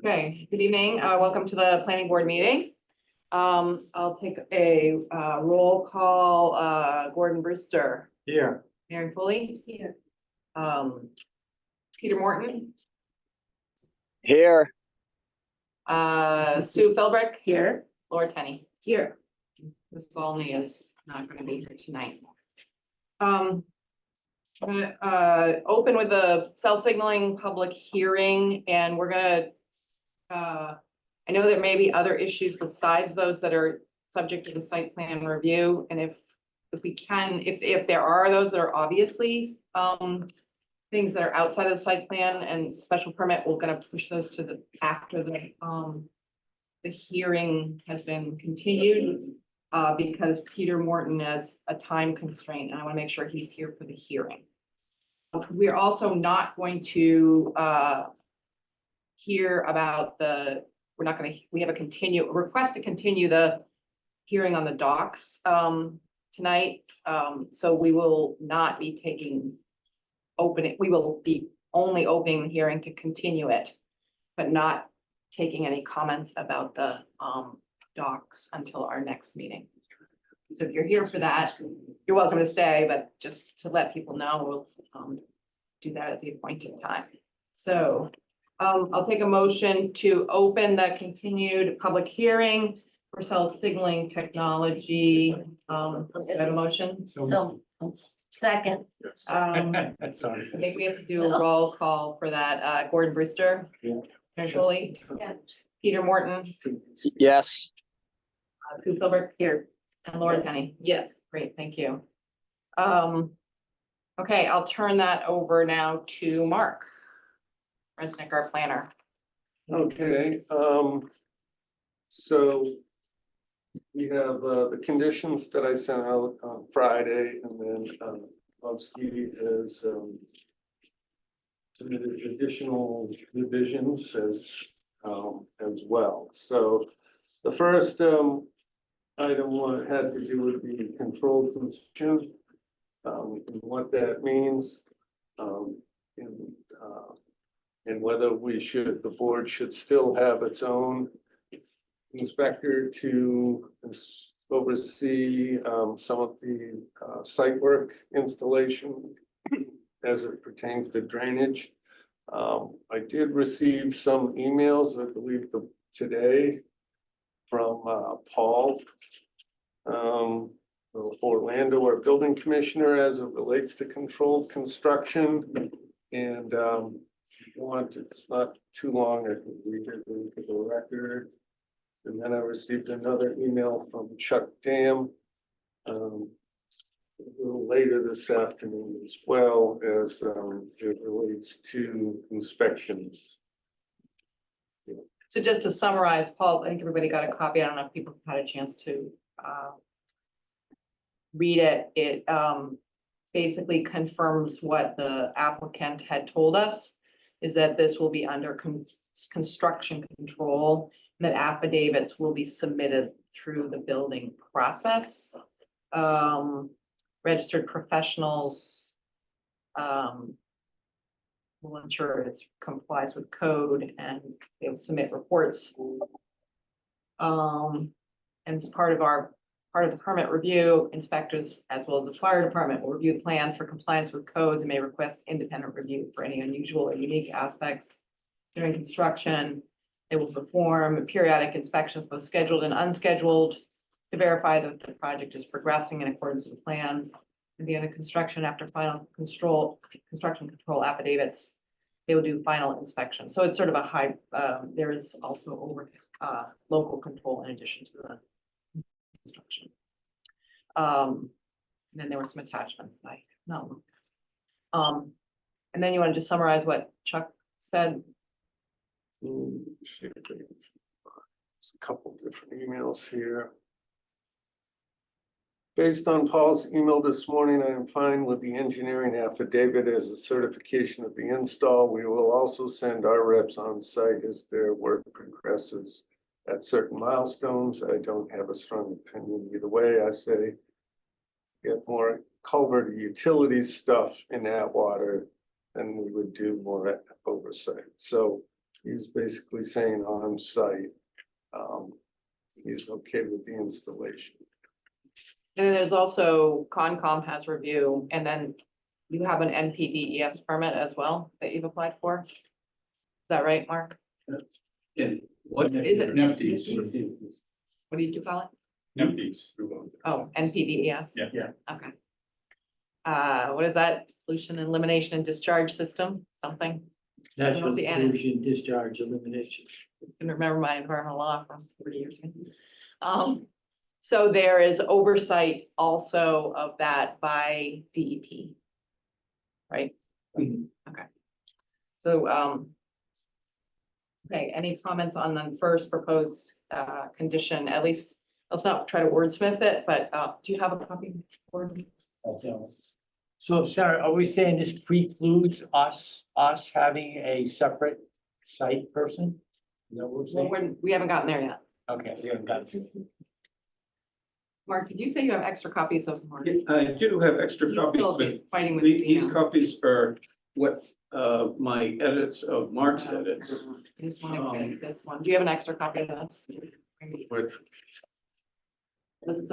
Okay, good evening. Welcome to the planning board meeting. I'll take a roll call. Gordon Brewster. Here. Mary Foley. Here. Peter Morton. Here. Sue Philbrick. Here. Laura Tenney. Here. Ms. Volney is not going to be here tonight. I'm going to open with the cell signaling public hearing, and we're going to I know there may be other issues besides those that are subject to the site plan review, and if we can, if there are those that are obviously things that are outside of the site plan and special permit, we're going to push those to the after the hearing has been continued because Peter Morton has a time constraint, and I want to make sure he's here for the hearing. We're also not going to hear about we have a request to continue the hearing on the docks tonight. So we will not be we will be only opening the hearing to continue it, but not taking any comments about the docks until our next meeting. So if you're here for that, you're welcome to stay, but just to let people know, we'll do that at the appointed time. So I'll take a motion to open the continued public hearing for cell signaling technology. I have a motion. Second. Sorry. I think we have to do a roll call for that. Gordon Brewster. Yeah. Mary Foley. Yes. Peter Morton. Yes. Sue Philbrick here. And Laura Tenney. Yes. Great, thank you. Okay, I'll turn that over now to Mark Resnick, our planner. Okay, so we have the conditions that I sent out on Friday, and then Lovsky has submitted additional revisions as well. So the first item had to do with the controlled construction, and what that means, and whether the board should still have its own inspector to oversee some of the site work installation as it pertains to drainage. I did receive some emails, I believe today, from Paul Orlando, our building commissioner, as it relates to controlled construction. And it's not too long, I can read it into the record. And then I received another email from Chuck Dam a little later this afternoon, as well as it relates to inspections. So just to summarize, Paul, I think everybody got a copy. I don't know if people had a chance to read it. It basically confirms what the applicant had told us, is that this will be under construction control, and that affidavits will be submitted through the building process. Registered professionals will ensure it complies with code, and they will submit reports. And as part of the permit review, inspectors as well as the fire department will review plans for compliance with codes and may request independent review for any unusual or unique aspects during construction. They will perform periodic inspections, both scheduled and unscheduled, to verify that the project is progressing in accordance with the plans. At the end of construction, after final construction control affidavits, they will do final inspection. So it's sort of a high, there is also local control in addition to the construction. And then there were some attachments. And then you want to just summarize what Chuck said. There's a couple different emails here. Based on Paul's email this morning, I am fine with the engineering affidavit as a certification of the install. We will also send our reps on site as their work progresses at certain milestones. I don't have a strong opinion either way. I say get more culvert utilities stuff in Atwater, then we would do more oversight. So He's basically saying on site, he's okay with the installation. And then there's also Concom has review, and then you have an NPDES permit as well that you've applied for. Is that right, Mark? And what Is it- empties? What do you call it? Empties. Oh, NPDES. Yeah. Okay. What is that? Pollution elimination and discharge system, something? Natural The end. pollution discharge elimination. I can remember my environmental law from 40 years ago. So there is oversight also of that by DEP. Right? Okay. So, okay, any comments on the first proposed condition? At least, let's not try to wordsmith it, but do you have a copy? Gordon? So Sarah, are we saying this precludes us having a separate site person? Is that what we're Well, saying? we haven't gotten there yet. Okay, we haven't got it. Mark, did you say you have extra copies of? Mark? I do have extra You're copies, still but Fighting with. these the, copies are what my edits of Mark's edits. I just want to get this one. Do you have an extra copy of this? Which, Let's,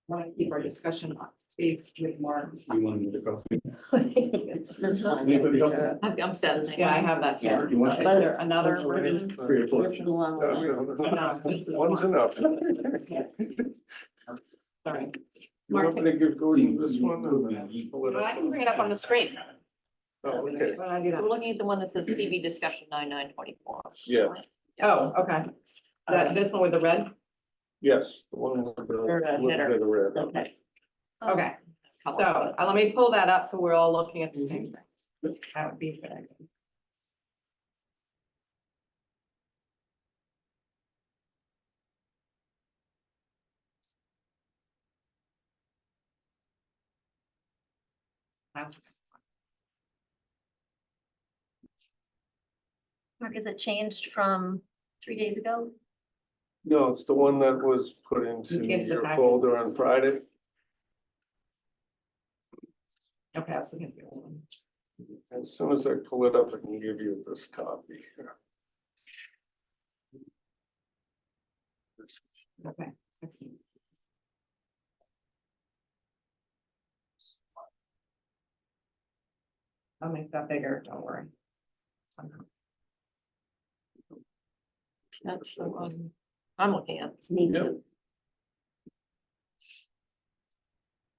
want to keep our discussion on with Mark. You want me to go? It's this one. Anybody else? I'm sad. Yeah, I have that too. Yeah. You want- Is there another This version? Three or four. is the one. No, this is one's one. enough. Sorry. You want me to give Gordon this one? And then pull it Well, I up? can bring it up on the screen. Oh, okay. Why don't I do So that? we're looking at the one that says PB discussion 9924. Yeah. Oh, okay. This one with the red? Yes, the one with the Or a little header. bit of red. Okay. Okay, so let me pull that up so we're all looking at the same thing. That would be good. Mark, is it changed from 3 days ago? No, it's the one that was put into Into the your packet. folder on Friday. Okay, I was looking at the old one. As soon as I pull it up, I can give you this copy here. Okay. I'll make that bigger, don't worry. Somehow. That's the one I'm looking at. Me Yep. too.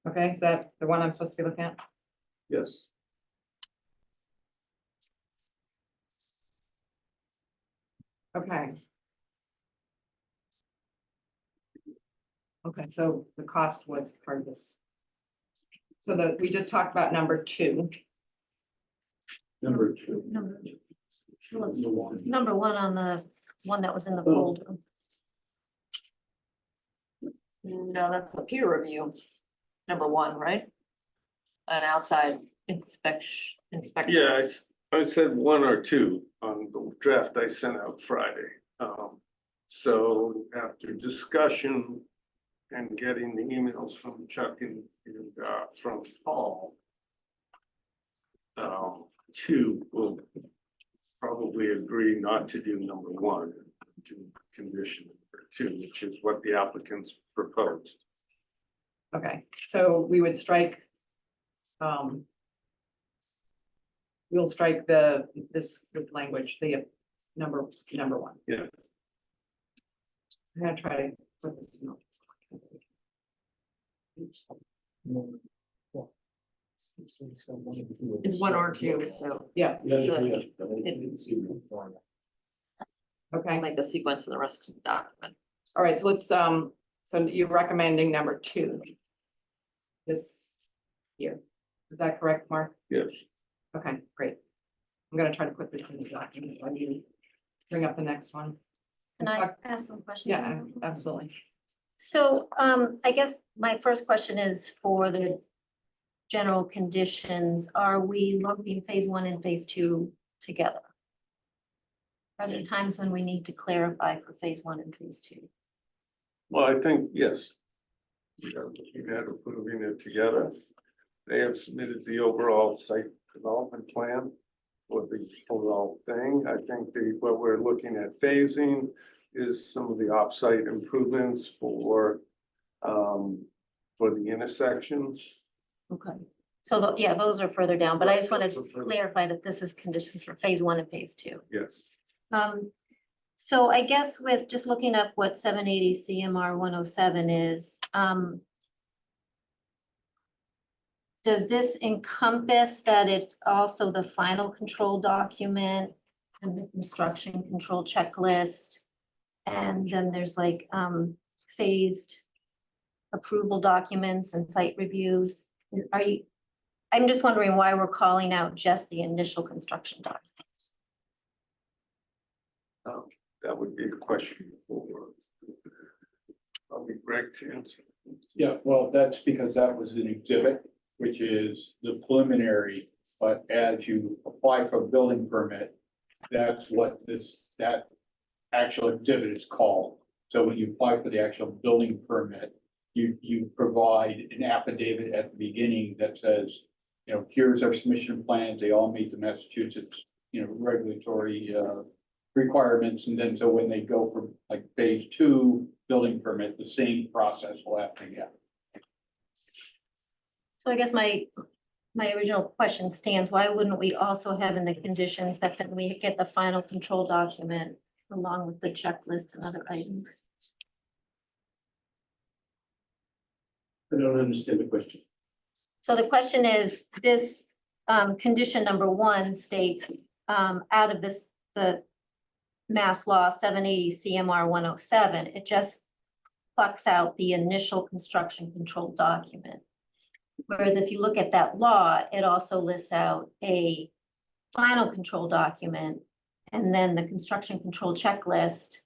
Okay, is that the one I'm supposed to be looking at? Yes. Okay. Okay, so the cost was part of this. So we just talked about number 2. Number two. Number one on the one that was in the folder. No, that's a peer review. Number 1, right? An outside inspection. Yeah, I said 1 or 2 on the draft I sent out Friday. So after discussion and getting the emails from Chuck and from Paul, 2 will probably agree not to do number 1, to condition number 2, which is what the applicants proposed. Okay, so we would strike. We'll strike this language, the number 1. Yeah. I'm gonna try to put this. in. Is 1 or 2, so Yeah, okay, okay, make the sequence in the rest of the document. all right, so let's, so you're recommending number 2. This here, is that correct, Mark? Yes. Okay, great. I'm gonna try to put this in the document, while you bring up the next one. Can I ask some questions? Yeah, absolutely. So I guess my first question is for the general conditions, are we lumping phase 1 and phase 2 together? Are there times when we need to clarify for phase 1 and phase 2? Well, I think, yes. You got approving it together. They have submitted the overall site development plan for the overall thing. I think what we're looking at phasing is some of the offsite improvements for the intersections. Okay. So, yeah, those are further down, but I just wanted to clarify that this is conditions for phase 1 and phase 2. Yes. So I guess with just looking up what 780 CMR 107 is, does this encompass that it's also the final control document and the construction control checklist? And then there's like phased approval documents and site reviews. I'm just wondering why we're calling out just the initial construction document. That would be a question for probably Greg to answer. Yeah, well, that's because that was an exhibit, which is the preliminary, but as you apply for a building permit, that's what that actual exhibit is called. So when you apply for the actual building permit, you provide an affidavit at the beginning that says, you know, here's our submission plans, they all meet the Massachusetts, you know, regulatory requirements, and then so when they go from like phase 2 building permit, the same process will happen again. So I guess my original question stands, why wouldn't we also have in the conditions that when we get the final control document along with the checklist and other items? I don't understand the question. So the question is, this condition number 1 states, out of the Mass Law 780 CMR 107, it just plucks out the initial construction control document. Whereas if you look at that law, it also lists out a final control document and then the construction control checklist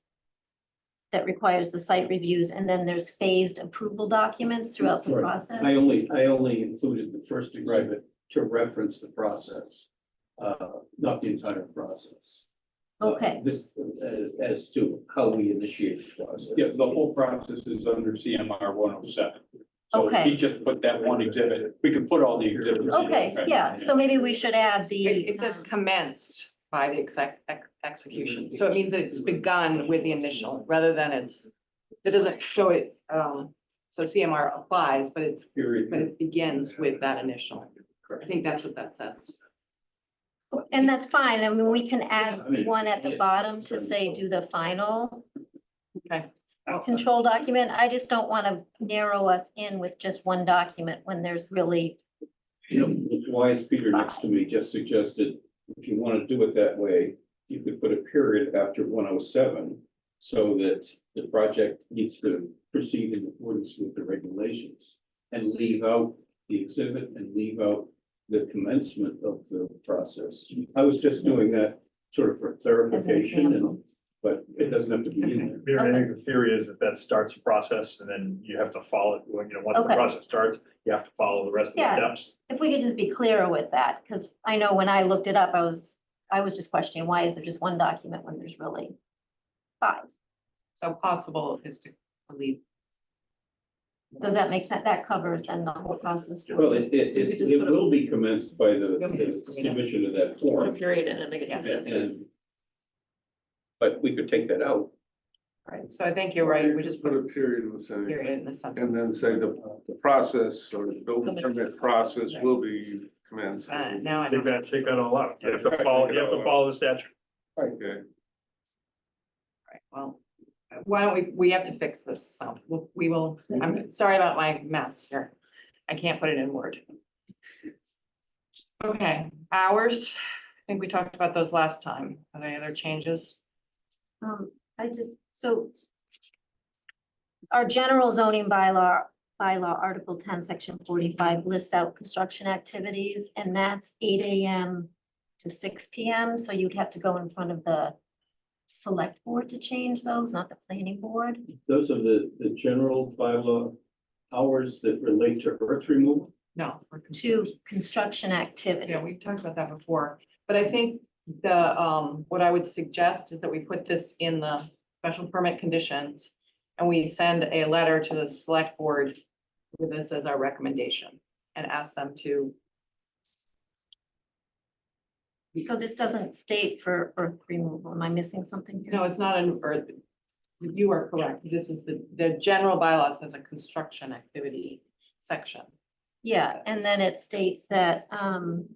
that requires the site reviews, and then there's phased approval documents throughout the Right. process. I only included the first exhibit to reference the process, not the entire process. Okay. This, as to how we initiate the process. Yeah, the whole process is under CMR 107. So Okay. he just put that one exhibit. We could put all the exhibits. in. Okay, yeah, so maybe we should add the. It says commenced by the execution, so it means that it's begun with the initial, rather than it doesn't show it, so CMR applies, but it begins with that initial. I think that's what that says. And that's fine, I mean, we can add I mean, one at the yeah. bottom to say, do the final Okay. control document. I just don't want to narrow us in with just one document when there's really, You know, the wise Peter next to me just suggested, if you want to do it that way, you could put a period after 107 so that the project needs to proceed in accordance with the regulations and leave out the exhibit and leave out the commencement of the process. I was just doing that sort of for clarification, example. but it doesn't have to be in there. I think the theory is that starts the process and then you have to follow it, once the Okay. process starts, you have to follow the rest of the Yeah. steps. if we could just be clearer with that, because I know when I looked it up, I was just questioning, why is there just one document when there's really 5? So possible is to leave. Does that make sense? That covers then the whole process. Well, it will be commenced by the Yeah. submission of that Put a form. period in and make a Yeah. consensus. But we could take that out. Right, so I think you're right, we just Put put a period in the a sentence. period in the sentence. And then say the process or the building permit process will be commenced. Now I Take know. that all out. You have to follow the statute. Okay. Right, well, why don't we have to fix this, so we will, I'm sorry about my mess here. I can't put it in Word. Okay, hours, I think we talked about those last time. Are there any other changes? So our general zoning bylaw, Article 10, Section 45 lists out construction activities, and that's 8 AM to 6 PM. So you'd have to go in front of the select board to change those, not the planning board. Those are the general bylaw hours that relate to earth removal. No. To construction activity. Yeah, we've talked about that before, but I think what I would suggest is that we put this in the special permit conditions and we send a letter to the select board with this as our recommendation and ask them to So this doesn't state for earth removal. Am I missing something here? No, it's not an earth. You are correct. This is the general bylaws has a construction activity section. Yeah, and then it states that, and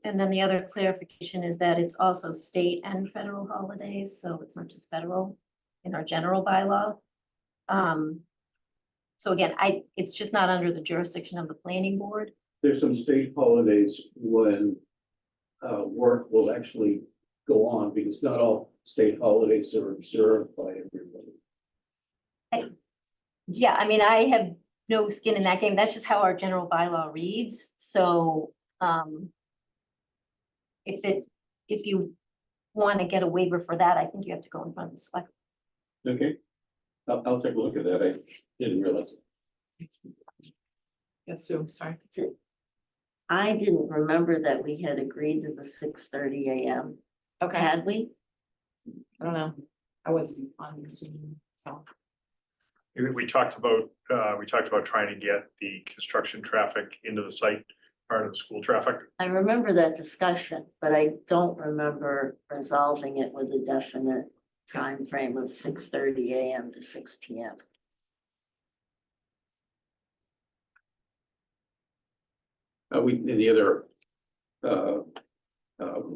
then the other clarification is that it's also state and federal holidays, so it's not just federal in our general bylaw. So again, it's just not under the jurisdiction of the planning board. There's some state holidays when work will actually go on, because not all state holidays are observed by everybody. Yeah, I mean, I have no skin in that game. That's just how our general bylaw reads, so, if you want to get a waiver for that, I think you have to go in front of the select. Okay, I'll take a look at that. I didn't realize. Yes, Sue, sorry. I didn't remember that we had agreed to the 6:30 AM. Okay, I Had we? don't know. I was on Zoom, so. We talked about trying to get the construction traffic into the site, part of the school traffic. I remember that discussion, but I don't remember resolving it with a definite time frame of 6:30 AM to 6 PM. The other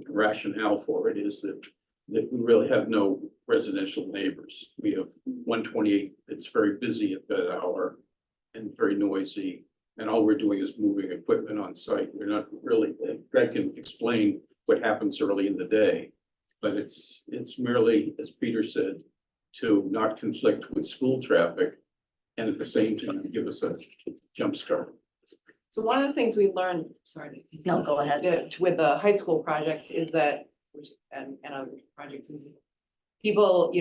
rationale for it is that we really have no residential neighbors. We have 128, it's very busy at that hour and very noisy. And all we're doing is moving equipment on site. We're not really, Greg can explain what happens early in the day. But it's merely, as Peter said, to not conflict with school traffic and at the same time give us a jump start. So one of the things we learned, sorry. No, go ahead. With the high school project is that, and other projects is people,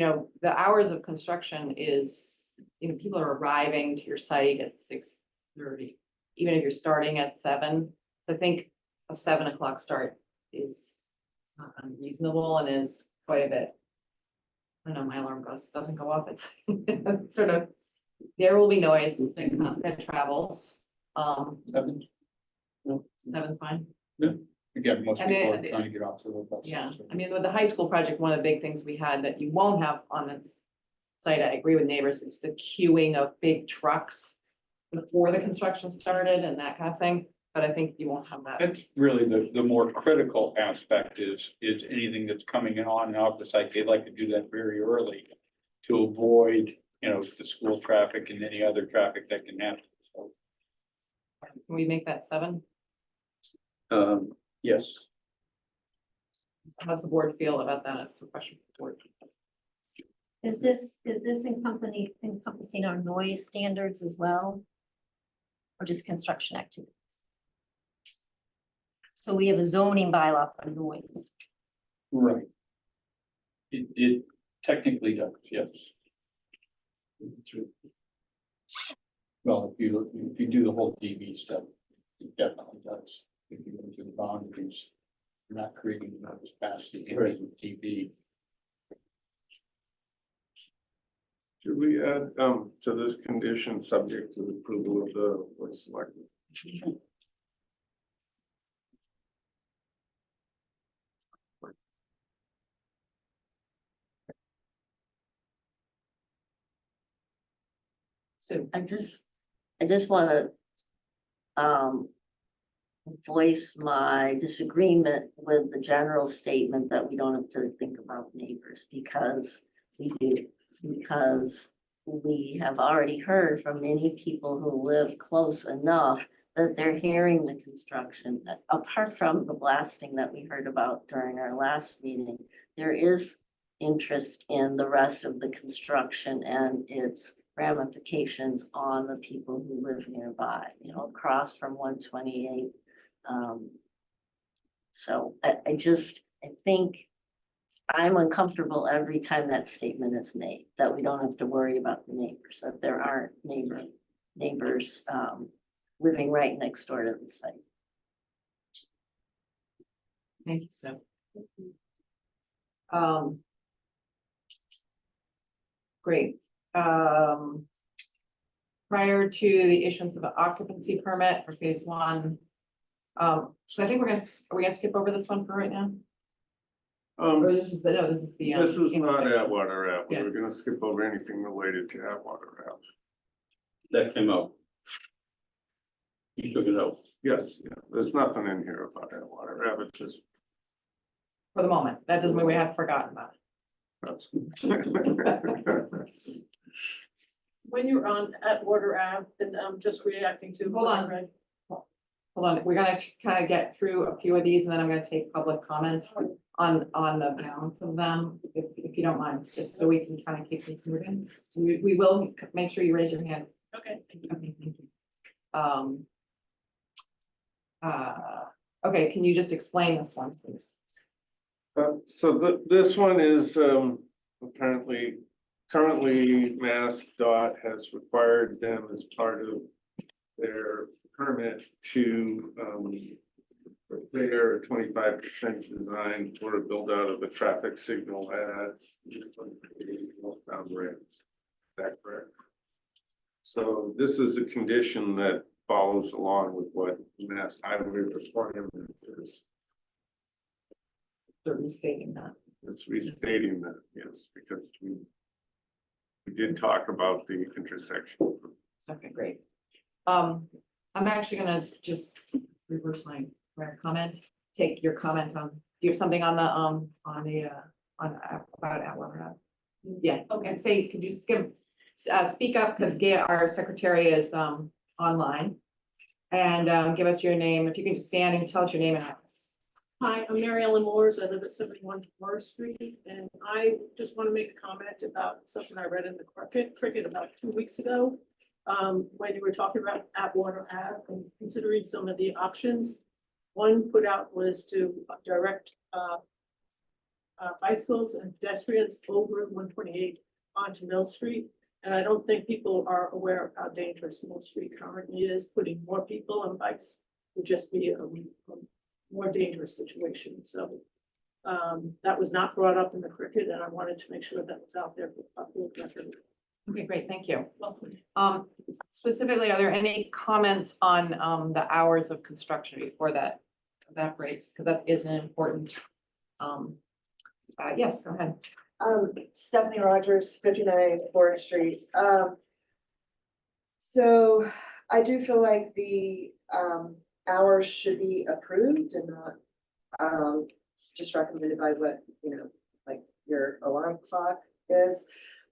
the hours of construction is, people are arriving to your site at 6:30, even if you're starting at 7. So I think a 7 o'clock start is not unreasonable and is quite a bit. I know my alarm doesn't go off. It's sort of, there will be noise that travels. 7. 7's fine. Again, most And people then- are trying to get off to the bus. Yeah, I mean, with the high school project, one of the big things we had that you won't have on this site, I agree with neighbors, is the queuing of big trucks before the construction started and that kind of thing, but I think you won't have that. That's really the more critical aspect is anything that's coming on and off the site. They'd like to do that very early to avoid, the school traffic and any other traffic that can happen. So Can we make that 7? Yes, How's the board feel about that? It's a question for the board. Is this encompassing our noise standards as well? Or just construction activities? So we have a zoning bylaw for noise. Right. It technically does, yes. Well, if you do the whole TV stuff, it definitely does. If you go to the boundaries, you're not creating noise past the areas of TV. Should we add, to this condition, subject to the approval of the board of selectmen? So, I just want to voice my disagreement with the general statement that we don't have to think about neighbors, because we do. Because we have already heard from many people who live close enough that they're hearing the construction. Apart from the blasting that we heard about during our last meeting, there is interest in the rest of the construction and its ramifications on the people who live nearby, across from 128. So I think I'm uncomfortable every time that statement is made, that we don't have to worry about the neighbors, that there aren't neighbors living right next door to the site. thank you, Sue. Great. Prior to the issuance of an occupancy permit for phase 1, So I think are we gonna skip over this one for right now? Or This this is the, no, this is the. is not Atwater Ave. Yeah. We're gonna skip over anything related to Atwater Ave. That came out. You took it out. Yes, yeah, there's nothing in here about Atwater Ave, it's just. For the moment, that doesn't mean we have forgotten about that's- When you're on Atwater Ave, and I'm just reacting to. Hold on. Right. Hold on, we're gonna kind of get through a few of these, and then I'm gonna take public comment on the balance of them, if you don't mind, just so we can kind of keep things moving. We will make sure you raise your hand. Okay. Okay, thank you. Okay, can you just explain this one, please? So this one is apparently, currently Mass Dot has required them as part of their permit to prepare a 25% design for a build out of a traffic signal at northbound ramp. Is that correct? So this is a condition that follows along with what Mass Highway requirement is. They're restating that. It's restating that, yes, because we did talk about the intersection. Okay, great. I'm actually gonna just reverse my comment, take your comment on, do you have something on about Atwater Ave? Yeah, okay, say, could you speak up, because our secretary is, online. And, give us your name, if you can just stand and tell us your name and address. Hi, I'm Mary Ellen Moores. I live at 71 Forest Street, and I just want to make a comment about something I read in the Cricket about 2 weeks ago. When you were talking about Atwater Ave and considering some of the options. One put out was to direct bicycles and pedestrians over 128 onto Mill Street. And I don't think people are aware of how dangerous Mill Street currently is. Putting more people on bikes would just be a more dangerous situation. So that was not brought up in the Cricket, and I wanted to make sure that was out there for public record. Okay, great, thank you. Specifically, are there any comments on the hours of construction before that evaporates? Because that is an important. Yes, go ahead. Stephanie Rogers, 59 Forest Street. So I do feel like the hours should be approved and not just recommended by what, like your alarm clock is.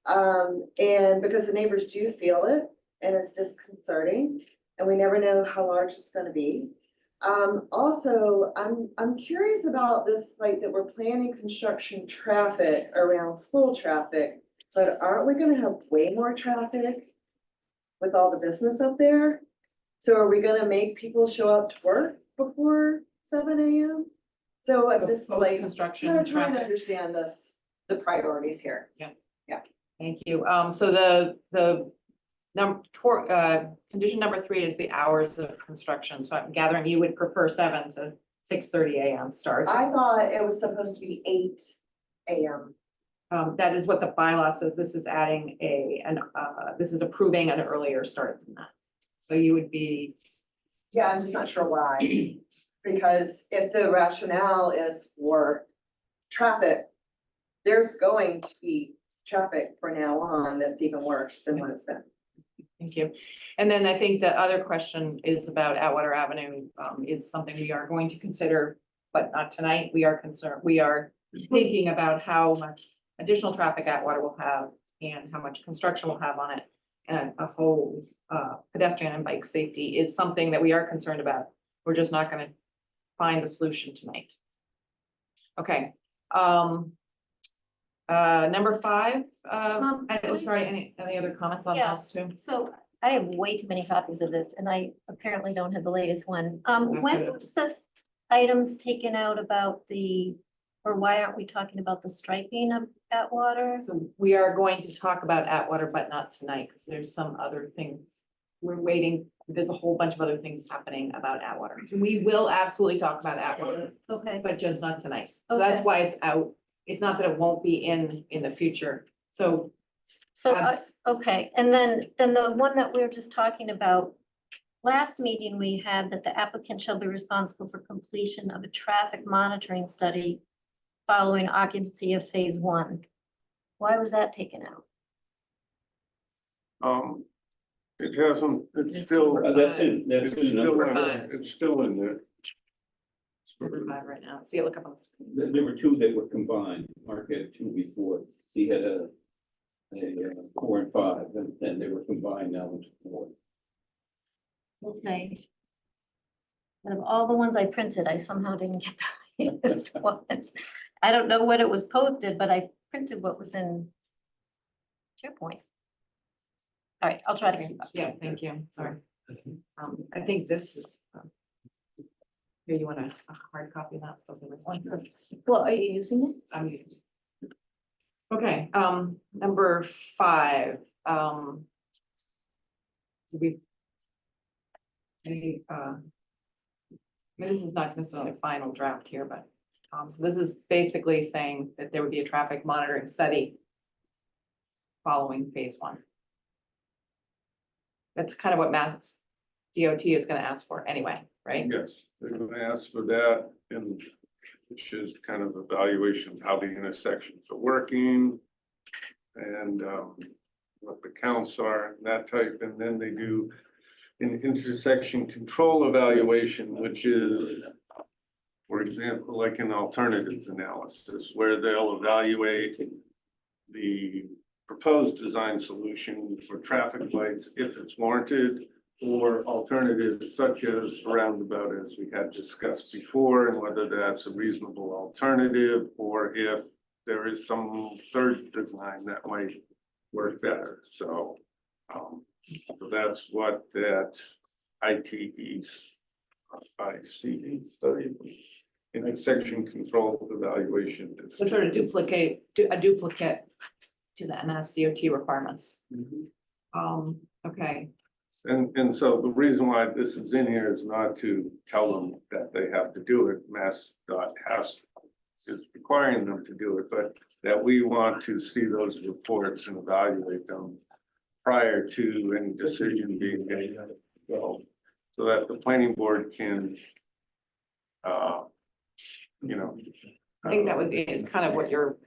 And because the neighbors do feel it and it's disconcerting and we never know how large it's going to be. Also, I'm curious about this, like that we're planning construction traffic around school traffic, but aren't we gonna have way more traffic with all the business up there? So are we gonna make people show up to work before 7 a.m.? So I'm just like, Construction I'm trying to traffic. understand the priorities here. Thank you. So the condition number 3 is the hours of construction. So I'm gathering you would prefer 7 to 6:30 a.m. start. I thought it was supposed to be 8 a.m. That is what the bylaw says. This is adding this is approving an earlier start than that. So you would be, Yeah, I'm just not sure why. Because if the rationale is for traffic, there's going to be traffic from now on that's even worse than what it's been. thank you. And then I think the other question is about Atwater Avenue, is something we are going to consider, but not tonight. We are thinking about how much additional traffic Atwater will have and how much construction will have on it. And a whole pedestrian and bike safety is something that we are concerned about. We're just not going to find the solution tonight. Okay. Number 5, I'm sorry, any other comments on Yeah. those 2? So I have way too many copies of this and I apparently don't have the latest one. When was this items taken out about or why aren't we talking about the striping of Atwater? So we are going to talk about Atwater, but not tonight, because there's some other things. We're waiting, there's a whole bunch of other things happening about Atwater. So we will absolutely talk about Atwater, Okay, but just not tonight. So that's Okay. why it's out. It's not that it won't be in the future. So so, abs- okay, and then the one that we were just talking about, last meeting we had that the applicant shall be responsible for completion of a traffic monitoring study following occupancy of phase one. Why was that taken out? It hasn't, it's still. That's It's in still number. in five. there. It's still in there. Number 5 right now. See, look up on the screen. There were two that were combined. Mark had two before. He had a 4 and 5, and they were combined now into 4. Okay. Out of all the ones I printed, I somehow didn't get the latest ones. I don't know when it was posted, but I printed what was in SharePoint. All right, I'll try to keep up. Yeah, thank you. Sorry. I think this is. Here, you want a hard copy of that? Okay, this one. Well, are you using it? I'm using. Okay, number 5, we. This is not necessarily final draft here, but, so this is basically saying that there would be a traffic monitoring study following phase 1. That's kind of what Mass DOT is gonna ask for anyway, right? Yes, they're gonna ask for that, and which is kind of evaluation of how the intersections are working. And what the counts are, and that type, and then they do an intersection control evaluation, which is, for example, like an alternatives analysis, where they'll evaluate the proposed design solution for traffic lights if it's warranted, or alternatives such as roundabout, as we had discussed before, and whether that's a reasonable alternative, or if there is some third design that might work better. So, so that's what that ITE's ICE study, intersection control evaluation is. So sort of duplicate to the Mass DOT requirements. Okay, And so the reason why this is in here is not to tell them that they have to do it. Mass dot is requiring them to do it, but that we want to see those reports and evaluate them prior to any decision being made. So that the planning board can, you know. I think that is kind of what you're,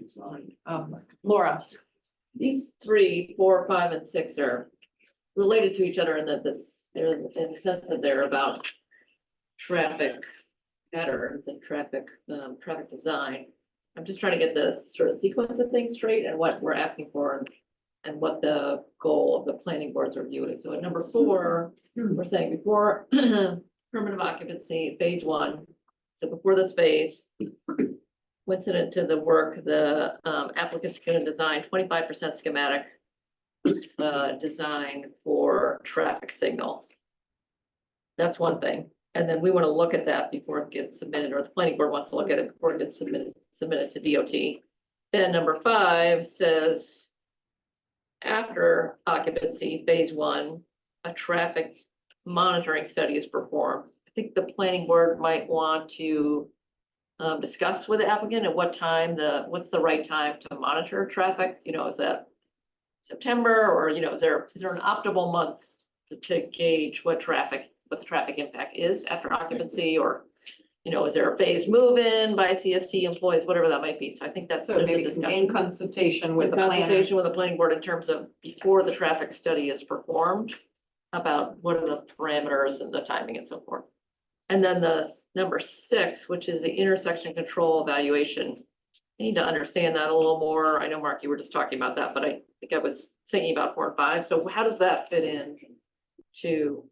Laura. These 3, 4, 5, and 6 are related to each other in that they're in the sense that they're about traffic patterns and traffic design. I'm just trying to get the sort of sequence of things straight and what we're asking for and what the goal of the planning board's review is. So at number 4, we're saying before permanent occupancy, phase 1. So before this phase, coincident to the work, the applicant's gonna design 25% schematic design for traffic signal. That's one thing. And then we want to look at that before it gets submitted, or the planning board wants to look at it before it gets submitted to DOT. Then number 5 says, after occupancy, phase 1, a traffic monitoring study is performed. I think the planning board might want to discuss with the applicant at what time what's the right time to monitor traffic. You know, is that September, or, you know, is there an optimal month to gauge what the traffic impact is after occupancy, or, you know, is there a phased move-in by CST employees, whatever that might be. So I think that's So the maybe in discussion. consultation with the planner. Consultation with the planning board in terms of before the traffic study is performed, about what are the parameters and the timing and so forth. And then the number 6, which is the intersection control evaluation. I need to understand that a little more. I know, Mark, you were just talking about that, but I think I was thinking about 4 and 5. So how does that fit in to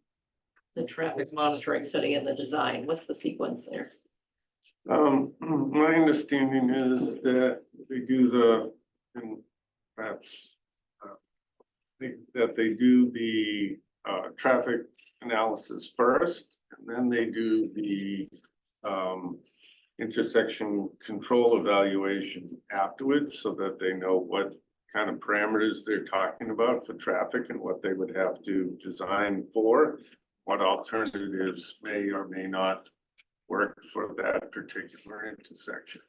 the traffic monitoring study and the design? What's the sequence there? My understanding is that they do and perhaps that they do the traffic analysis first, and then they do the intersection control evaluation afterwards, so that they know what kind of parameters they're talking about for traffic and what they would have to design for, what alternatives may or may not work for that particular intersection.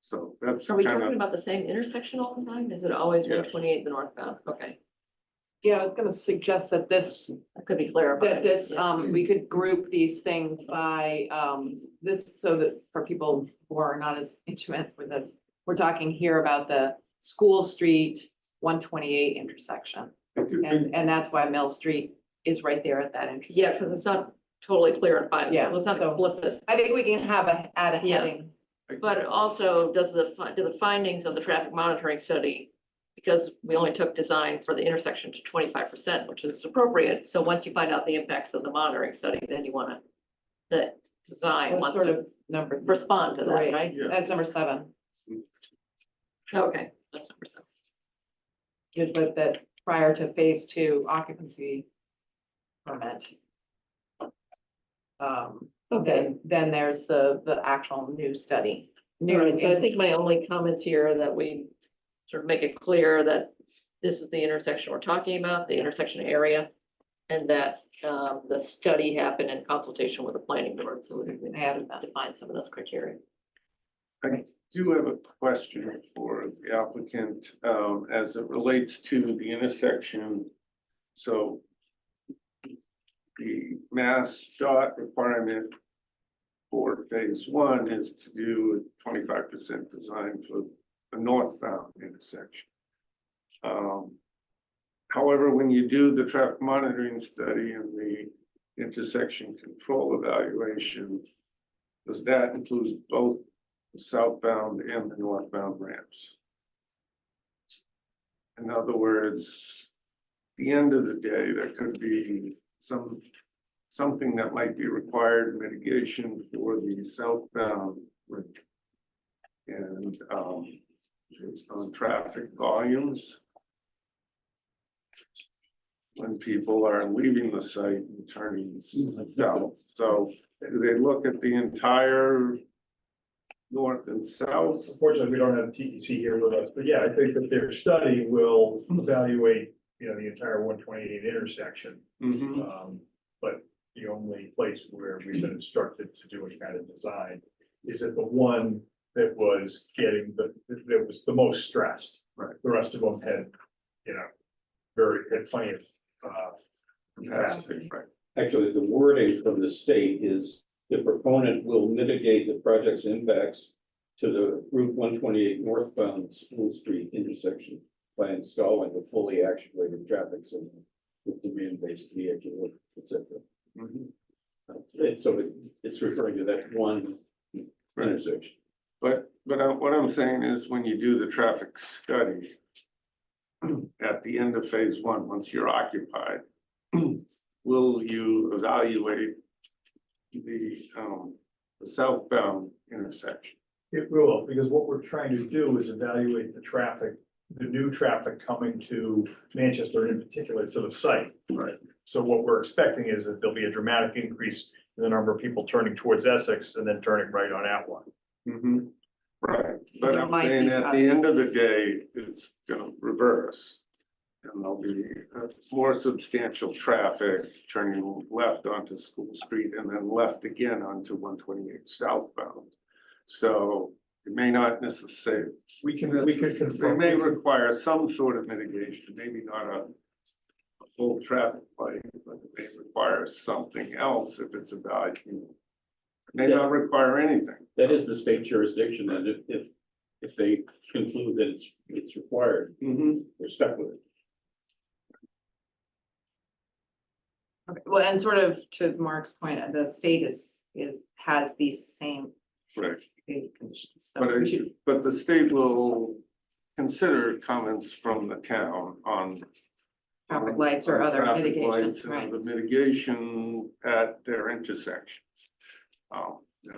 So that's Are we kind talking of, about the same intersection all the time? Is it always Yeah. 128 the northbound? Okay. Yeah, I was gonna suggest that this, That could be clarified. that this, Yeah. we could group these things by, this, so that for people who are not as intimate with this, we're talking here about the School Street 128 intersection. And that's why Mill Street is right there at that intersection. Yeah, because it's not totally clear and fine. Yeah, Let's not so- flip it. I think we can add a Yeah. heading. But also, do the findings of the traffic monitoring study, because we only took design for the intersection to 25%, which is appropriate. So once you find out the impacts of the monitoring study, then you want to, the design That's wants sort to of number. respond to that, Right. right? Yeah. That's number 7, Okay, that's number 7. is that prior to phase 2 occupancy permit. Okay. Then there's the actual new study. All right, so I think my only comments here that we sort of make it clear that this is the intersection we're talking about, the intersection area. And that the study happened in consultation with the planning board, so we can define some of those criteria. I do have a question for the applicant, as it relates to the intersection. So the Mass dot requirement for phase 1 is to do a 25% design for the northbound intersection. However, when you do the traffic monitoring study and the intersection control evaluation, does that include both the southbound and the northbound ramps? In other words, at the end of the day, there could be something that might be required mitigation for the southbound ramp. And based on traffic volumes, when people are leaving the site and turning south. So do they look at the entire north and south? Unfortunately, we don't have TEC here with us, but yeah, I think that their study will evaluate, the entire 128 intersection. Mhm. But the only place where we've been instructed to do any kind of design is at the one that was that was the most stressed. Right. The rest of them had, had plenty of, capacity. Right. Actually, the wording from the state is the proponent will mitigate the project's impacts to the Route 128 northbound School Street intersection by installing a fully actuated traffic signal with demand-based vehicle, et cetera. Mhm. And so it's referring to that one intersection. But what I'm saying is when you do the traffic study at the end of phase 1, once you're occupied, will you evaluate the southbound intersection? It will, because what we're trying to do is evaluate the traffic, the new traffic coming to Manchester, in particular to the site. Right. So what we're expecting is that there'll be a dramatic increase in the number of people turning towards Essex and then turning right on Atwater. Mhm. Right, but There I'm might saying be at the end of the day, it's gonna reverse. And there'll be more substantial traffic turning left onto School Street and then left again onto 128 southbound. So it may not necessarily. We can They confirm. may require some sort of mitigation, maybe not a full traffic light, but it may require something else if it's about, it may not require anything. That is the state jurisdiction, and if they conclude that it's required, Mhm. they're stuck with it. Okay, well, and sort of to Mark's point, the state has these same Right. conditions, so But, we should, but the state will consider comments from the town on. traffic lights or on other traffic mitigations, lights and right? The mitigation at their intersections.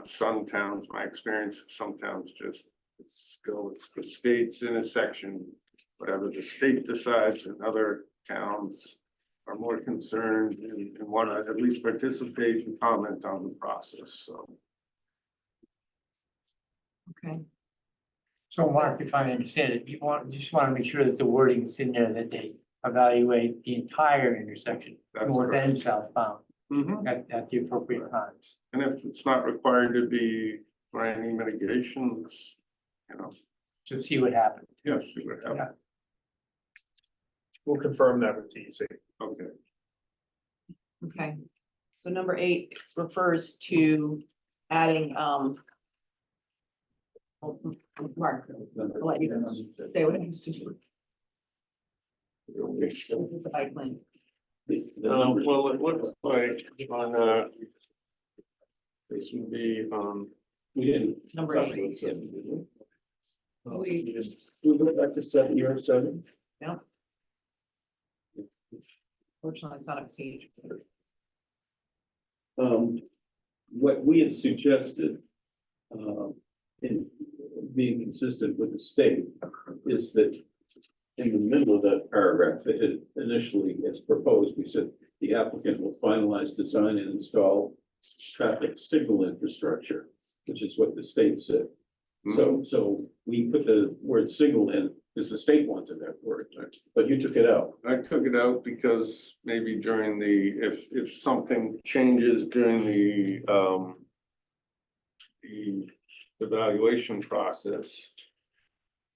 Some towns, my experience, some towns just, it's the state's intersection, whatever the state decides, and other towns are more concerned and want to at least participate and comment on the process, so. Okay, So Mark, if I understand it, just want to make sure that the wording is in there, that they evaluate the entire intersection, That's north and correct. southbound, Mhm. at the appropriate times. And if it's not required to be for any mitigations, To see what happens. yes, see what happens. We'll confirm that with TEC. Okay. Okay. So number 8 refers to adding, Mark, I'll let you say what it needs to do with the bike lane. Well, it looks like on, this would be, We didn't. Number 8. We just, we go back to 7, year 7. Fortunately, it's not a page. What we had suggested, in being consistent with the state, is that in the middle of that paragraph, that had initially, as proposed, we said the applicant will finalize design and install traffic signal infrastructure, which is what the state said. So we put the word signal in, because the state wanted that word, but you took it out. I took it out because maybe during the, if something changes during the evaluation process,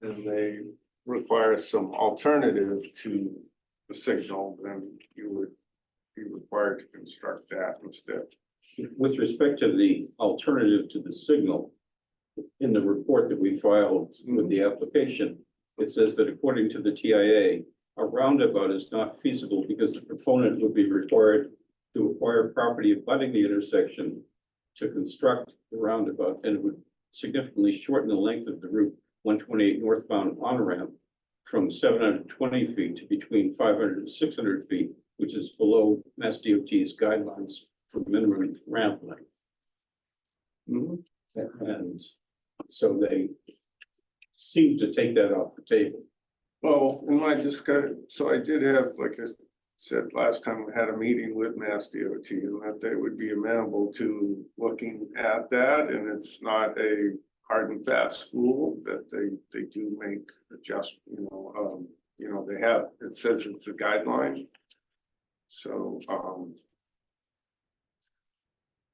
and they require some alternative to the signal, then you would be required to construct that instead. With respect to the alternative to the signal, in the report that we filed with the application, it says that according to the TIA, a roundabout is not feasible because the proponent would be required to acquire property abutting the intersection to construct the roundabout, and it would significantly shorten the length of the Route 128 northbound on-ramp from 720 feet to between 500 and 600 feet, which is below Mass DOT's guidelines for minimum ramp length. And so they seem to take that off the table. Well, in my discussion, so I did have, like I said last time, we had a meeting with Mass DOT, and that they would be amenable to looking at that, and it's not a hard and fast rule, that they do make adjustments, they have, it says it's a guideline. So,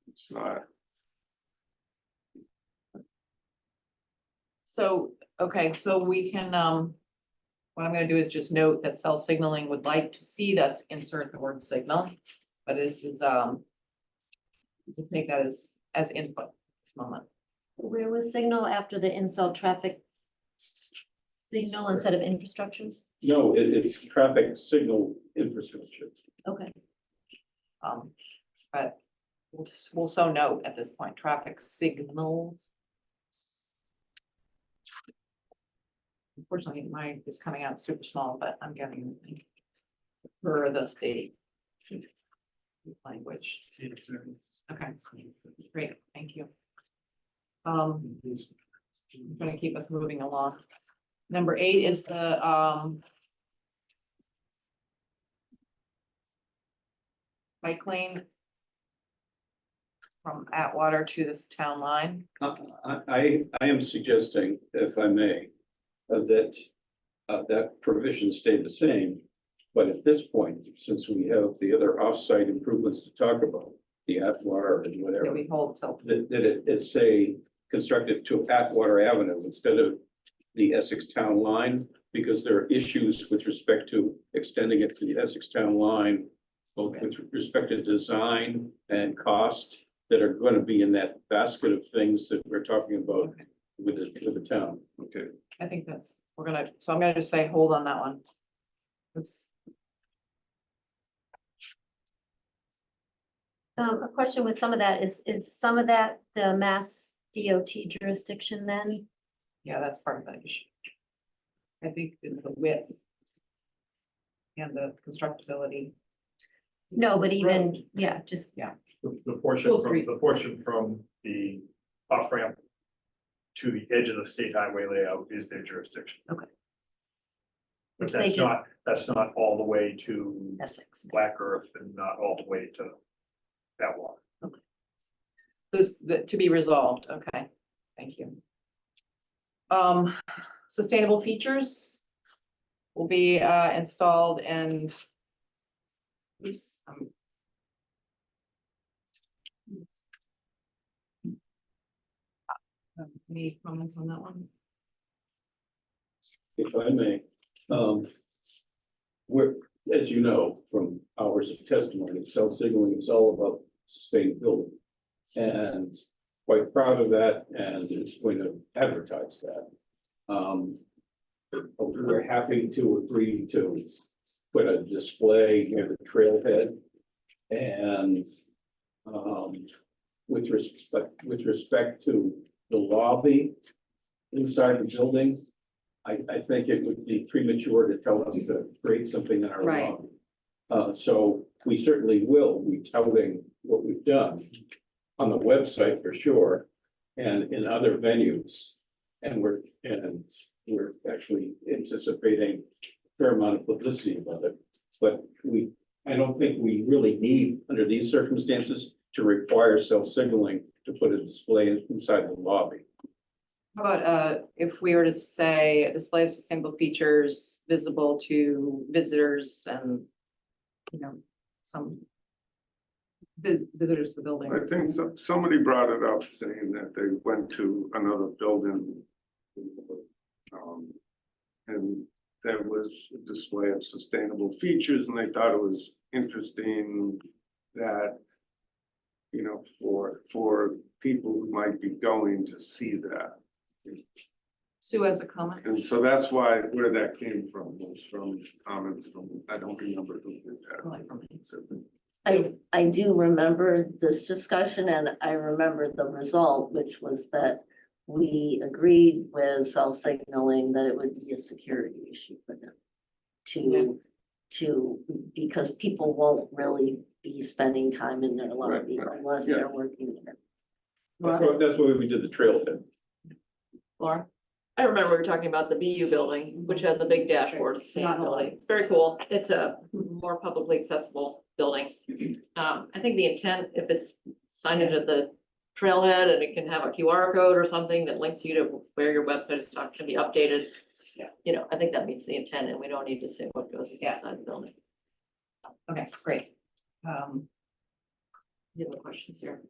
it's not. So, okay, so we can, what I'm gonna do is just note that cell signaling would like to see us insert the word signal, but this is, just take that as input at this moment. Where was signal after the installed traffic signal instead of infrastructure? No, it's traffic signal infrastructure. Okay, But we'll so note at this point, traffic signals. Unfortunately, mine is coming out super small, but I'm getting for the state language. Okay, great, thank you. I'm gonna keep us moving along. Number 8 is the bike lane from Atwater to this town line. I am suggesting, if I may, that that provision stay the same. But at this point, since we have the other offsite improvements to talk about, the Atwater and That whatever, we hold till, that it say constructed to Atwater Avenue instead of the Essex Town Line, because there are issues with respect to extending it to the Essex Town Line, both with respect to design and cost, that are going to be in that basket of things that we're talking about with the town. Okay. I think that's, so I'm gonna just say hold on that one. Oops. a question with some of that is some of that the Mass DOT jurisdiction then? Yeah, that's part of the issue. I think it's the width and the constructability. No, but even, yeah, just, The portion Full from, street. the portion from the off ramp to the edge of the state highway layout is their jurisdiction. Okay. But Which they that's not all the way to Essex. Black Earth and not all the way to that water. To be resolved, okay, thank you. Sustainable features will be installed and oops, any comments on that one? If I may, we're, as you know, from hours of testimony, cell signaling is all about sustainability. And quite proud of that, and it's going to advertise that. We're happy to agree to put a display near the trailhead. And with respect to the lobby inside the building, I think it would be premature to tell us to create something in our Right. lobby. So we certainly will be touting what we've done on the website for sure, and in other venues. And we're actually anticipating a fair amount of publicity about it. But I don't think we really need, under these circumstances, to require self-signaling to put a display inside the lobby. How about, if we were to say a display of sustainable features visible to visitors and, you know, some visitors to the building. I think somebody brought it up saying that they went to another building. And there was a display of sustainable features and they thought it was interesting that, you know, for people who might be going to see that. Sue has a comment. And so that's where that came from, was from comments from, I don't remember who did that. I do remember this discussion and I remember the result, which was that we agreed with cell signaling that it would be a security issue for them. Because people won't really be spending time in their lobby Right. unless Yeah. they're working there. That's why we did the trailhead. Laura? I remember we were talking about the BU building, which has a big dashboard sustainability. It's very cool. It's a more publicly accessible building. I think the intent, if it's signage at the trailhead and it can have a QR code or something that links you to where your website is talking to be updated. Yeah. You know, I think that meets the intent and we don't need to say what goes inside the building. Okay, great. You have questions here?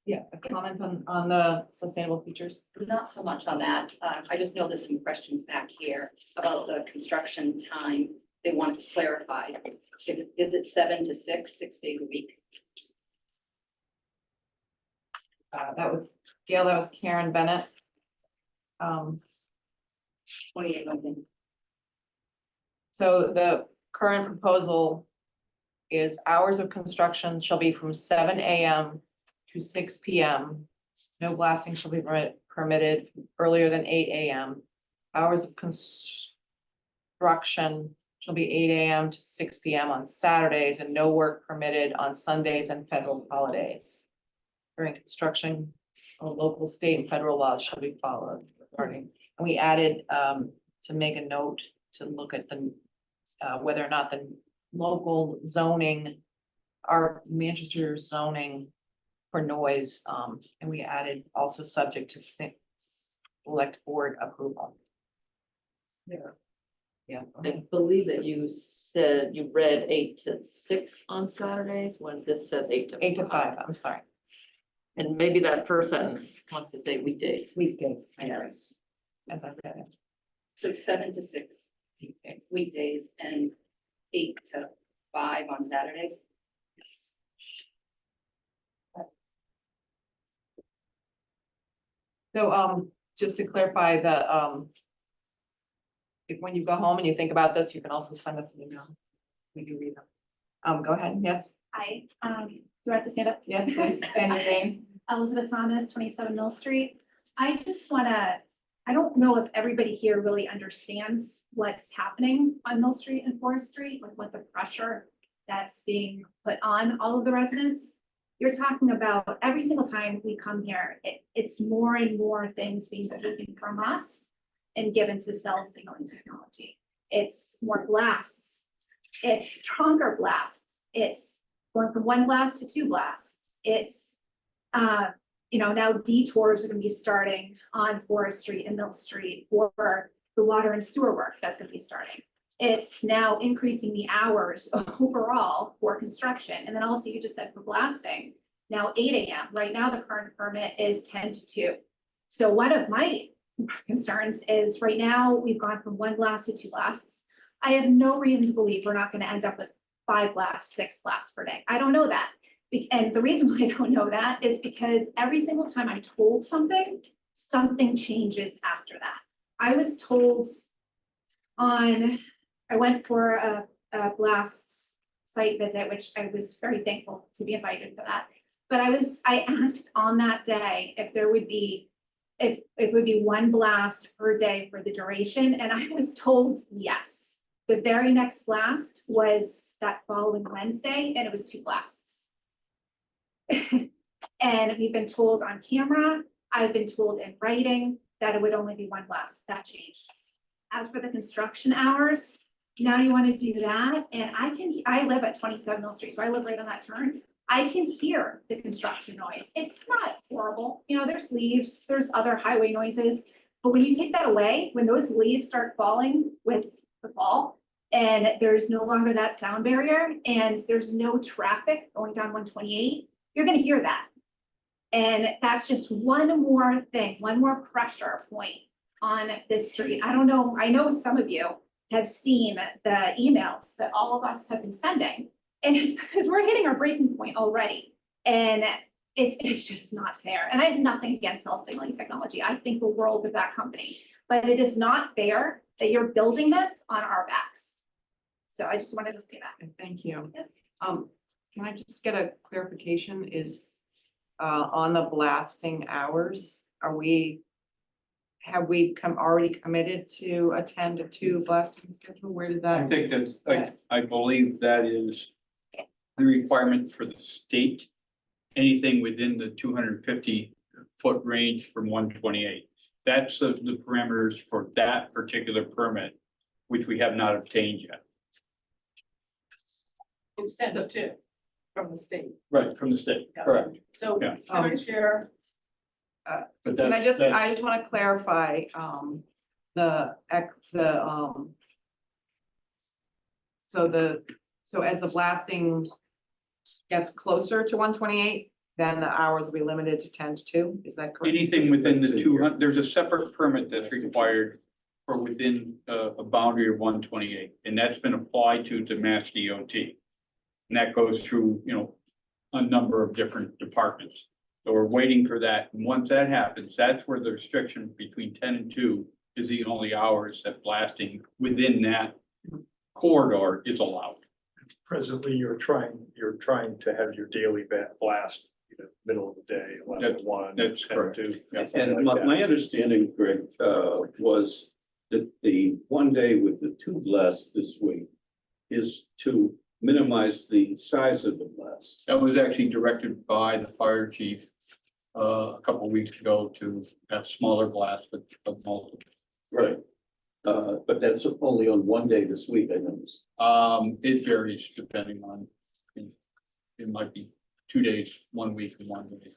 Yeah, a comment on the sustainable features. Not so much on that. I just know there's some questions back here about the construction time. They want it clarified. Is it 7 to 6, 6 days a week? That was Gail, that was Karen Bennett. 28, I think. So the current proposal is hours of construction shall be from 7 a.m. to 6 p.m. No blasting shall be permitted earlier than 8 a.m. Hours of construction shall be 8 a.m. to 6 p.m. on Saturdays and no work permitted on Sundays and federal holidays. During construction, all local, state, and federal laws shall be followed regarding. And we added to make a note to look at the whether or not the local zoning, our Manchester zoning for noise, and we added also subject to select board approval. Yeah. I believe that you said you read 8 to 6 on Saturdays when this says 8 to 8 to 5, I'm sorry. And maybe that first sentence wants to say weekdays. Weekdays, Yes. as I read it. So 7 to 6 Weekdays. weekdays and 8 to 5 on Saturdays? Yes. So, just to clarify the, if when you go home and you think about this, you can also send us an email. We do read them. Go ahead, yes, Hi, do I have to stand up? yes, please, and your name. Elizabeth Thomas, 27 Mill Street. I just wanna, I don't know if everybody here really understands what's happening on Mill Street and Forest Street, like what the pressure that's being put on all of the residents. You're talking about every single time we come here, it's more and more things being taken from us and given to cell signaling technology. It's more blasts, it's stronger blasts, it's going from 1 blast to 2 blasts. It's, you know, now detours are gonna be starting on Forest Street and Mill Street for the water and sewer work that's gonna be starting. It's now increasing the hours overall for construction. And then also you just said for blasting, now 8 a.m. Right now, the current permit is 10 to 2. So one of my concerns is right now we've gone from 1 blast to 2 blasts. I have no reason to believe we're not gonna end up with 5 blasts, 6 blasts per day. I don't know that. And the reason why I don't know that is because every single time I'm told something, something changes after that. I was told I went for a blast site visit, which I was very thankful to be invited for that. But I asked on that day if there would be, if it would be 1 blast per day for the duration, and I was told yes. The very next blast was that following Wednesday, and it was 2 blasts. And we've been told on camera, I've been told in writing that it would only be 1 blast. That changed. As for the construction hours, now you want to do that, and I live at 27 Mill Street, so I live right on that turn. I can hear the construction noise. It's not horrible. You know, there's leaves, there's other highway noises. But when you take that away, when those leaves start falling with the fall, and there's no longer that sound barrier, and there's no traffic going down 128, you're gonna hear that. And that's just one more thing, one more pressure point on this street. I don't know, I know some of you have seen the emails that all of us have been sending. And it's because we're hitting our breaking point already. And it's just not fair. And I have nothing against cell signaling technology. I think the world of that company. But it is not fair that you're building this on our backs. So I just wanted to say that. Thank you. Yep. Can I just get a clarification? Is on the blasting hours, have we already committed to a 10 to 2 blasting schedule? Where did I that? think that's, Yeah. I believe that is the requirement for the state. Anything within the 250-foot range from 128. That's the parameters for that particular permit, which we have not obtained yet. It's 10 to 2 from the state. Right, from the state, Yeah. correct. So Yeah. can I share? But Can I that's, I just want to clarify, so as the blasting gets closer to 128, then the hours will be limited to 10 to 2, is that correct? anything within the 200, there's a separate permit that's required for within a boundary of 128, and that's been applied to Mass DOT. And that goes through, a number of different departments. So we're waiting for that. And once that happens, that's where the restriction between 10 and 2 is the only hours that blasting within that corridor is allowed. Presently, you're trying to have your daily blast, middle of the day, 11 to 1. That's 10 correct. to 2, Yeah. something And like that. my understanding, Greg, was that the one day with the 2 blasts this week is to minimize the size of the blast. That was actually directed by the fire chief a couple of weeks ago to have smaller blasts, but multiple. Right. But that's only on one day this week, I noticed. It varies depending on, it might be 2 days, 1 week and 1 day.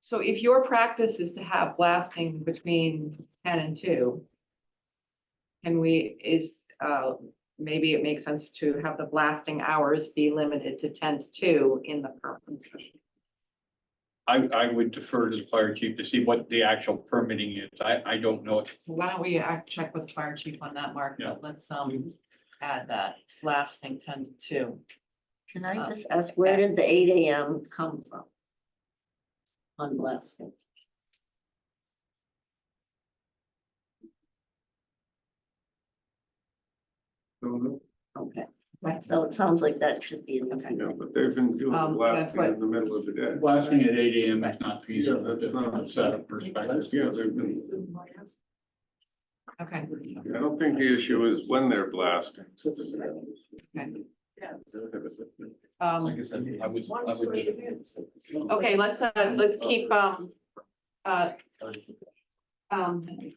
So if your practice is to have blasting between 10 and 2, maybe it makes sense to have the blasting hours be limited to 10 to 2 in the permit discussion. I would defer to the fire chief to see what the actual permitting is. I don't know. Why don't we check with the fire chief on that, Mark? Yeah. Let's add that, it's blasting 10 to 2. Can I just ask, where did the 8 AM come from? On blasting. Okay, so it sounds like that should be in the. Yeah, but they've been doing That's blasting what- in the middle of the day. Blasting at 8 AM is not feasible. Yeah, that's not- Set of perspective. Yeah, they've been, Okay. I don't think the issue is when they're blasting. Um, Like I said, I would okay, let's keep,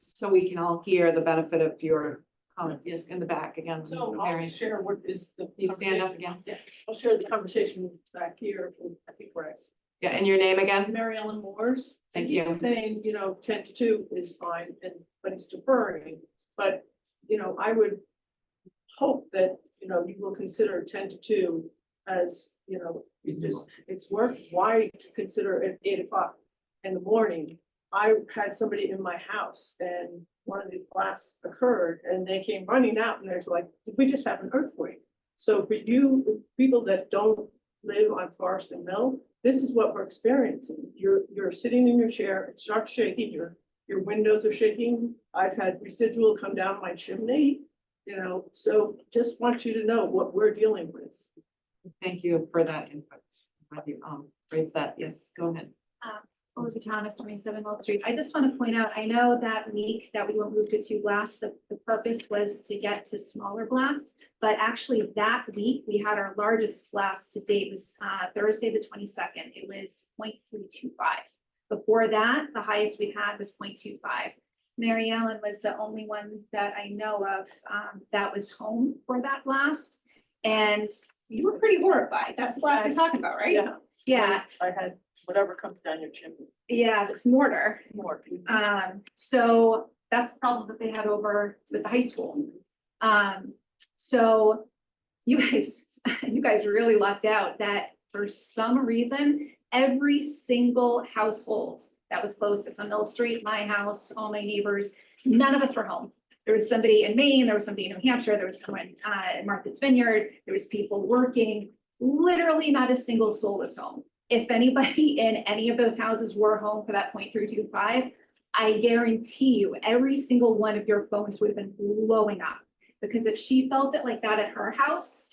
so we can all hear the benefit of your comment, yes, in the back again. So Mary. I'll share what is the. You stand up conversation. again? Yeah, I'll share the conversation back here, with, I think we're at Yeah, and your name again? Mary Ellen Moores. Thank He's you. Saying, 10 to 2 is fine, but it's deferring, but, I would hope that, you will consider 10 to 2 as, it's worth, why to consider at 8 o'clock in the morning I had somebody in my house and one of the blasts occurred and they came running out and there's like, did we just have an earthquake? So for you, people that don't live on Forest and Mill, this is what we're experiencing. You're sitting in your chair, it starts shaking, your windows are shaking. I've had residual come down my chimney, you know, so just want you to know what we're dealing with. Thank you for that input. Glad you, raised that. Yes, go ahead. Elizabeth Thomas, 27 Mill Street. I just want to point out, I know that week that we moved to 2 blasts, the purpose was to get to smaller blasts. But actually that week, we had our largest blast to date was Thursday, the 22nd. It was 0.325. Before that, the highest we had was 0.25. Mary Ellen was the only one that I know of that was home for that blast. And you were pretty horrified. That's the blast we're talking about, right? Yeah. Yeah. I had whatever comes down your chimney. Yeah, it's mortar. More. So that's the problem that they had over with the high school. So you guys really lucked out that for some reason, every single household that was closest on Mill Street, my house, all my neighbors, none of us were home. There was somebody in Maine, there was somebody in New Hampshire, there was someone in Martha's Vineyard, there was people working. Literally not a single soul was home. If anybody in any of those houses were home for that 0.325, I guarantee you every single one of your phones would have been blowing up. Because if she felt it like that at her house,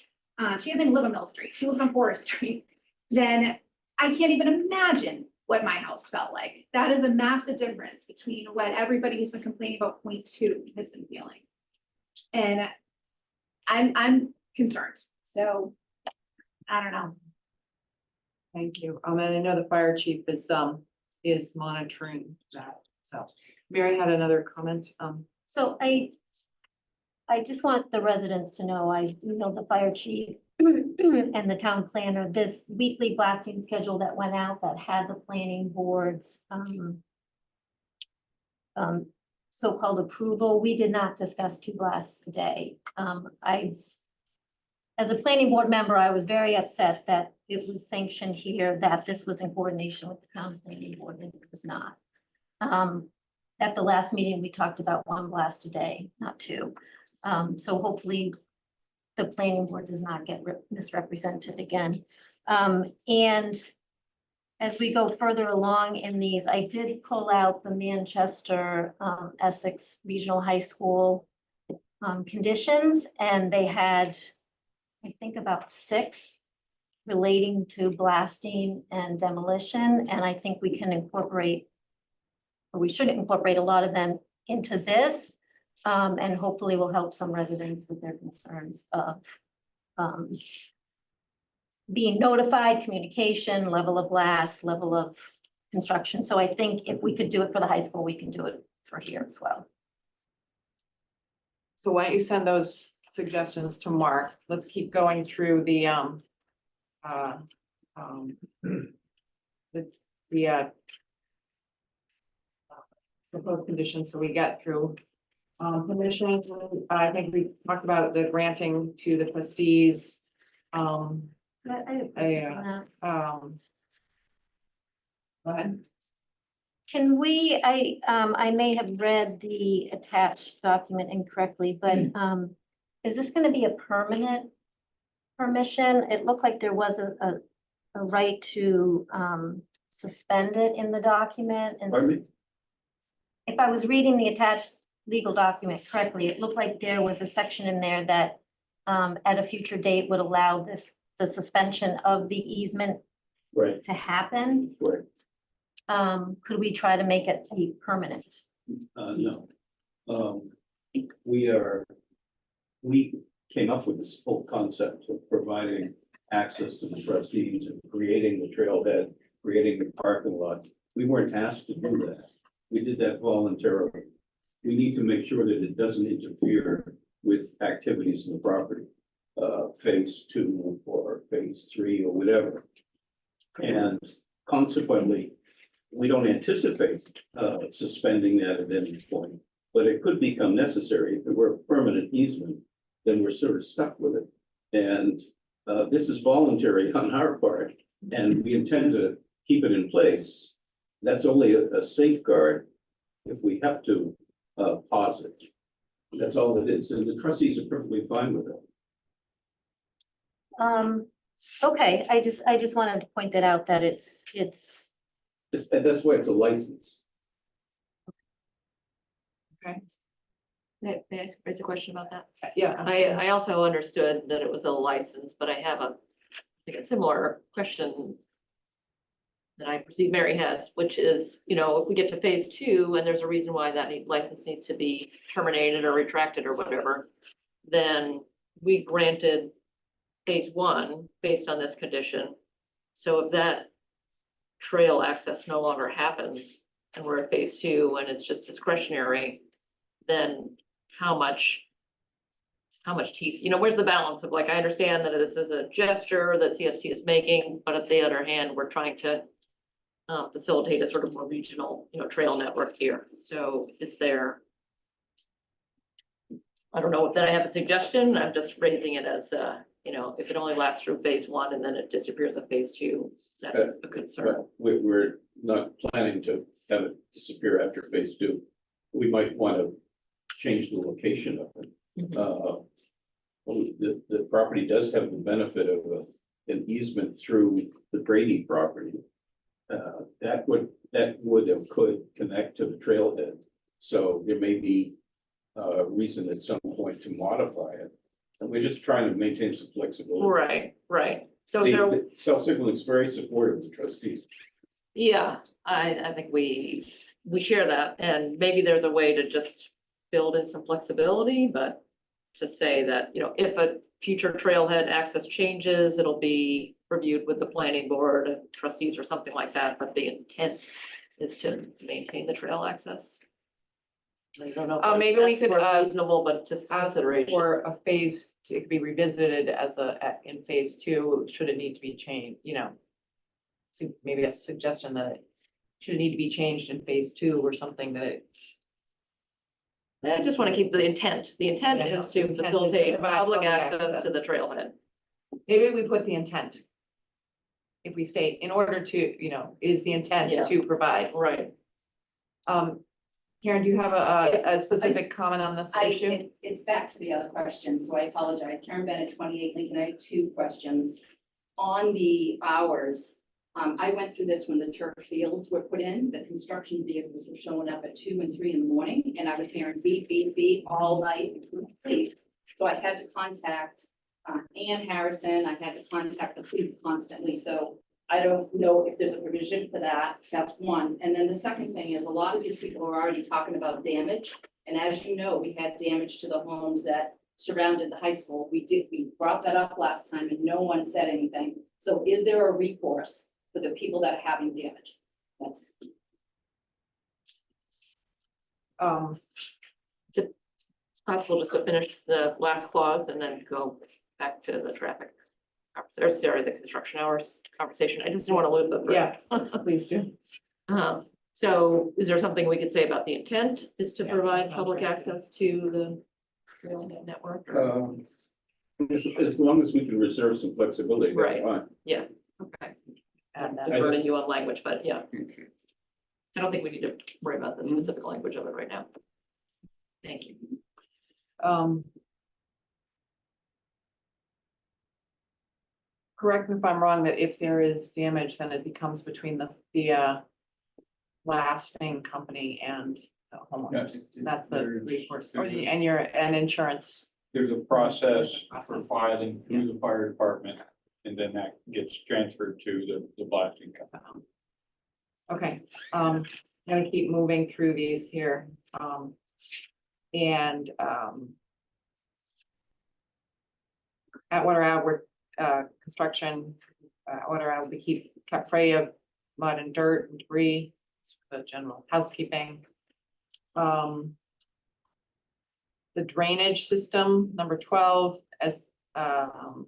she doesn't even live on Mill Street, she lives on Forest Street, then I can't even imagine what my house felt like. That is a massive difference between what everybody who's been complaining about 0.2 has been feeling. And I'm concerned, so I don't know. Thank you. And I know the fire chief is monitoring that. So Mary had another comment. So I just want the residents to know, I emailed the fire chief and the town planner, this weekly blasting schedule that went out that had the planning board's so-called approval. We did not discuss 2 blasts a day. As a planning board member, I was very upset that it was sanctioned here, that this was in coordination with the town planning board, and it was not. At the last meeting, we talked about 1 blast a day, not 2. So hopefully the planning board does not get misrepresented again. And as we go further along in these, I did pull out the Manchester Essex Regional High School conditions, and they had, I think, about 6 relating to blasting and demolition. And I think we can incorporate, or we should incorporate a lot of them into this. And hopefully will help some residents with their concerns of being notified, communication, level of blast, level of construction. So I think if we could do it for the high school, we can do it for here as well. So why don't you send those suggestions to Mark? Let's keep going through the proposed conditions, so we get through permissions. I think we talked about the granting to the trustees. Go ahead. Can we, I may have read the attached document incorrectly, but is this going to be a permanent permission? It looked like there was a right to suspend it in the document. And Pardon me? if I was reading the attached legal document correctly, it looked like there was a section in there that at a future date would allow the suspension of the easement Right, to happen. right. Could we try to make it a permanent? No. We came up with this whole concept of providing access to the trustees and creating the trailhead, creating the parking lot. We weren't asked to do that. We did that voluntarily. We need to make sure that it doesn't interfere with activities in the property, phase 2 or phase 3 or whatever. And consequently, we don't anticipate suspending that at any point, but it could become necessary. If it were a permanent easement, then we're sort of stuck with it. And this is voluntary on our part, and we intend to keep it in place That's only a safeguard if we have to pause it. That's all it is, and the trustees are perfectly fine with it. Okay, I just wanted to point that out, that it's, And that's why it's a license. May I raise a question about that? Yeah. I also understood that it was a license, but I have I think a similar question that I perceive Mary has, which is, if we get to phase 2 and there's a reason why that license needs to be terminated or retracted or whatever, then we granted phase 1 based on this condition. So if that trail access no longer happens and we're at phase 2 and it's just discretionary, then how much teeth, where's the balance of, like, I understand that this is a gesture that CST is making, but on the other hand, we're trying to facilitate a sort of more regional, trail network here. So is there, I don't know that I have a suggestion. I'm just raising it as, if it only lasts through phase 1 and then it disappears at phase 2, that's a concern. We're not planning to have it disappear after phase 2. We might want to change the location of it. The property does have the benefit of an easement through the Brady property. That would and could connect to the trailhead. So there may be a reason at some point to modify it. And we're just trying to maintain some flexibility. Right. So is there, The cell signaling is very supportive of the trustees. yeah, I think we share that, and maybe there's a way to just build in some flexibility, but to say that, if a future trailhead access changes, it'll be reviewed with the planning board and trustees or something like that, but the intent is to maintain the trail access. I don't know. if Maybe we that's could, more reasonable, but just ask consideration. for a phase, it could be revisited in phase 2, should it need to be changed, so maybe a suggestion that it should need to be changed in phase 2 or something that it. I just want to keep the intent. The intent Yeah, is to intent is to facilitate provide public public access access. to the trailhead. Maybe we put the intent. If we state, in order to, is the intent Yeah. to provide. Right. Karen, do you have a specific comment on this issue? It's back to the other question, so I apologize. Karen Bennett, 28 Lincoln. I have 2 questions. On the hours, I went through this when the turf fields were put in. The construction vehicles were showing up at 2 and 3 in the morning, and I was hearing beep, beep, beep all night and couldn't sleep. So I had to contact Ann Harrison. I had to contact the police constantly. So I don't know if there's a provision for that. That's one. And then the second thing is, a lot of these people are already talking about damage. And as you know, we had damage to the homes that surrounded the high school. We brought that up last time and no one said anything. So is there a recourse for the people that are having damage? That's It's possible just to finish the last clause and then go back to the traffic. Or sorry, the construction hours conversation. I just don't want to lose the thread. Yeah, please do. So is there something we could say about the intent is to Yeah, provide that's public right. access to the trailhead network? or- As long as we can reserve some flexibility, that's Right. fine. Yeah, okay. And I'm then, burning you on language, but yeah. I don't think we need to worry about the specific language of it right now. Thank you. correct me if I'm wrong, that if there is damage, then it becomes between the lasting company and the homeowners. Yes, That's the there's- recourse, there's a- and insurance. There's a process for Process. filing through the fire department, and then that gets transferred to the blasting company. Okay, gonna keep moving through these here. And, Atwater Outward, construction, Atwater Out, we kept free of mud and dirt and debris, it's for the general housekeeping. The drainage system, number 12, as, shall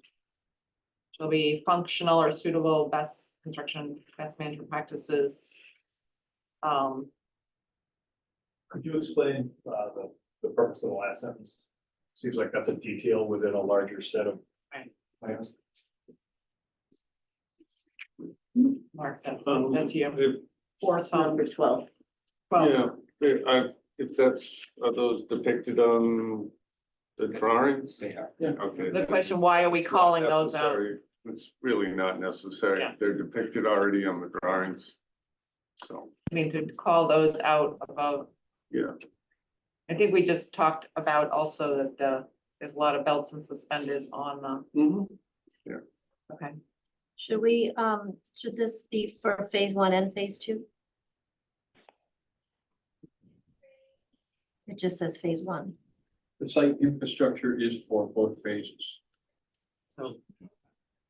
be functional or suitable, best construction, best management practices. Could you explain the purpose of the last sentence? Seems like that's a detail within a larger set of Right. plans. Mark, that's you. for some, Number 12. well, Yeah, if that's, are those depicted on the drawings? Yeah. Okay. the question, why are we It's not calling those out? necessary. It's really not necessary. Yeah. They're depicted already on the drawings. So, I mean, to call those out about, yeah. I think we just talked about also that, there's a lot of belts and suspenders on the, okay. Should we, should this be for phase 1 and phase 2? It just says phase 1. The site infrastructure is for both phases. So,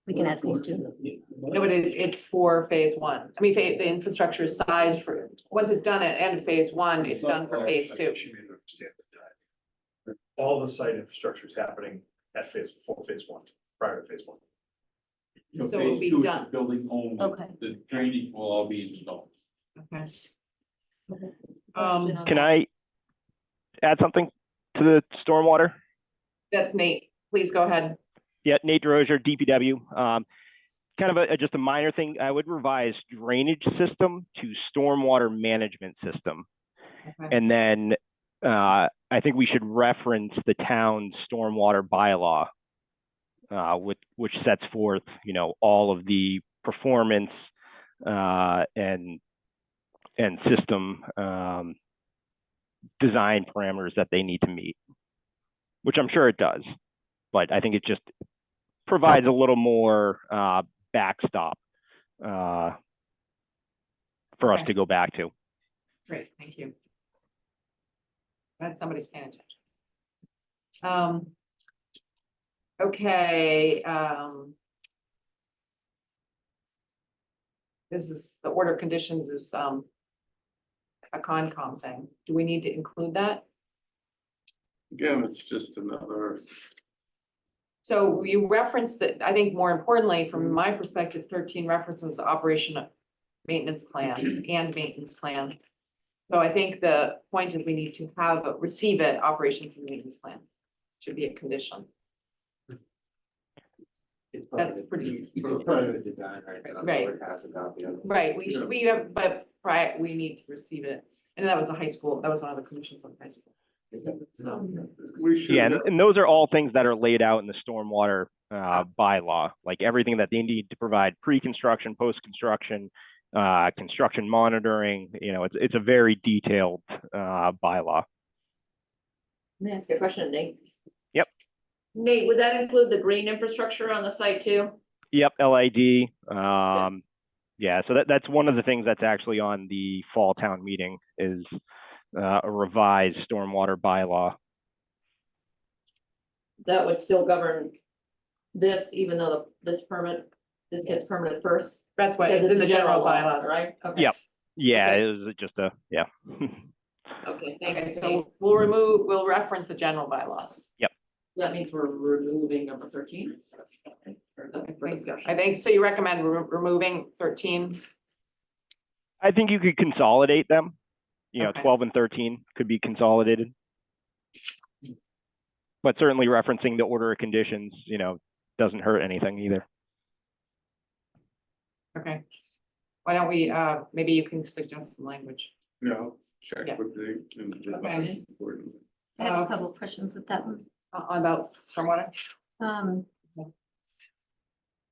We can add phase 2. no, but it's for phase 1. I mean, the infrastructure is sized for, once it's done at end of phase 1, it's done for phase 2. She may not understand the time. All the site infrastructure is happening at phase 1, prior to phase 1. So So it'll phase be 2 is done. the building only. Okay. The drainage will all be installed. Okay. Can I add something to the stormwater? That's Nate. Please go ahead. Yeah, Nate DeRozier, DPW. Kind of just a minor thing. I would revise drainage system to stormwater management system. Okay. And then I think we should reference the town's stormwater bylaw, which sets forth, all of the performance and system design parameters that they need to meet, which I'm sure it does, but I think it just provides a little more backstop for us Okay. to go back to. Great, thank you. Glad somebody's paying attention. Okay, this is, the order of conditions is, a Concom thing. Do we need to include that? Again, it's just another, So you referenced that, I think more importantly, from my perspective, 13 references operation maintenance plan and maintenance plan. So I think the point is we need to receive it, operations and maintenance plan. Should be a condition. That's pretty. Right. Right, we have, but we need to receive it. And that was a high school, that was one of the conditions of high school. So, we should. Yeah, and those are all things that are laid out in the stormwater bylaw, like everything that they need to provide pre-construction, post-construction, construction monitoring. It's a very detailed bylaw. Let me ask you a question, Nate. Yep. Nate, would that include the green infrastructure on the site too? Yep, LID. Yeah, so that's one of the things that's actually on the fall town meeting is a revised stormwater bylaw. That would still govern this, even though this gets Yes. permanent first? that's what, Because it's in the general law, bylaws. right? Okay. Yep. Yeah, Okay. it was just yeah. Okay, thank Okay, you. so we'll reference the general bylaws. That means we're removing number 13? I think, so you recommend removing 13? I think you could consolidate them. Okay. 12 and 13 could be consolidated. But certainly referencing the order of conditions, doesn't hurt anything either. Okay. Why don't we, maybe you can suggest some language. Yeah, check Yeah. with the. Okay. I have a couple of questions with that one. About stormwater?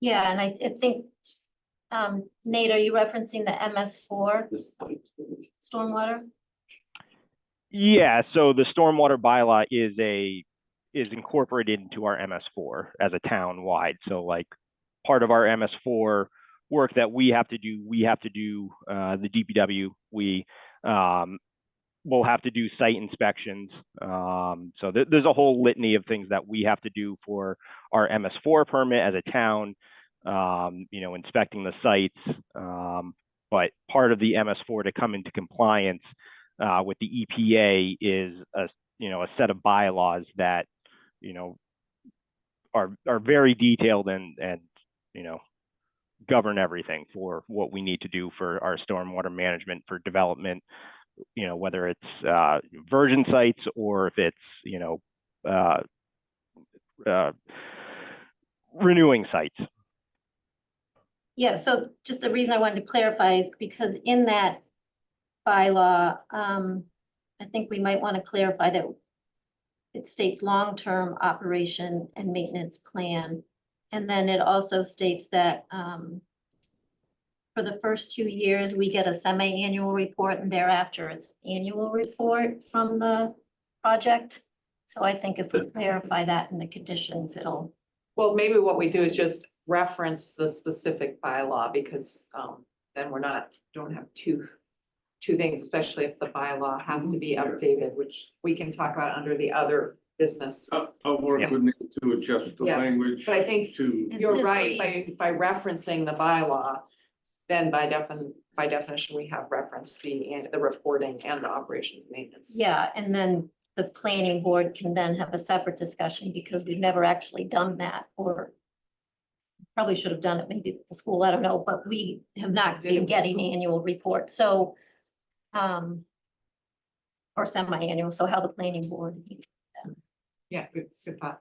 Yeah, and I think, Nate, are you referencing the MS4 stormwater? Yeah, so the stormwater bylaw is incorporated into our MS4 as a town-wide. So like part of our MS4 work that we have to do the DPW, we'll have to do site inspections. So there's a whole litany of things that we have to do for our MS4 permit as a town, inspecting the sites. But part of the MS4 to come into compliance with the EPA is a set of bylaws that, are very detailed and govern everything for what we need to do for our stormwater management for development, whether it's virgin sites or if it's, renewing sites. Yeah, so just the reason I wanted to clarify is because in that bylaw, I think we might want to clarify that it states long-term operation and maintenance plan. And then it also states that, for the first 2 years, we get a semi-annual report and thereafter it's annual report from the project. So I think if we clarify that in the conditions, it'll, Well, maybe what we do is just reference the specific bylaw because then we're not, don't have two things, especially if the bylaw has to be updated, which we can talk about under the other business. I'll work Yeah. with Nick to adjust the Yeah, language. But I think To, you're since right, by referencing the bylaw, then by definition, we have referenced the reporting and the operations maintenance. yeah, and then the planning board can then have a separate discussion because we've never actually done that, or probably should have done it maybe with the school, I don't know, but we have not Did it been with getting school. annual reports, so or semi-annual, so how the planning board. Yeah, good thought.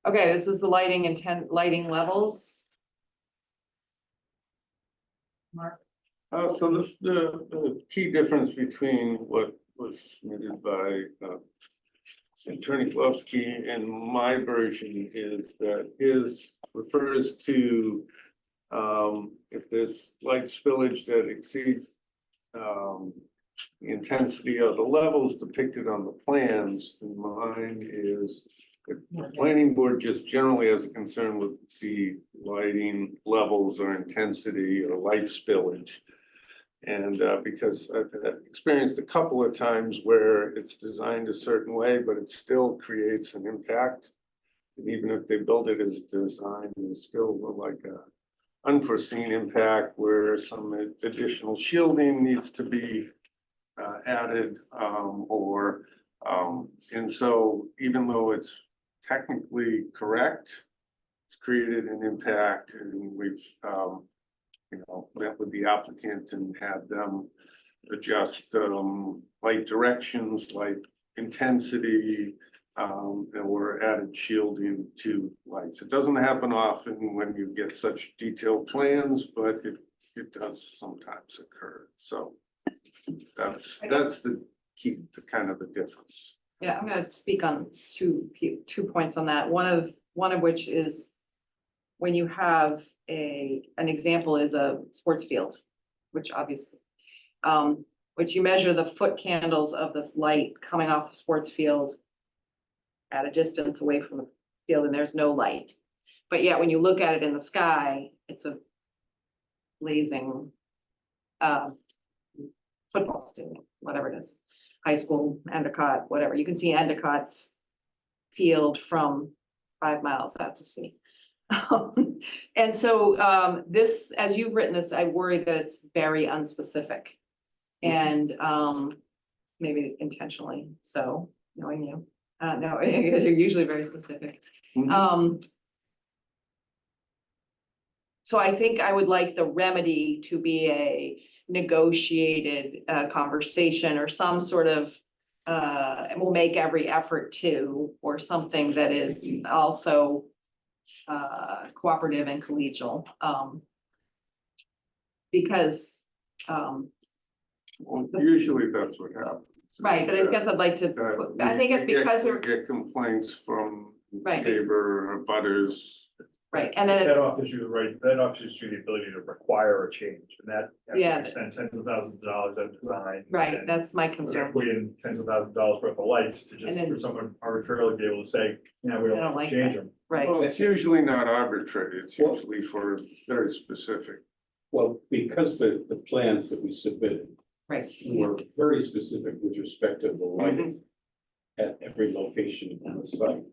Okay, this is the lighting levels. Mark? so the key difference between what was submitted by Attorney Glovsky and my version is that his refers to if there's light spillage that exceeds the intensity of the levels depicted on the plans, and mine is the planning board just generally has a concern with the lighting levels or intensity or light spillage. And because I've experienced a couple of times where it's designed a certain way, but it still creates an impact. And even if they build it as designed, it's still like a unforeseen impact where some additional shielding needs to be added, and so even though it's technically correct, it's created an impact, and we've met with the applicant and had them adjust light directions, light intensity, or added shielding to lights. It doesn't happen often when you get such detailed plans, but it does sometimes occur. So that's the key to kind of the difference. Yeah, I'm gonna speak on two points on that. One of which is when you have an example is a sports field, which obviously, which you measure the foot candles of this light coming off the sports field at a distance away from the field, and there's no light. But yet, when you look at it in the sky, it's a blazing football stadium, whatever it is, high school, Endicott, whatever. You can see Endicott's field from 5 miles out to sea. And so this, as you've written this, I worry that it's very unspecific. And maybe intentionally so, knowing you. No, because you're usually very specific. So I think I would like the remedy to be a negotiated conversation or some sort of, and we'll make every effort to, or something that is also cooperative and collegial. Because Well, usually that's what happens. right, but I guess I'd like to, I think it's because we we're, get complaints from Right. neighbor or butters. right, and then, That offers you the right, that offers you the ability to require a change, and that. Yeah. You spend tens of thousands of dollars on design. right, and that's my we're gonna concern. put in tens of thousands of dollars worth of lights to And just, then- for someone arbitrarily be able to say, yeah, we I don't don't like change that. them. Right, Well, it's usually not arbitrary. It's Well- usually for very specific. Well, because the plans that we submitted right. were very specific with respect to the lighting at every location on the site.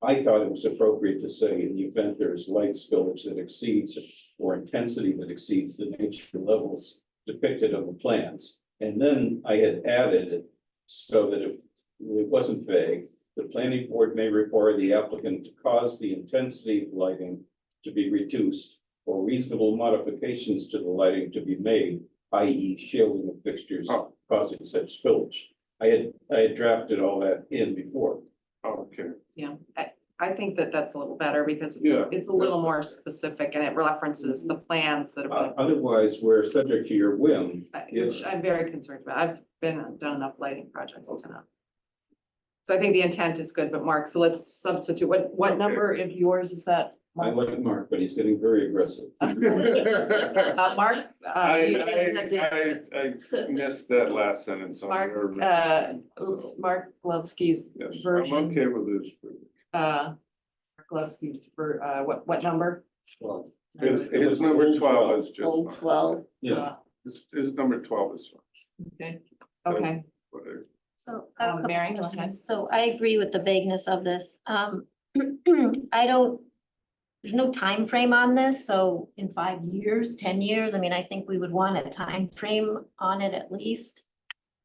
I thought it was appropriate to say in the event there's light spillage that exceeds or intensity that exceeds the nature levels depicted on the plans. And then I had added it so that it wasn't vague. The planning board may require the applicant to cause the intensity of lighting to be reduced or reasonable modifications to the lighting to be made, i.e. shielding of fixtures causing such spillage. I had drafted all that in before. Okay. Yeah, I think that that's a little better because Yeah, it's a little that's more okay. specific and it references the plans that have been. Otherwise, we're subject to your whim. Which I'm very concerned about. I've done enough lighting projects to know. So I think the intent is good, but Mark, so let's substitute, what number of yours is that? I Mark? like Mark, but he's getting very aggressive. Mark? I missed that last sentence. on Mark, your- Mark Glovsky's Yes, I'm version. okay with this. Mark Glovsky's for, what number? Well, His number 12 is just. Old fine. 12. yeah, His number 12 is fine. Okay, Whatever. So I have a couple Mary, go questions. So I agree with the vagueness of this. I don't, there's no time frame on this, so in 5 years, 10 years, I mean, I think we would want a time frame on it at least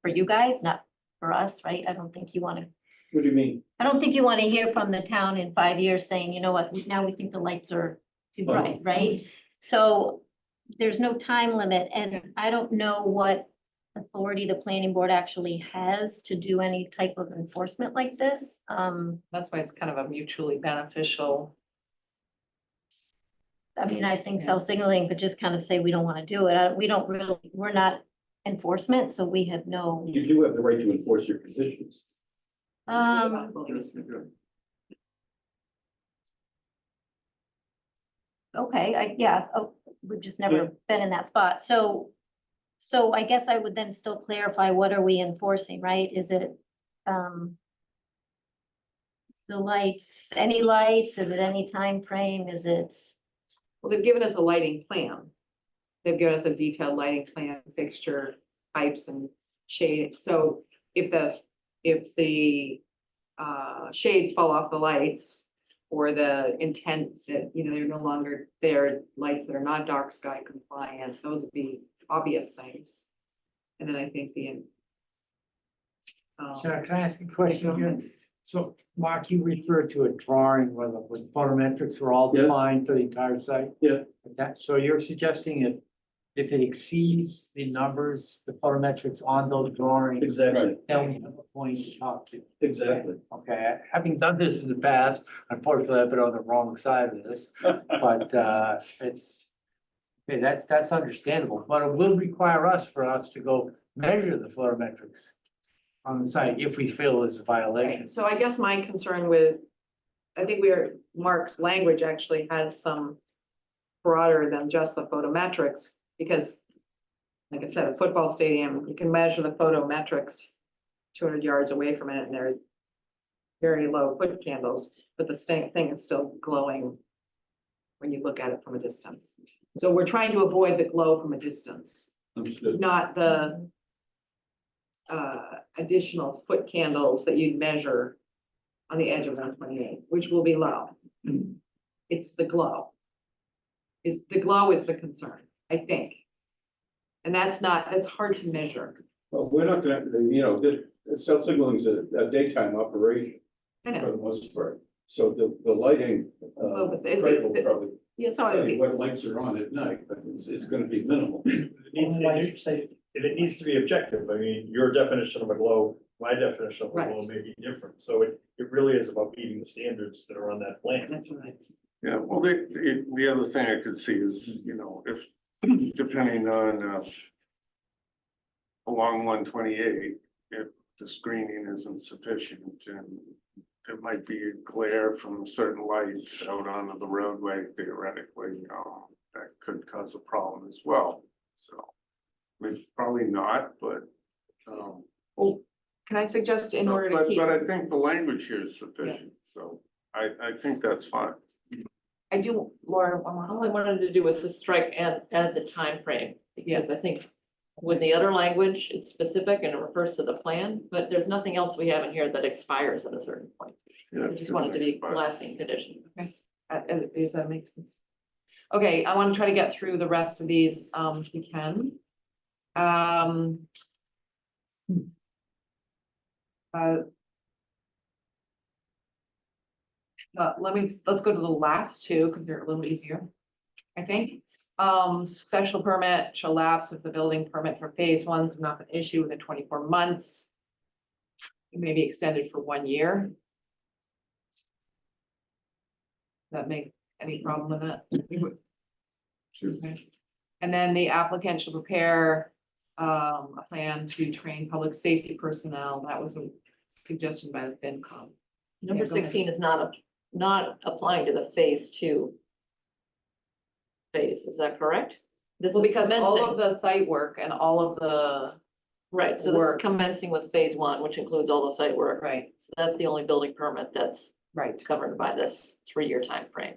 for you guys, not for us, right? I don't think you want to, what do you mean? I don't think you want to hear from the town in 5 years saying, you know what, now we think the lights are too bright, right? So there's no time limit, and I don't know what authority the planning board actually has to do any type of enforcement like this. that's why it's kind of a mutually beneficial. I mean, I think self-signaling could just kind of say, we don't want to do it. We don't really, we're not enforcement, so we have no, You do have the right to enforce your conditions. okay, we've just never been in that spot. So I guess I would then still clarify, what are we enforcing, right? Is it, the lights, any lights? Is it any time frame? Is it? Well, they've given us a lighting plan. They've given us a detailed lighting plan, fixture types and shade. So if the shades fall off the lights, or the intent that, they're no longer, they're lights that are not dark sky compliant, those would be obvious things. And then I think Sarah, can I ask a question here? So, Mark, you referred to a drawing where the photometrics were all Yeah. defined for the entire site? Yeah. So you're suggesting if it exceeds the numbers, the photometrics on those drawings, Exactly, then we have a point to talk to. exactly. Okay, having done this in the past, unfortunately, I've been on the wrong side of this, but it's. Okay, that's understandable, but it will require us to go measure the photometrics on the site if we feel it's a violation. so I guess my concern I think Mark's language actually has some broader than just the photometrics, because like I said, a football stadium, you can measure the photometrics 200 yards away from it, and there's very low foot candles, but the thing is still glowing when you look at it from a distance. So we're trying to avoid the glow from a distance, Understood. not the additional foot candles that you'd measure on the edge of 128, which will be low. It's the glow. The glow is the concern, I think. And that's hard to measure. Well, we're not gonna, cell signaling is a daytime operation I for know. the most part. So the lighting, Well, but Craig will probably Yeah, tell you so what lights are on at night, but it's gonna be minimal. It needs to be objective. I mean, your definition of a glow, my definition of a glow Right. may be different. So it really is about meeting the standards that are on that plan. that's right. Yeah, well, the other thing I could see is, if, depending on, along 128, if the screening isn't sufficient, and there might be a glare from certain lights out onto the roadway theoretically, that could cause a problem as well, so. I mean, probably not, but, Well, can I suggest in order to keep, but I think the language here is sufficient, so I think that's fine. I do, Laura, All I wanted to do was to strike add the time frame, because I think with the other language, it's specific and it refers to the plan, but there's nothing else we have in here that expires at a certain point. Yeah, I just want it to be fine. lasting condition. does that make sense? Okay, I want to try to get through the rest of these, if we can. Let's go to the last two, because they're a little easier. I think, special permit shall lapse if the building permit for phase ones have not been issued within 24 months. It may be extended for 1 year. That make any problem with that? Sure. Okay. And then the applicant should prepare a plan to train public safety personnel. That was a suggestion by the FinCom. Number Yeah, go ahead. 16 is not applying to the phase 2 phase, is that correct? This Well, is because all of commencing, the site work and all of the, right, so this is work. commencing with phase 1, which includes all the site work. right, So that's the only building permit that's right. covered by this 3-year time frame.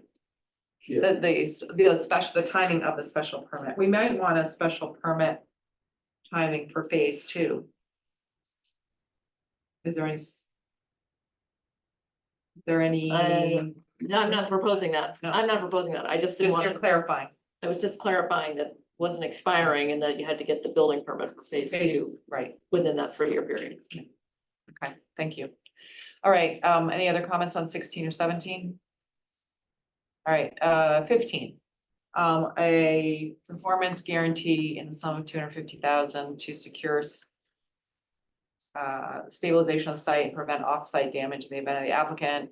The timing of the special permit. We might want a special permit timing for phase 2. Is there any? Is there any? No, I'm not proposing that. No. I'm not proposing that. I just didn't You're want to, clarifying. I was just clarifying that wasn't expiring and that you had to get the building permit for phase 2 Right, within that 3-year period. okay, thank you. All right, any other comments on 16 or 17? All right, 15. A performance guarantee in the sum of 250,000 to secure stabilization of the site and prevent off-site damage in the event of the applicant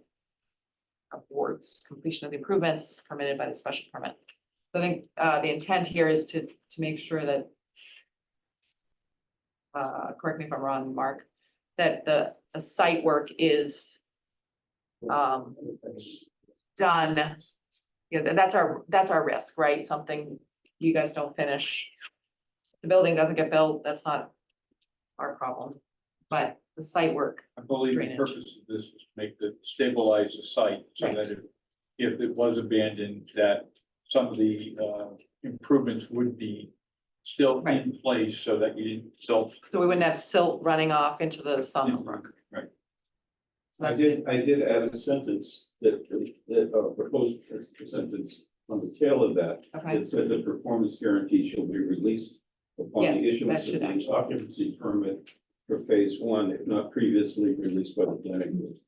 awards completion of the improvements permitted by the special permit. So I think the intent here is to make sure that correct me if I'm wrong, Mark, that the site work is done. Yeah, that's our risk, right? Something you guys don't finish. The building doesn't get built, that's not our problem, but the site work. I believe the Drainage. purpose of this is to stabilize the site so Right. that if it was abandoned, that some of the improvements would be still Right. in place so that you didn't So we wouldn't have silt running off into the Summit Brook. Right. So I that's did add a sentence that proposed a sentence on the tail of that. Okay. That said the performance guarantee shall be released upon Yes, the that issuance should of the actually- occupancy permit for phase 1, if not previously released by the planning board.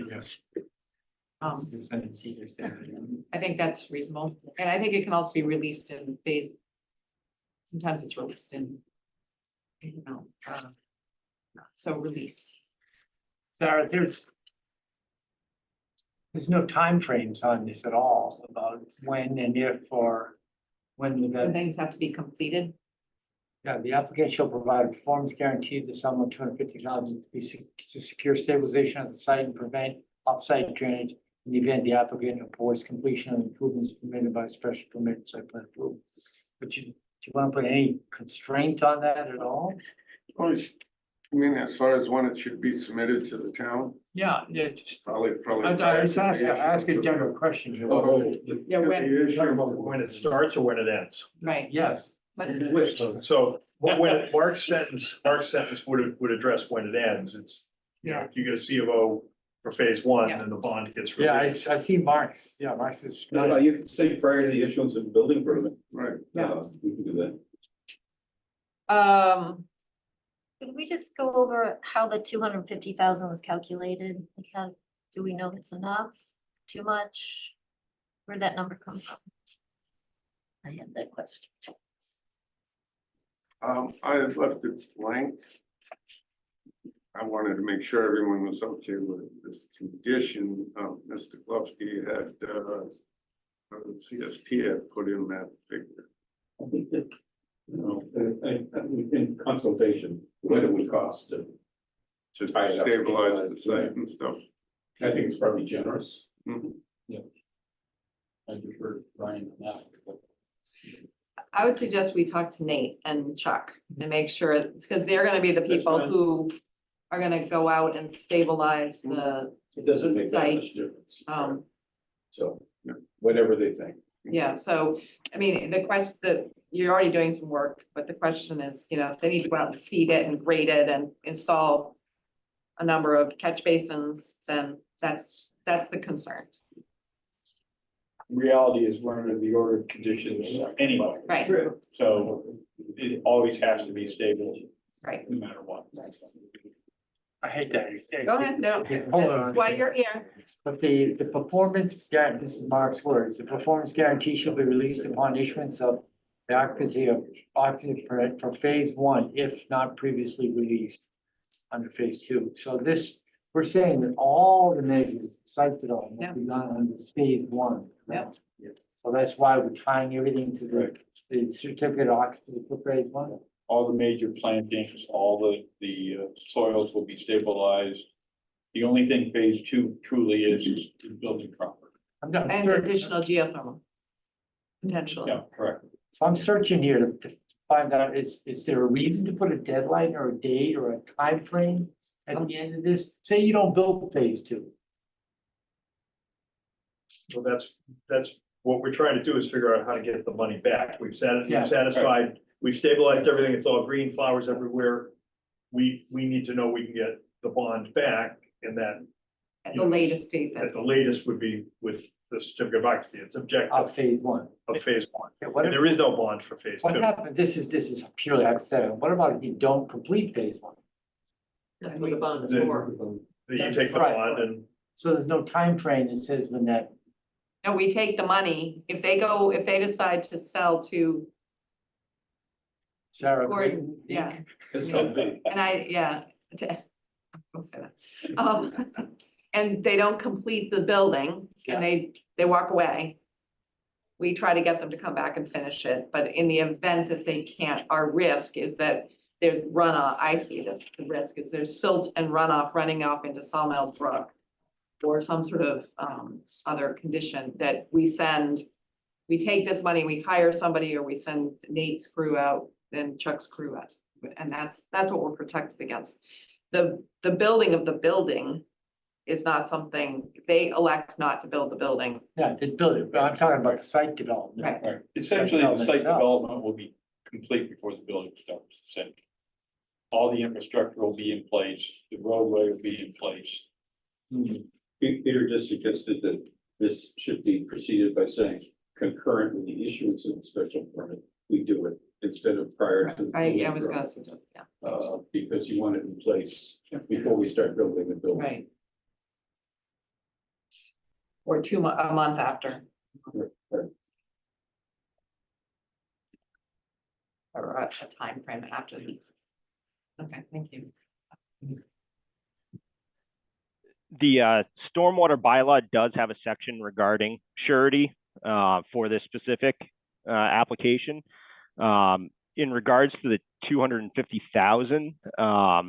Yes. I think that's reasonable, and I think it can also be released in phase. Sometimes it's released in. You know, so release. Sarah, there's no timeframes on this at all about when and if or when And the, things have to be completed. yeah, the applicant shall provide a performance guarantee of the sum of 250,000 to secure stabilization of the site and prevent off-site drainage in the event the applicant awards completion of improvements permitted by special permit site plan approval. But do you want to put any constraint on that at all? Oh, I mean, as far as when it should be submitted to the town, Yeah, just. probably. I was ask a general question here. Yeah, when, You're talking about when it starts or when it ends? right, Yes. but So when Mark's sentence would address when it ends. It's, you know, you get a C of O for phase 1, Yeah. then the bond gets Yeah, released. I see Mark's, yeah, Mark's is. You can say prior to the issuance of the building permit. Right. Yeah. We can do that. Could we just go over how the 250,000 was calculated? Like how, do we know if it's enough, too much? Where'd that number come from? I had that question. I have left it blank. I wanted to make sure everyone was okay with this condition. Mr. Glovsky had, CST had put in that figure. I think that, you know, in consultation, what it would cost to, To Tie it up, stabilize the stabilize, site and stuff. I think it's probably generous. Mhm. I defer to Brian on that. I would suggest we talk to Nate and Chuck and make sure, because they're gonna be the That's people fine. who are gonna go out and stabilize the, It doesn't make that much Sites, difference. So, whatever they think. yeah, so, I mean, the question, you're already doing some work, but the question is, you know, if they need to go out and seed it and grade it and install a number of catch basins, then that's the concern. Reality is one of the order of conditions anyway. Right, So it always has to be stable, right. no matter what. I hate that. Go ahead, no, Hold on. that's why you're here. But the performance guarantee, this is Mark's words, the performance guarantee shall be released upon issuance of the occupancy permit for phase 1, if not previously released under phase 2. So this we're saying that all the measures, site development, will be done under phase one. correct? So that's why we're tying everything to the certificate of occupancy for phase one. All the major plantings, all the soils will be stabilized. The only thing phase two truly is the building proper. I'm not And certain, additional geothermal. Potentially. Yeah, correct. so I'm searching here to find out, is there a reason to put a deadline or a date or a time frame at the end of this? Say you don't build phase two. So that's what we're trying to do, is figure out how to get the money back. Yeah. Satisfied, we've stabilized everything, it's all green, flowers everywhere. We need to know we can get the bond back, and that At the latest date at that, the latest would be with the certificate of occupancy. It's objective Of phase one. of phase one. Okay, what And if- there is no bond for phase What two. happened, this is purely hypothetical, what about if you don't complete phase one? That's what the bond is Then for. you take the Right, bond right. and So there's no time frame that says when that, no, we take the money, if they decide to sell to Sarah. Gordon, yeah. It's so big. And don't say that. And they don't complete the building and they walk away. We try to get them to come back and finish it, but in the event that they can't, our risk is that there's runoff. I see this, the risk is there's silt and runoff running off into Sawmill Brook. Or some sort of other condition that we take this money, we hire somebody, or we send Nate's crew out and Chuck's crew out. And that's what we're protected against. The building of the building is not something, if they elect not to build the building. Yeah, they build it, but I'm talking about the site development. Right. Right. Essentially, the site itself. development will be complete before the building starts. essentially. All the infrastructure will be in place, the roadway will be in place. Peter just suggested that this should be preceded by saying concurrent with the issuance of the special permit, we do it instead of prior to. the I building was gonna permit, suggest, yeah, Because you want it in place before we start building the building. right. Or a month after. Or a timeframe after the. Okay, thank you. The stormwater bylaw does have a section regarding surety for this specific application. In regards to the 250,000, I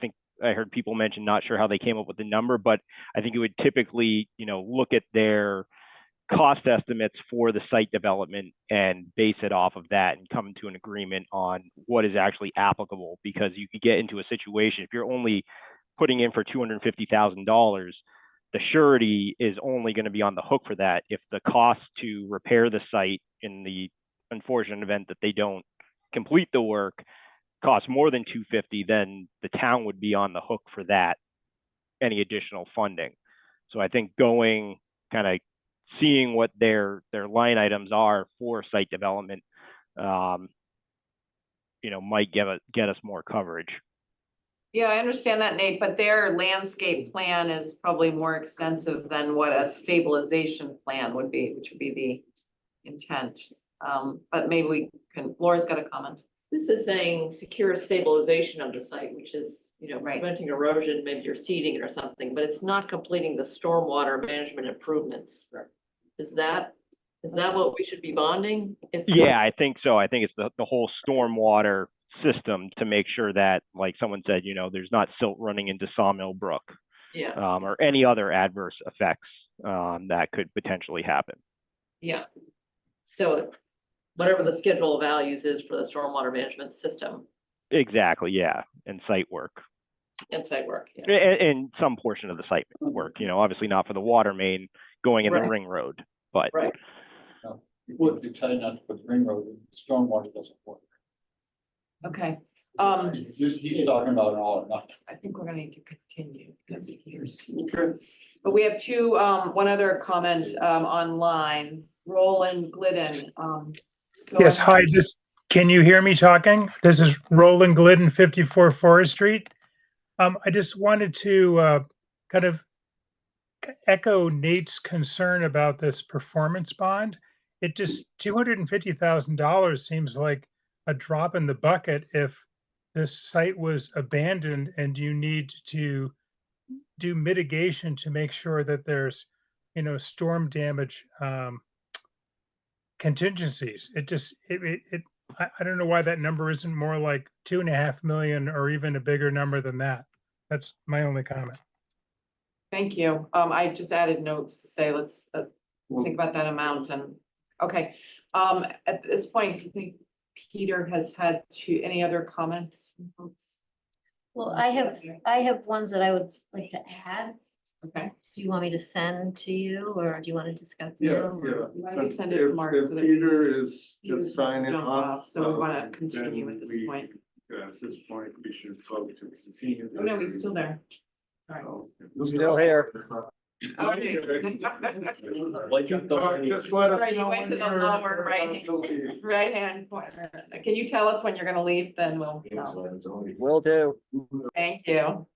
think I heard people mention, not sure how they came up with the number, but I think it would typically, look at their cost estimates for the site development and base it off of that and come to an agreement on what is actually applicable, because you could get into a situation if you're only putting in for $250,000, the surety is only going to be on the hook for that. If the cost to repair the site in the unfortunate event that they don't complete the work costs more than 250, then the town would be on the hook for that, any additional funding. So I think going kind of seeing what their line items are for site development, might get us more coverage. Yeah, I understand that, Nate, but their landscape plan is probably more extensive than what a stabilization plan would be, which would be the intent. But maybe we can, Laura's got a comment. This is saying secure stabilization of the site, which is, Right. preventing erosion, maybe you're seeding it or something, but it's not completing the stormwater management improvements. Is that what we should be bonding? Yeah, I think so. I think it's the whole stormwater system to make sure that, like someone said, there's not silt running into Sawmill Brook, Yeah, or any other adverse effects that could potentially happen. yeah. So whatever the schedule of values is for the stormwater management system Exactly, yeah, and site work, and site work, yeah. and some portion of the site work. Obviously not for the water main going in the Right. ring road, but Right. You would decide not to put the ring road, stormwater doesn't work. Okay, He's talking about an all or nothing. I think we're gonna need to continue because he hears. Okay. But we have one other comment, online, Roland Glidden, go Yes, ahead. hi, can you hear me talking? This is Roland Glidden, 54 Forest Street. I just wanted to kind of echo Nate's concern about this performance bond. $250,000 seems like a drop in the bucket if this site was abandoned and you need to do mitigation to make sure that there's, storm damage, contingencies. I don't know why that number isn't more like 2.5 million or even a bigger number than that. That's my only comment. Thank you. I just added notes to say, let's think about that amount and, okay. At this point, I think Peter has had any other comments from folks? Well, I have ones that I would like to add. Okay. Do you want me to send to you or do you want to discuss? Yeah, now, yeah. or- Why don't we send it to Mark If so that Peter is he doesn't just signing jump off. So we want to then continue at this we- point. At this point, we should vote to continue. Oh, no, he's still there. All right. Oh. Still here. Okay. Just let us Right, you know went when to the you're lower about to leave. right hand corner. Can you tell us when you're gonna leave? Then we'll know. Will do. Thank you.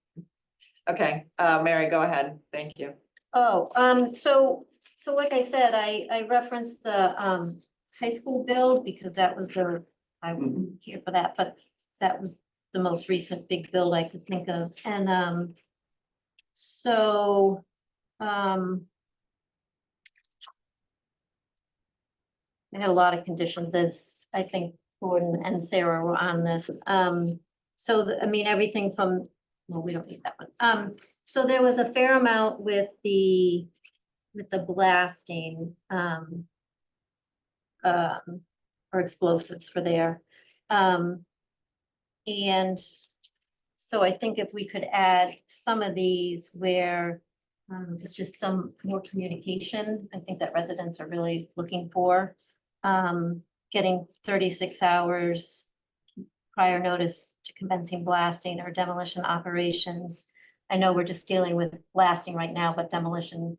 Okay, Mary, go ahead. Thank you. Oh, so like I said, I referenced the, high school build because that was I wasn't here for that, but that was the most recent big build I could think of. And, I had a lot of conditions, as I think Gordon and Sarah were on this. I mean, everything from, well, we don't need that one. So there was a fair amount with the blasting, or explosives for there. And so I think if we could add some of these where it's just some more communication, I think that residents are really looking for. Getting 36 hours prior notice to commencing blasting or demolition operations. I know we're just dealing with blasting right now, but demolition,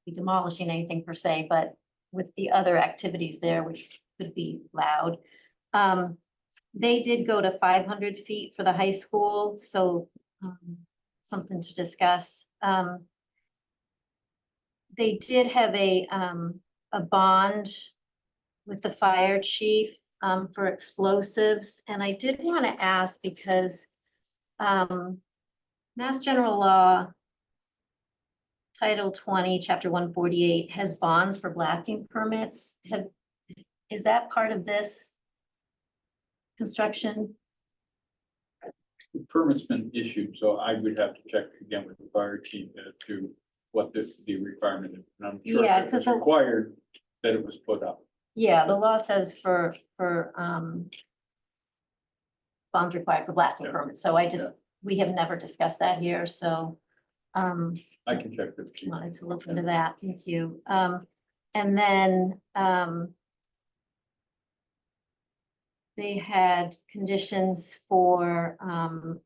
be demolishing anything per se, but with the other activities there, which could be loud. They did go to 500 feet for the high school, so something to discuss. They did have a bond with the fire chief for explosives, and I did want to ask because Mass General Law Title 20, Chapter 148 has bonds for blasting permits. Is that part of this construction? The permit's been issued, so I would have to check again with the fire chief as to what the requirement is. And I'm sure Yeah, if it's 'cause required that it was put up. Yeah, the law says for bonds required for blasting Yeah. permits. So we have never discussed that here, so I can check with the chief. wanted to look into that. Thank you. And then they had conditions for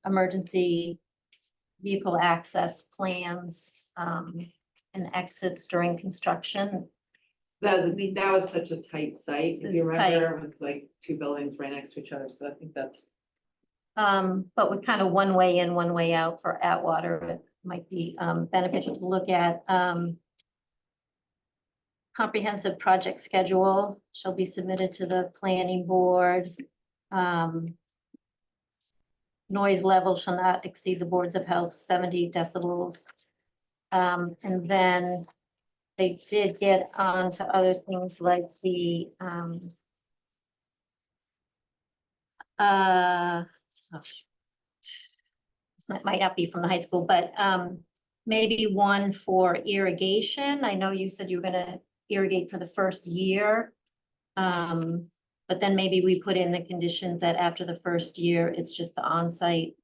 emergency vehicle access plans and exits during construction. That was such a tight site. If It's you remember, tight. it was like two buildings right next to each other. So I think that's, But with kind of one way in, one way out for Atwater, it might be beneficial to look at. Comprehensive project schedule shall be submitted to the planning board. Noise level shall not exceed the boards of health 70 decibels. And then they did get on to other things like the this might not be from the high school, but maybe one for irrigation. I know you said you were gonna irrigate for the first year. But then maybe we put in the conditions that after the first year, it's just the on-site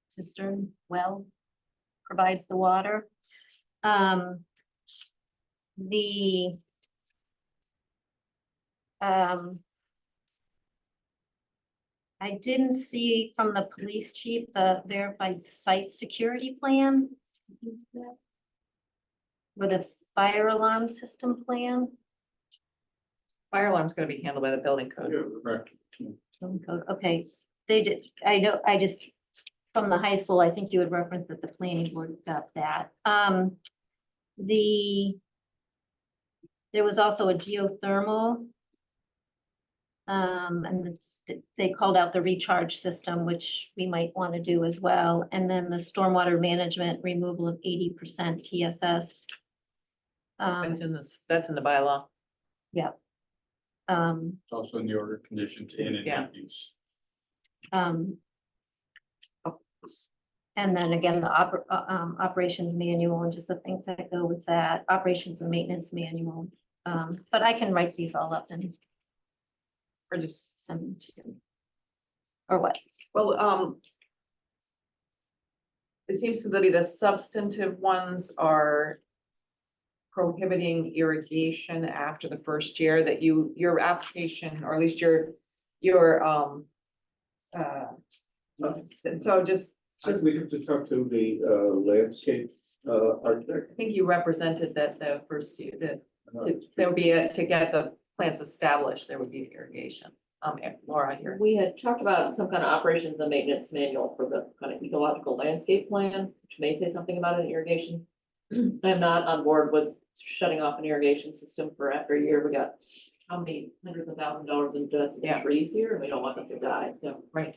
cistern well provides the water. I didn't see from the police chief the verified site security plan. With a fire alarm system plan. fire alarm's gonna be handled by the building code. Correct. Okay, they did, I know, I just, from the high school, I think you would reference that the planning board got that. There was also a geothermal And they called out the recharge system, which we might want to do as well. And then the stormwater management removal of 80% TSS. That's in the bylaw. Yeah. Um, It's also in the order of conditions in and Yeah. out use. um, And then again, the operations manual and just the things that go with that, operations and maintenance manual. But I can write these all up and Or just, send them to you. Or what? well, it seems to be the substantive ones are prohibiting irrigation after the first year that your application, or at least so just, We have to talk to the landscape architect. I think you represented that the first year, that there would be, to get the plants established, there would be irrigation. Laura, here. We had talked about some kind of operations and maintenance manual for the kind of ecological landscape plan, which may say something about an irrigation. I'm not on board with shutting off an irrigation system for after a year. We got how many hundreds of $1,000s in deaths in trees here, and we don't want them to die, so. Right.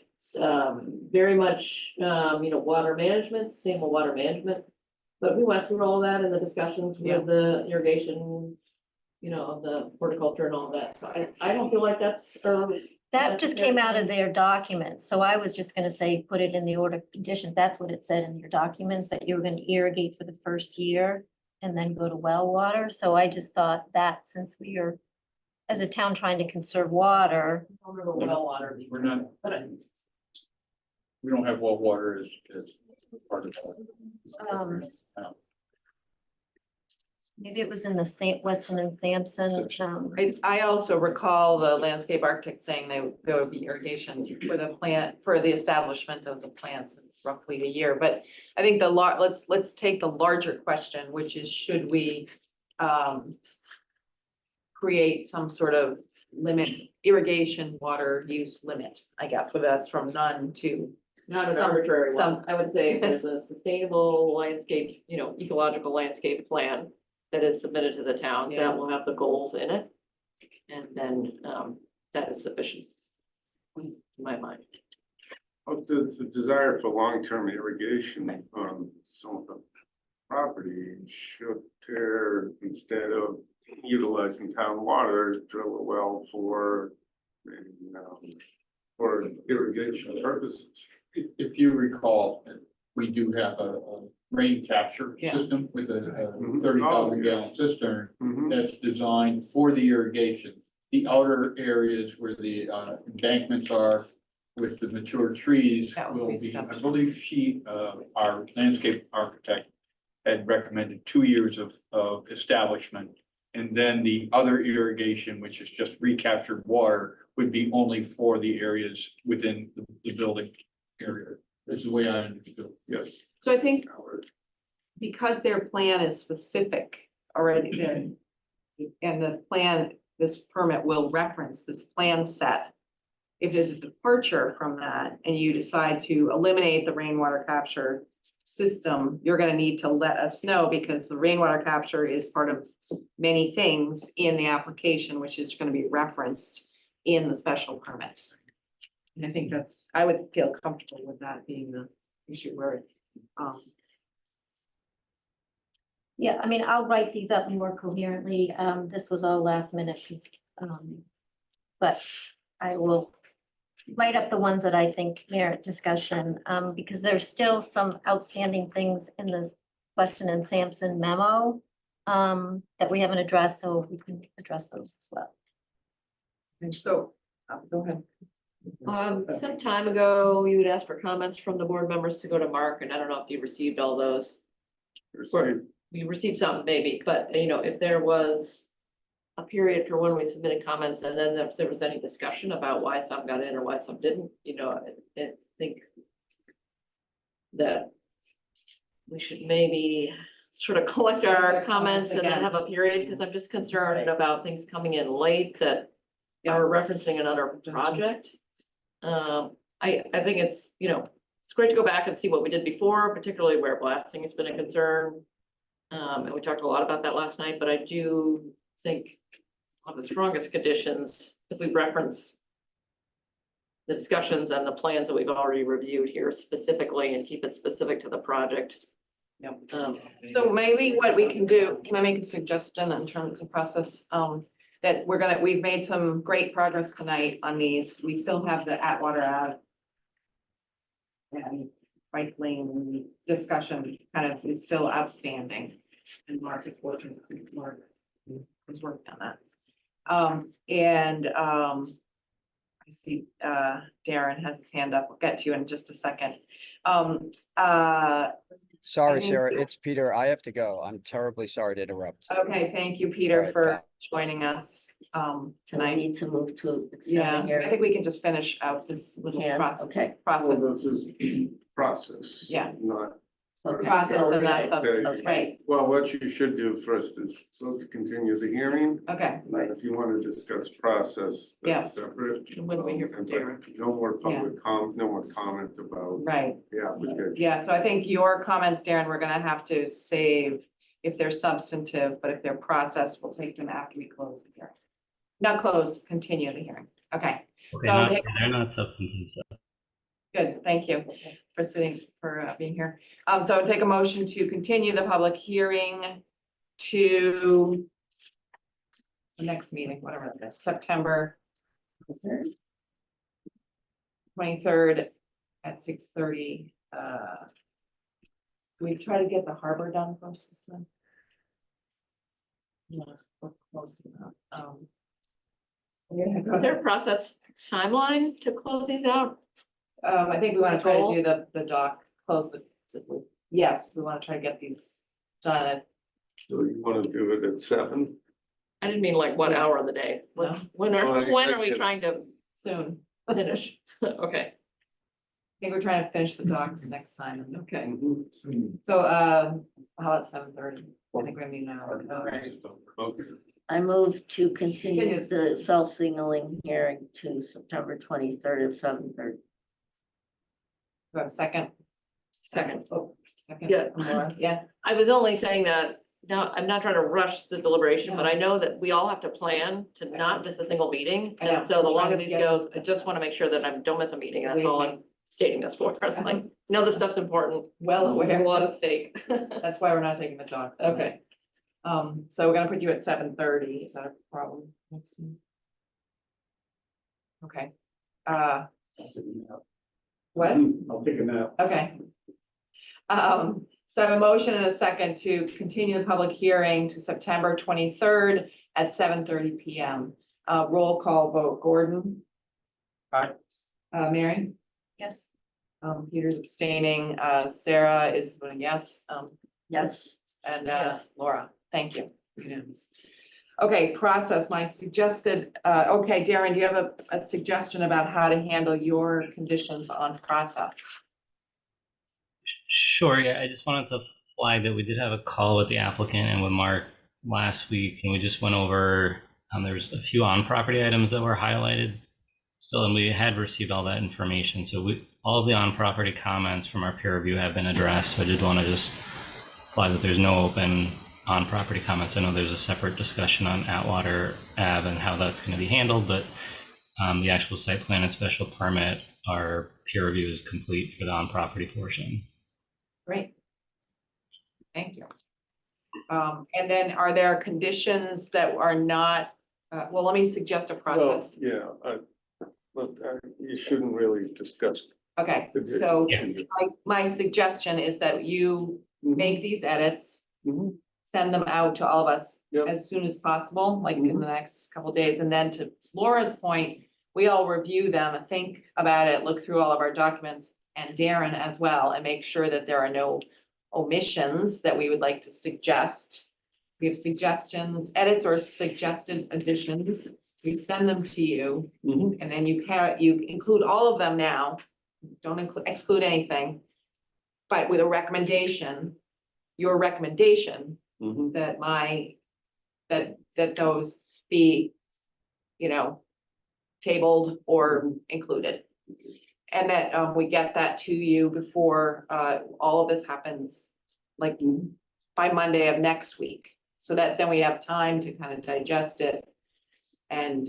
Very much, water management, sustainable water management. But we went through all that in the discussions with the irrigation, the horticulture and all that, so I don't feel like that's, That just came out of their documents, so I was just gonna say, put it in the order of conditions. That's what it said in your documents, that you were gonna irrigate for the first year and then go to well water. So I just thought that since we are, as a town, trying to conserve water. well water. We're not, But we don't have well water as part of that. Maybe it was in the Weston and Sampson. I also recall the landscape architect saying there would be irrigation for the establishment of the plants in roughly a year. But I think let's take the larger question, which is, should we create some sort of limit, irrigation water use limit, I guess, whether that's from none to. not an arbitrary one. I would say if there's a sustainable landscape, ecological landscape plan that is submitted to the town, that will have the goals in it. And then, that is sufficient. In my mind. There's a desire for long-term irrigation on some of the property. Should there, instead of utilizing town water, drill a well for irrigation purposes? If you recall, we do have a rain capture system with a 30,000 gallon cistern that's designed for the irrigation. The outer areas where the embankments are with the mature trees will be, I believe our landscape architect had recommended 2 years of establishment. And then the other irrigation, which is just recaptured water, would be only for the areas within the building area. That's the way I understood. Yes. So I think because their plan is specific already, then, and the plan, this permit will reference this plan set. If there's a departure from that and you decide to eliminate the rainwater capture system, you're gonna need to let us know, because the rainwater capture is part of many things in the application, which is gonna be referenced in the special permit. And I think I would feel comfortable with that being the issue where, Yeah, I mean, I'll write these up more coherently. This was all last minute. But I will write up the ones that I think merit discussion, because there's still some outstanding things in this Weston and Sampson memo that we haven't addressed, so we can address those as well. and so, go ahead. Some time ago, you would ask for comments from the board members to go to Mark, and I don't know if you received all those. You received some maybe, but if there was a period for when we submitted comments, and then if there was any discussion about why some got in or why some didn't, I think that we should maybe sort of collect our comments and then have a period, because I'm just concerned about things coming in late that are referencing another project. I think it's great to go back and see what we did before, particularly where blasting has been a concern. And we talked a lot about that last night, but I do think one of the strongest conditions, if we reference the discussions and the plans that we've already reviewed here specifically and keep it specific to the project. Yep. So maybe what we can do, can I make a suggestion in terms of process? That we've made some great progress tonight on these. We still have the Atwater Ave and Bike Lane discussion kind of is still outstanding. And Mark is working on that. I see Darren has his hand up. We'll get to you in just a second. Sorry, I think- Sarah, it's Peter. I have to go. I'm terribly sorry to interrupt. Okay, thank you, All Peter, right, for bye. joining us So we tonight. need to move to Yeah, extend the I think we can just finish out this little Can, process. okay. Process, Well, this is process. Yeah. Not. Okay. process, and not Okay. the, right, Well, what you should do first is vote to continue the hearing. okay, And then if you want to discuss process, Yeah. that's separate. When we hear from But Darren. No more no more comment about right. the application. Yeah, so I think your comments, Darren, we're gonna have to save if they're substantive, but if they're process, we'll take them after we close the hearing. Not close, continue the hearing. Okay, Okay, So not, they- they're not substantive, so. good. Thank you for being here. So I would take a motion to continue the public hearing to the next meeting, whatever it is, September 23rd at 6:30. We try to get the harbor done first this time. Yeah, we're close enough. Is there a process timeline to close these out? I think we want to try Goal? to do the dock, close the, yes, we want to try to get these done at, So you want to do it at 7? I didn't mean like what hour of the day. No. When Well, are, I- when I are we get it. trying to soon. finish? Okay, I think we're trying to finish the docks next time. okay. So, how about 7:30? I think we need an hour. Okay. I move to continue Continue. the self-signaling hearing to September 23rd at 7:30. Do I have a second? Second. Oh, second. Yeah. Laura, yeah, I was only saying that, now, I'm not trying to rush the deliberation, but I know that we all have to plan to not miss a single meeting. I know. And so the longer Right, these yeah. goes, I just want to make sure that I don't miss a meeting, and that's all I'm stating this for, personally. No, this stuff's important. well We have aware. a lot at stake. That's why we're not taking the docks. Okay. So we're gonna put you at 7:30. Is that a problem? Okay. What? I'll take a nap. Okay. So I have a motion and a second to continue the public hearing to September 23rd at 7:30 PM. Roll call vote, Gordon? Aye. Mary? Yes. Peter's abstaining, Sarah is voting yes, Yes. and Yes. Laura, thank you. Unanimous. Okay, process, my suggested, okay, Darren, do you have a suggestion about how to handle your conditions on process? Sure, yeah, I just wanted to flag that we did have a call with the applicant and with Mark last week, and we just went over, there's a few on-property items that were highlighted still, and we had received all that information, so all of the on-property comments from our peer review have been addressed, so I did want to just flag that there's no open on-property comments. I know there's a separate discussion on Atwater Ave and how that's going to be handled, but the actual site plan and special permit, our peer review is complete for the on-property portion. Great. Thank you. And then are there conditions that are not, well, let me suggest a Well, process. yeah, but you shouldn't really discuss. Okay, the so conditions. my suggestion is that you make these edits, Mhm. send them out to all of us Yep. as soon as possible, like in the next couple days. And then to Laura's point, we all review them and think about it, look through all of our documents, and Darren as well, and make sure that there are no omissions that we would like to suggest. We have suggestions, edits or suggested additions. We send them to you, Mhm. and then you include all of them now. Don't exclude anything. But with a recommendation, your recommendation Mhm. that those be, tabled or included. And that we get that to you before all of this happens, like by Monday of next week. So that then we have time to kind of digest it. And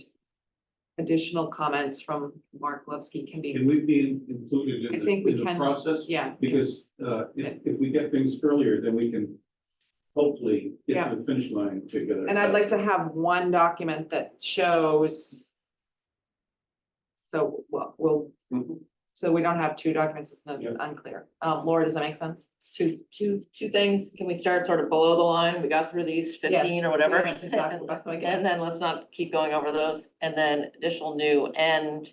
additional comments from Mark Levesky can Can be, we be included I in think the, we in the can. process? Yeah, Because, if we get things earlier, then we can hopefully get to the finish line together. and I'd like to have one document that shows. So, well, Mhm. so we don't have two documents, it's not, it's unclear. Laura, does that make sense? Two things. Can we start sort of below the line? We got through these 15 or whatever. Yeah, exactly, that's what I get. And then let's not keep going over those. And then additional new and at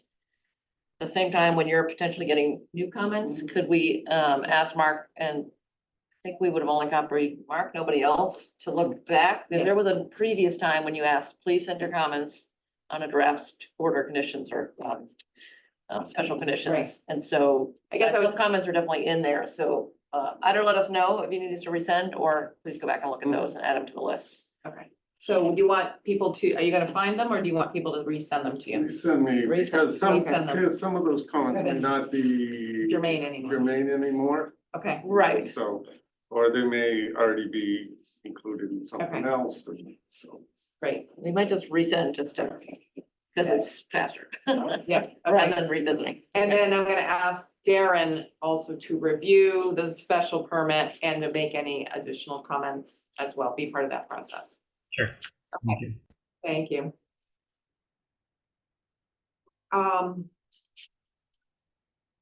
the same time, when you're potentially getting new comments, could we ask Mark, and I think we would have only copied Mark, nobody else, to look back? Because there was a previous time when you asked, please send your comments on a draft order conditions or special conditions. And so I guess I would- comments are definitely in there. So either let us know if you need us to resend, or please go back and look at those and add them to the list. Okay, so do you want people to, are you gonna find them or do you want people to resend them to you? Resend me, because some, Resend them. because some of those comments may Okay. not be Germane anymore. germane anymore. Okay, Right. So, or they may already be included in something Okay. else, and so. great. We might just resend just to, because it's faster. Yeah, Rather okay. than revisiting. And then I'm gonna ask Darren also to review the special permit and to make any additional comments as well, be part of that process. Sure. Thank you. Thank you.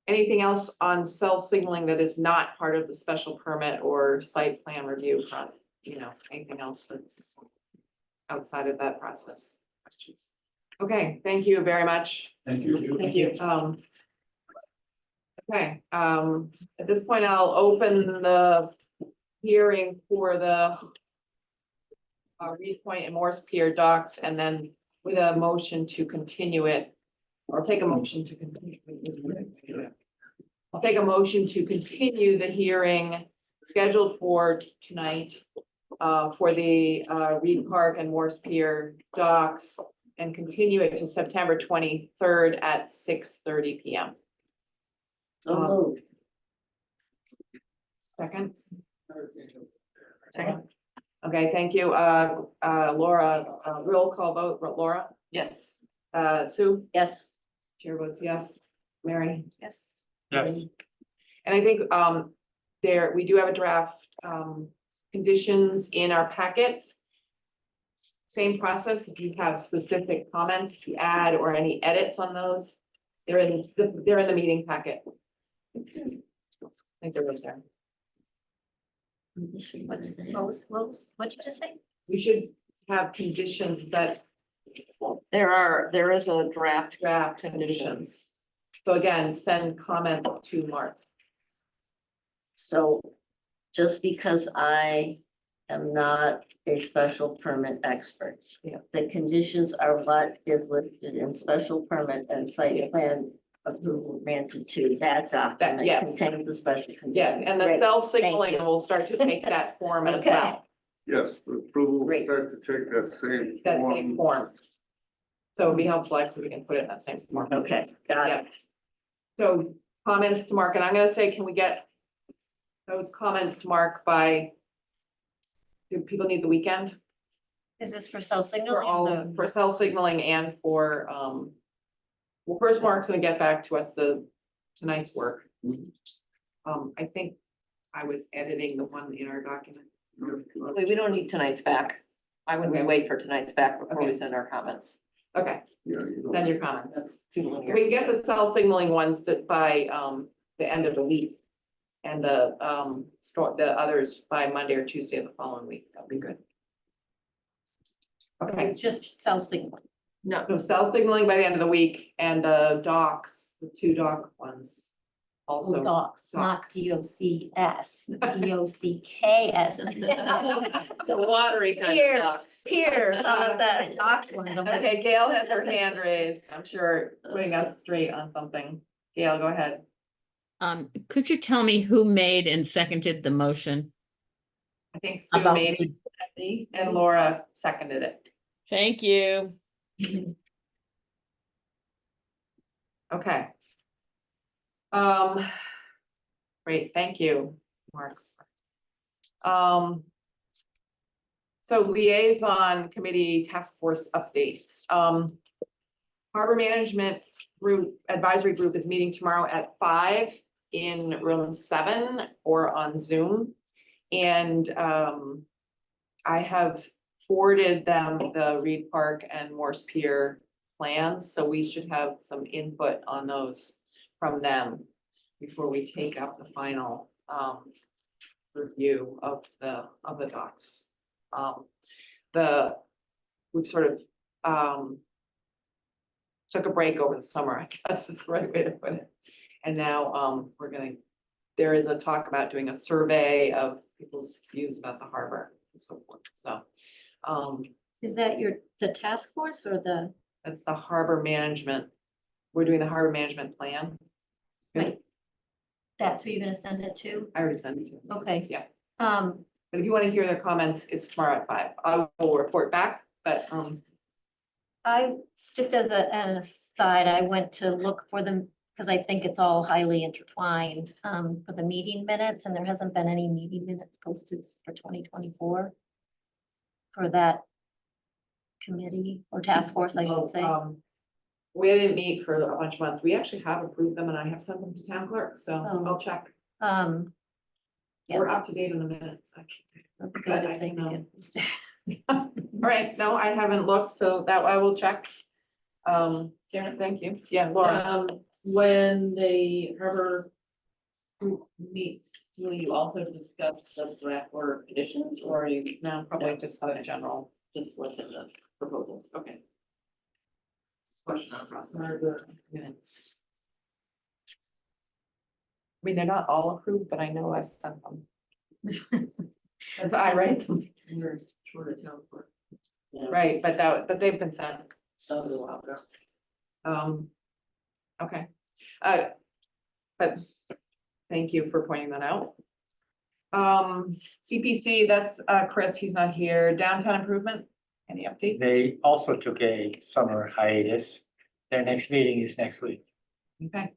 Anything else on cell signaling that is not part of the special permit or site plan review front? You know, anything else that's outside of that process? Questions? Okay, thank you very much. Thank you. Thank you. Okay, at this point, I'll open the hearing for the Reed Point and Morse Pier docks, and then with a motion to continue it. I'll take a motion to continue. I'll take a motion to continue the hearing scheduled for tonight for the Reed Park and Morse Pier docks, and continue it to September 23rd at 6:30 PM. So moved. Second? Second. Okay, thank you. Laura, roll call vote. Laura? Yes. Sue? Yes. Chair votes yes. Mary? Yes. Yes. And I think we do have a draft conditions in our packets. Same process. If you have specific comments, if you add or any edits on those, they're in the meeting packet. I think they're right there. What did you just say? We should have conditions that There is a draft. draft conditions. So again, send comment to Mark. So just because I am not a special permit expert. Yeah. The conditions are what is listed in special permit and site plan approval granted to that document yes. contains the special conditions. Yeah, and the Great. cell Thank signaling you. will start to take that form as Okay. well, Yes, the approval will Great. start to take that same that same form. form. So it'd be helpful, actually, we can put it in that same form. Okay, got Yeah. it. So comments to Mark, and I'm gonna say, can we get those comments to Mark by, do people need the weekend? Is this for cell signal? For all, for cell signaling and for, well, first Mark's gonna get back to us tonight's work. I think I was editing the one in our document. We don't need tonight's back. I would Okay. wait for tonight's back before we Okay. send our comments. Okay, Yeah, you don't- send your comments. That's too linear. We can get the cell signaling ones by, the end of the week. And the others by Monday or Tuesday of the following week. That'd be good. Okay, It's just cell signal. no, cell signaling by the end of the week, and the docks, the two dock ones. Also, Docs, not docs. DOCS, DOCKS. The watery kind of Piers, stuff. piers, how about that? Docs one. Okay, Gail has her hand raised, I'm sure, putting us straight on something. Gail, go ahead. Could you tell me who made and seconded the motion? I think Sue About made it, and Laura seconded it. Thank you. Okay. Great, thank you, Mark. So liaison committee task force updates. Harbor Management Group, Advisory Group is meeting tomorrow at 5 in room 7 or on Zoom. And I have forwarded them the Reed Park and Morse Pier plans, so we should have some input on those from them before we take up the final review of the docs. We've sort of took a break over the summer, I guess is the right way to put it. And now there is a talk about doing a survey of people's views about the harbor and so forth. So Is that the task force or the? that's the harbor management. We're doing the harbor management plan. Right. That's who you're gonna send it to? I already sent it to them. Okay. Yeah. Um, But if you want to hear their comments, it's tomorrow at 5. I will report back, but I, just as an aside, I went to look for them because I think it's all highly intertwined for the meeting minutes, and there hasn't been any meeting minutes posted for 2024 for that committee or task force, I should say. we didn't meet for a bunch of months. We actually have approved them and I have sent them to town clerk, so Oh. I'll check. Yeah. We're up to date on the minutes, actually. That'd be But good I if they can, could get posted. All right, no, I haven't looked, so that I will check. Karen, thank you. Yeah, Laura. When the harbor group meets, will you also discuss the draft order of conditions, or are you No, probably just the general. just what's in the proposals? Okay. Question across the minutes. I mean, they're not all approved, but I know I've sent them. As I write them. We're short of town clerk. Yeah. Right, but they've been sent. That was a while ago. Okay. But thank you for pointing that out. CPC, that's Chris, he's not here. Downtown improvement, any update? They also took a summer hiatus. Their next meeting is next week. Okay.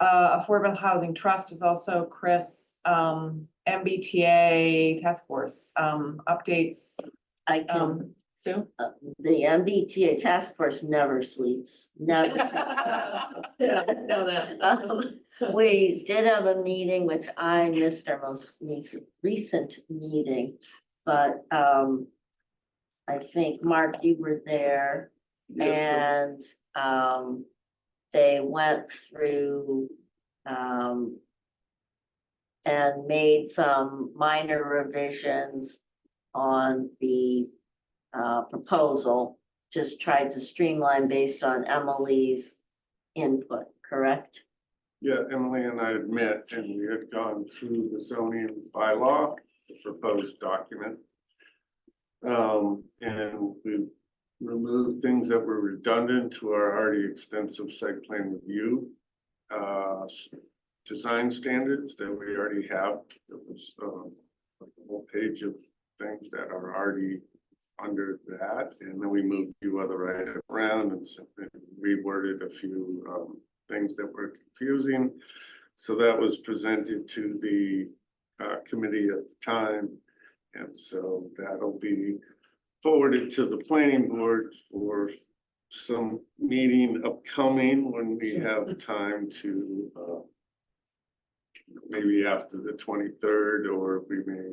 Affordable Housing Trust is also Chris, MBTA Task Force, updates, I can, Sue? the MBTA task force never sleeps, never. Yeah, I know that. We did have a meeting, which I missed our most recent meeting, but I think, Mark, you were there. And they went through and made some minor revisions on the proposal, just tried to streamline based on Emily's input, correct? Yeah, Emily and I had met and we had gone through the zoning bylaw, the proposed document. And we removed things that were redundant to our already extensive site plan review. Design standards that we already have. There was a whole page of things that are already under that. And then we moved a few other items around and reworded a few things that were confusing. So that was presented to the committee at the time. And so that'll be forwarded to the planning board for some meeting upcoming when we have time to maybe after the 23rd, or we may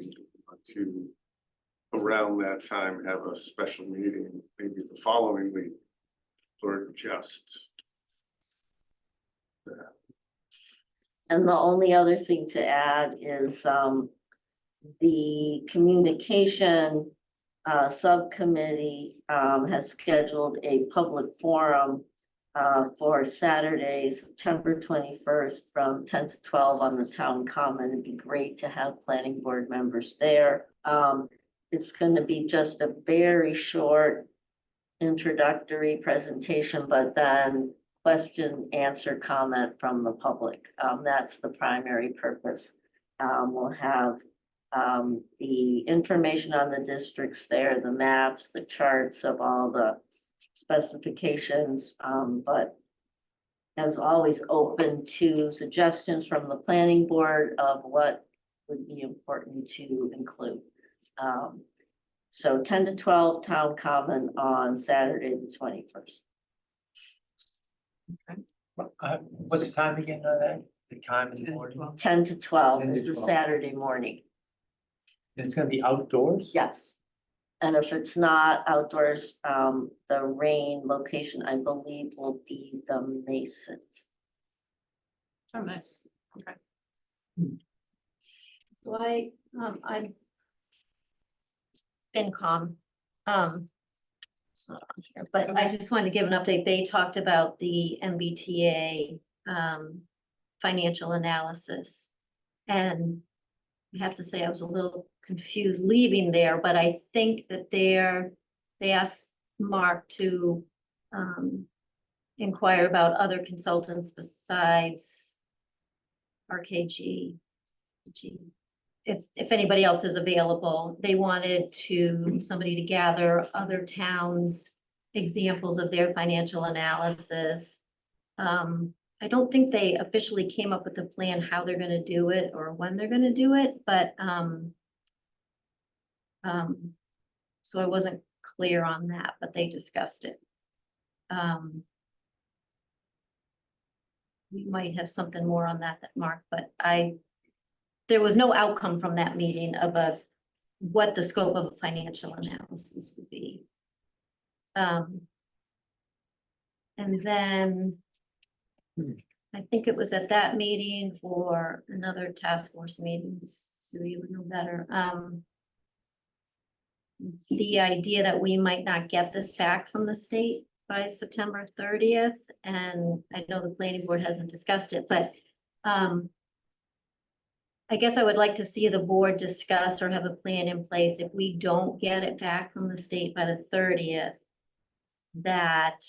want to around that time have a special meeting, maybe the following week, for just that. And the only other thing to add is the communication subcommittee has scheduled a public forum for Saturday, September 21st from 10 to 12 on the town common. It'd be great to have planning board members there. It's going to be just a very short introductory presentation, but then question, answer, comment from the public. That's the primary purpose. We'll have the information on the districts there, the maps, the charts of all the specifications, but as always, open to suggestions from the planning board of what would be important to include. So 10 to 12 Town Common on Saturday, the 21st. What's the time again on that? The time in the morning? 10 to 12 10 to is a 12. Saturday morning. It's gonna be outdoors? Yes. And if it's not outdoors, the rain location, I believe, will be the Masons. Oh, nice. Okay. So I'm FinCom. It's not on here, but I just wanted to give an update. They talked about the MBTA financial analysis. And I have to say, I was a little confused leaving there, but I think that they asked Mark to inquire about other consultants besides RKG. If anybody else is available, they wanted somebody to gather other towns' examples of their financial analysis. I don't think they officially came up with a plan how they're gonna do it or when they're gonna do it, but so I wasn't clear on that, but they discussed it. We might have something more on that, Mark, but there was no outcome from that meeting of what the scope of a financial analysis would be. And then I think it was at that meeting or another task force meetings, so you would know better. The idea that we might not get this back from the state by September 30th, and I know the planning board hasn't discussed it, but I guess I would like to see the board discuss or have a plan in place if we don't get it back from the state by the 30th, that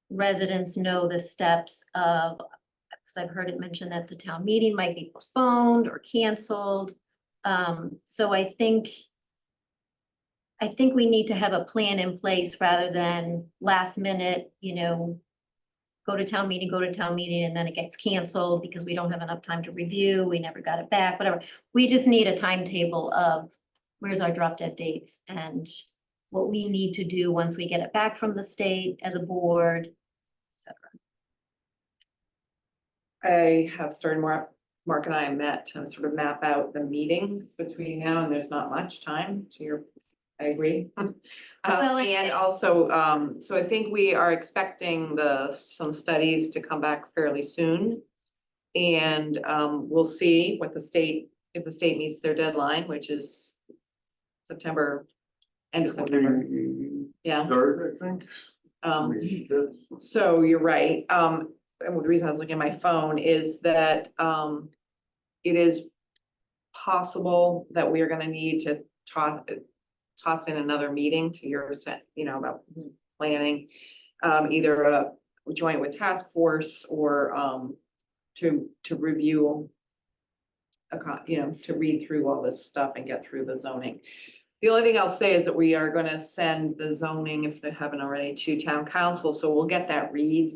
residents know the steps of, because I've heard it mentioned that the town meeting might be postponed or canceled. So I think we need to have a plan in place rather than last minute, go to town meeting, and then it gets canceled because we don't have enough time to review, we never got it back, whatever. We just need a timetable of where's our drop dead dates and what we need to do once we get it back from the state as a board, etc. I have started Mark and I met to sort of map out the meetings between now and there's not much time I agree. Well, And also, so I think we are expecting some studies to come back fairly soon. And we'll see what if the state meets their deadline, which is end of September. Yeah. Third, I think. So you're right. And the reason I was looking at my phone is that it is possible that we are gonna need to toss in another meeting to your about planning, either a joint with task force or to review to read through all this stuff and get through the zoning. The only thing I'll say is that we are going to send the zoning, if they haven't already, to town council, so we'll get that read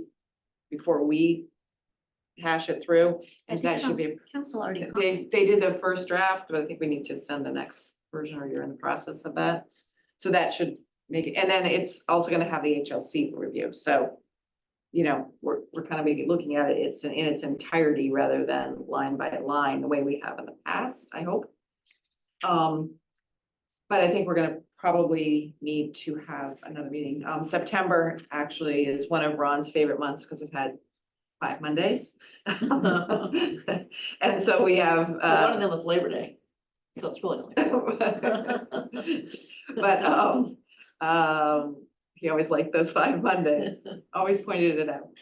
before we hash it through, and that should be. Council already. They did the first draft, but I think we need to send the next version, or you're in the process of that. So that should make it, and then it's also gonna have the HLC review, so. We're kind of looking at it, it's in its entirety rather than line by line, the way we have in the past, I hope. But I think we're gonna probably need to have another meeting. September actually is one of Ron's favorite months because it had 5 Mondays. And so we have. One of them was Labor Day, so it's really. But he always liked those 5 Mondays, always pointed it out.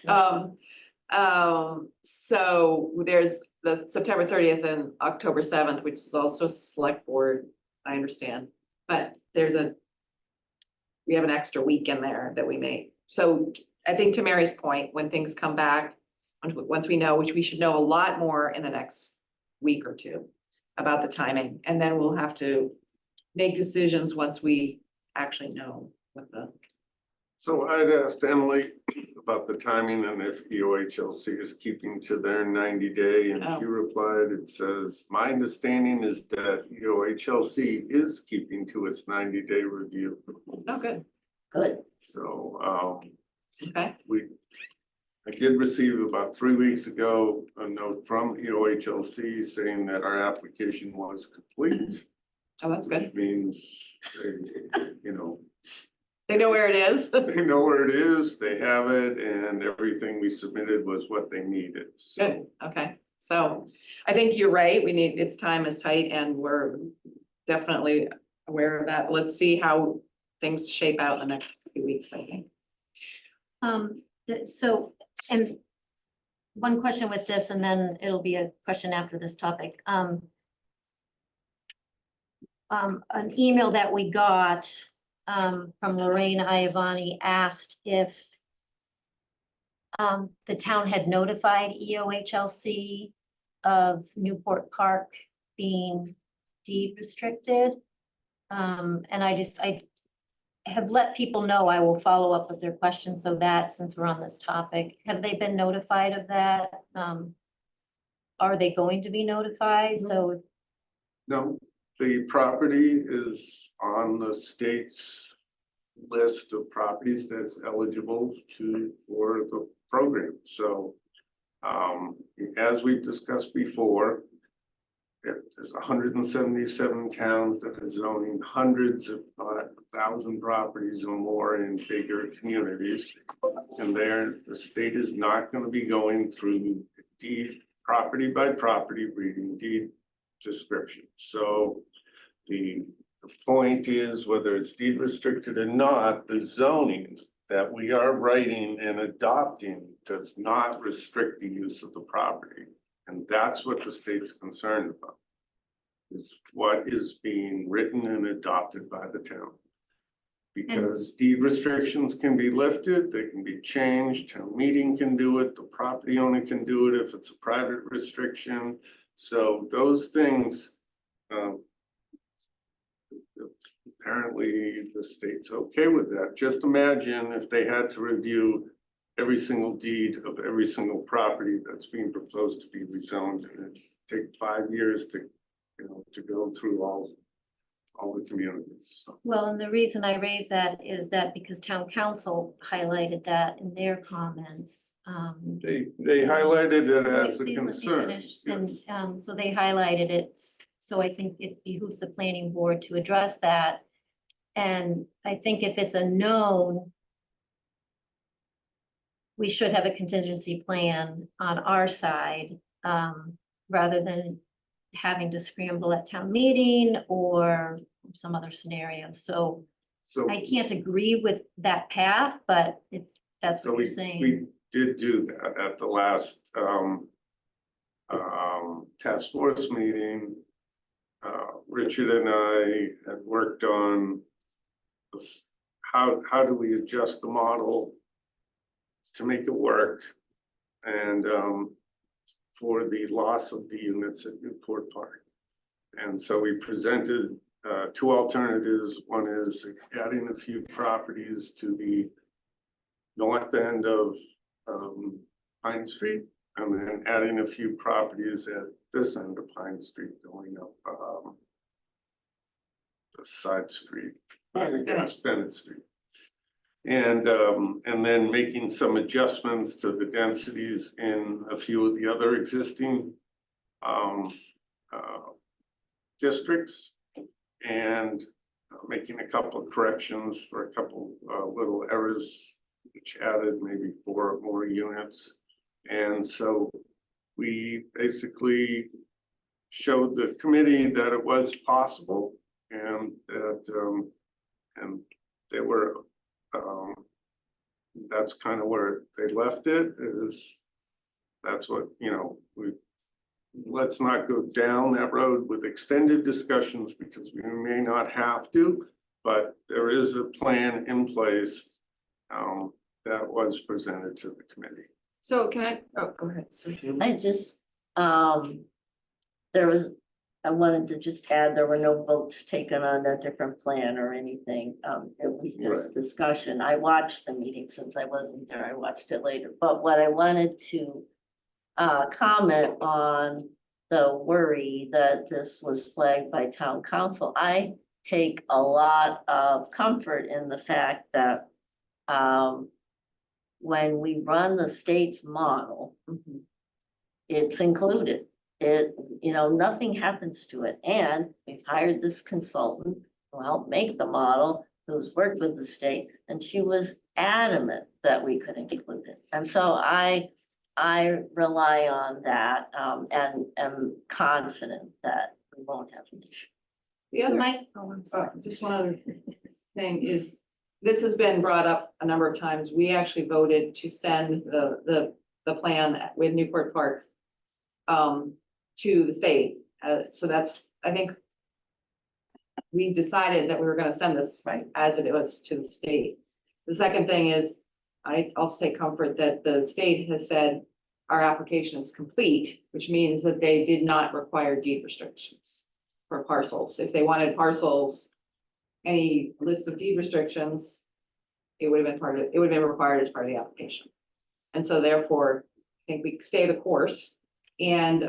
So there's the September 30th and October 7th, which is also select board, I understand. But we have an extra week in there that we made. So I think to Mary's point, when things come back, once we know, which we should know a lot more in the next week or two about the timing, and then we'll have to make decisions once we actually know what the. So I'd asked Emily about the timing and if EOHLC is keeping to their 90-day, and Oh. she replied, it says, my understanding is that EOHLC is keeping to its 90-day review. Oh, good. Good. So, Okay. I did receive about 3 weeks ago a note from EOHLC saying that our application was complete. Oh, that's good. Which means, you know, They know where it is. they know where it is, they have it, and everything we submitted was what they needed. So Good, okay. So I think you're right. Its time is tight and we're definitely aware of that. Let's see how things shape out in the next few weeks, I think. So, and one question with this, and then it'll be a question after this topic. An email that we got from Lorraine Iavani asked if the town had notified EOHLC of Newport Park being deed restricted. And I have let people know I will follow up with their questions, so that since we're on this topic, have they been notified of that? Are they going to be notified? So, no, the property is on the state's list of properties that's eligible for the program. So as we've discussed before, there's 177 towns that are zoning hundreds of 1,000 properties or more in bigger communities. And the state is not going to be going through deed property by property reading deed description. So the point is, whether it's deed restricted or not, the zoning that we are writing and adopting does not restrict the use of the property. And that's what the state's concerned about, is what is being written and adopted by the town. Because deed restrictions can be lifted, they can be changed, town meeting can do it, the property owner can do it if it's a private restriction. So those things, apparently the state's okay with that. Just imagine if they had to review every single deed of every single property that's being proposed to be rezoned, and it'd take 5 years to, to go through all the communities. So, well, and the reason I raised that is that because town council highlighted that in their comments. they highlighted it as a Please let me concern. finish. Yes. And so they highlighted it. So I think it behooves the planning board to address that. And I think if it's a known, we should have a contingency plan on our side, rather than having to scramble at town meeting or some other scenario. So So I can't agree with that path, but if that's So what you're we saying. did do that at the last task force meeting. Richard and I had worked on how do we adjust the model to make it work, and for the loss of the units at Newport Park. And so we presented 2 alternatives. One is adding a few properties to the north end of Pine Street, and then adding a few properties at this end of Pine Street going up the side street, I think that's Bennett Street. And then making some adjustments to the densities in a few of the other existing districts, and making a couple of corrections for a couple little errors, which added maybe 4 more units. And so we basically showed the committee that it was possible, and that and they were that's kind of where they left it. Is that's what, let's not go down that road with extended discussions, because we may not have to, but there is a plan in place that was presented to the committee. So can I, oh, go ahead. Sorry. I just, there was I wanted to just add, there were no votes taken on a different plan or anything. It was just Right. discussion. I watched the meeting since I wasn't there. I watched it later. But what I wanted to comment on the worry that this was flagged by town council. I take a lot of comfort in the fact that when we run the state's model, it's included. It, nothing happens to it. And we've hired this consultant who helped make the model, who's worked with the state, and she was adamant that we could include it. And so I rely on that, and am confident that we won't have an issue. The other, just one other thing is, this has been brought up a number of times. We actually voted to send the plan with Newport Park to the state. So that's, I think we decided that we were gonna send this as it was to the state. The second thing is, I also take comfort that the state has said our application is complete, which means that they did not require deed restrictions for parcels. If they wanted parcels, any list of deed restrictions, it would have been required as part of the application. And so therefore, I think we stay the course and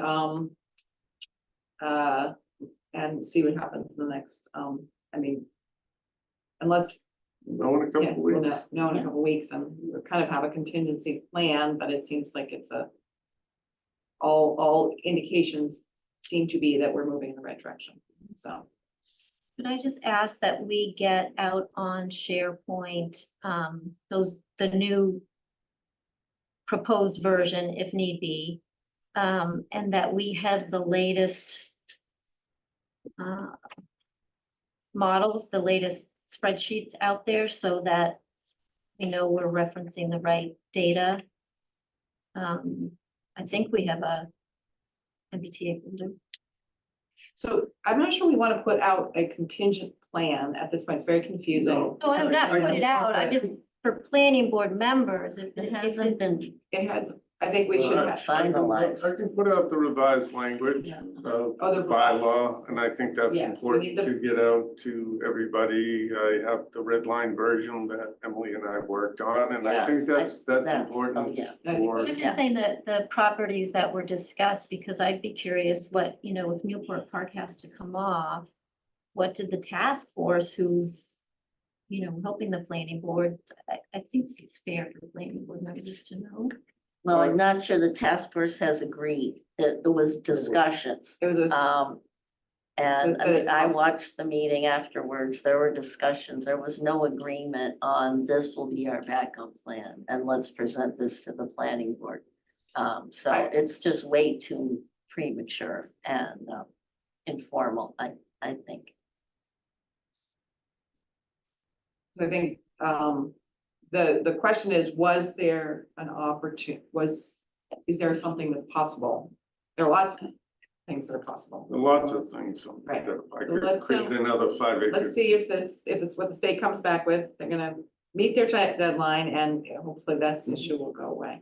see what happens in the next, unless. Know in a couple Yeah, of we'll weeks. know in a couple of weeks, and we kind of have a contingency plan, but it seems like it's all indications seem to be that we're moving in the right direction, so. Could I just ask that we get out on SharePoint, the new proposed version if need be, and that we have the latest models, the latest spreadsheets out there so that we know we're referencing the right data. I think we have a MBTA folder. So I'm not sure we want to put out a contingent plan at this point. It's very confusing. No, I'm not putting it out. I just, for planning board members, if It hasn't been It has, I think we should have. finalized. I can put out the revised language of Other the bylaw, and I think that's Yes, we need important the- to get out to everybody. I have the red line version that Emily and I worked on, and I think Yes, that's oh, important yeah. for. I'm just saying that the properties that were discussed, because I'd be curious what, if Newport Park has to come off, what did the task force who's, helping the planning board, I think it's fair for the planning board members to know. Well, I'm not sure the task force has agreed. It was discussions. It was, And But it's I possible. watched the meeting afterwards. There were discussions. There was no agreement on this will be our backup plan and let's present this to the planning board. So it's just way too premature and informal, I think. so I think, the question is, was there an opportunity, is there something that's possible? There are lots of things that are possible. Lots of things. Right. I So could let's, create another 5 acre. Let's see if it's what the state comes back with. They're gonna meet their deadline, and hopefully this issue will go away.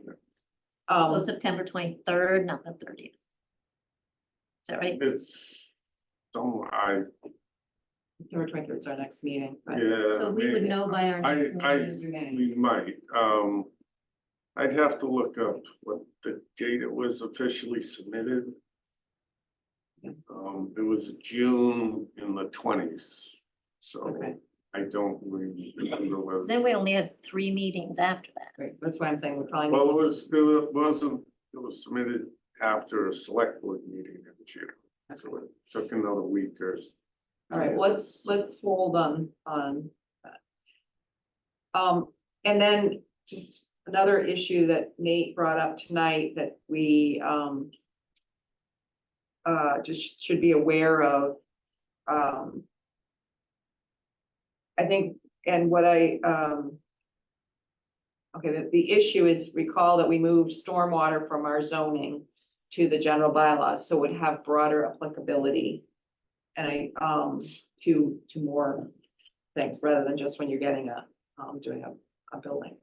So September 23rd, not the 30th. Is that right? It's, September 23rd is our next meeting. But yeah. So we would maybe. know by our next meeting. We might, I'd have to look up what the date it was officially submitted. It was June in the 20s, so Okay. I don't really remember whether. Then we only had 3 meetings after that. Great, that's why I'm saying we're probably. Well, it was submitted after a select board meeting in June, so it took another week or. All right, let's hold on that. And then just another issue that Nate brought up tonight that we just should be aware of. I think, and what okay, the issue is, recall that we moved stormwater from our zoning to the general bylaws, so it would have broader applicability. And to more things rather than just when you're getting doing a building.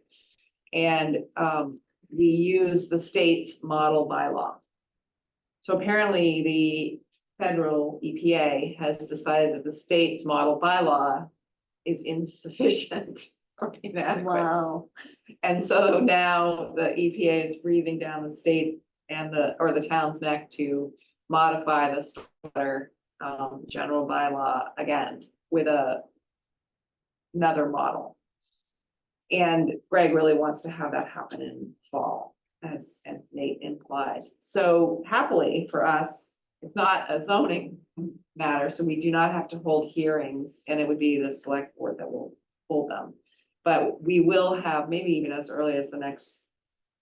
And we use the state's model bylaw. So apparently the federal EPA has decided that the state's model bylaw is insufficient or inadequate. Wow. And so now the EPA is breathing down the state and or the town's neck to modify the stormwater general bylaw again with another model. And Greg really wants to have that happen in fall, as Nate implied. So happily for us, it's not a zoning matter, so we do not have to hold hearings, and it would be the select board that will hold them. But we will have, maybe even as early as the next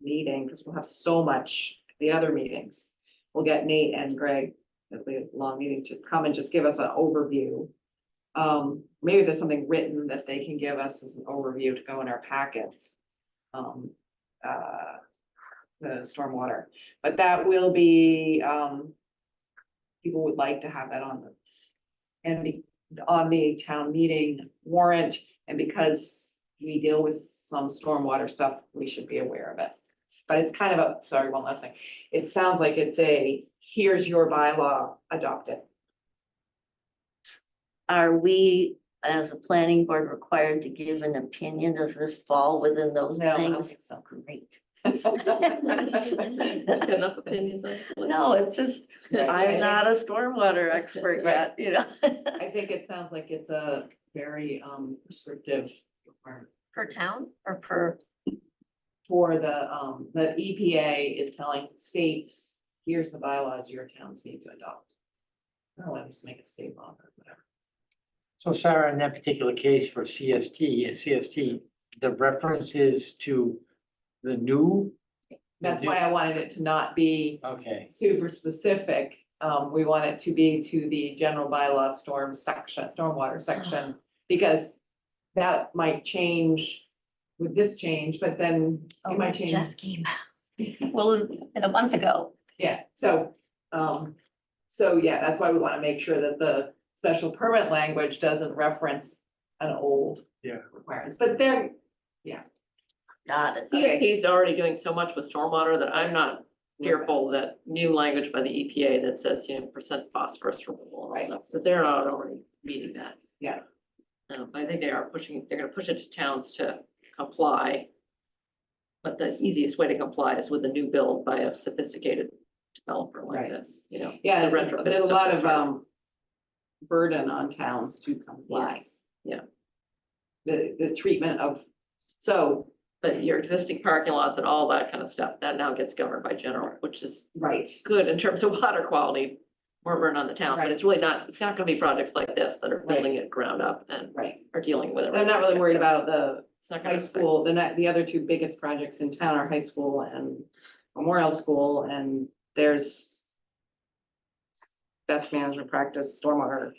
meeting, because we'll have so much, the other meetings. We'll get Nate and Greg, it'll be a long meeting, to come and just give us an overview. Maybe there's something written that they can give us as an overview to go in our packets. The stormwater, but that will be, people would like to have that on the town meeting warrant, and because we deal with some stormwater stuff, we should be aware of it. But it's kind of sorry, one last thing. It sounds like it's here's your bylaw, adopt it. Are we, as a planning board, required to give an opinion? Does this fall within those No, I don't things? think so. Great. Enough opinions on it. No, it's just, Right. I'm not a stormwater expert yet, you know? I think it sounds like it's a very restrictive requirement. Per town or per? For the EPA is telling states, here's the bylaws your towns need to adopt. I don't know, let me just make a state law or whatever. So Sarah, in that particular case for CST, the reference is to the new. That's why I wanted it to not be Okay, super specific. We want it to be to the general bylaw stormwater section, because that might change with this change, but then it might change. Just came. Well, in a month ago. Yeah, so yeah, that's why we want to make sure that the special permit language doesn't reference an old. Yeah. Requirements, but then, Got it. CST is already doing so much with stormwater that I'm not fearful that new language by the EPA that says, percent phosphorus removal, right? But they're not already meeting that. Yeah. I think they're gonna push it to towns to comply. But the easiest way to comply is with a new build by a sophisticated developer like Right. this, yeah, The retrofit there's a stuff lot that's of hard. burden on towns to comply. Yes, The treatment of, so, but your existing parking lots and all that kind of stuff, that now gets governed by general, which is right, good in terms of water quality. More burden on the town, but Right. it's really not, it's not gonna be projects like this that are building it ground up and right. are dealing with it. I'm not really worried about the It's not high gonna school, the other two biggest projects in town are high school and Memorial School, and there's best management practice, stormwater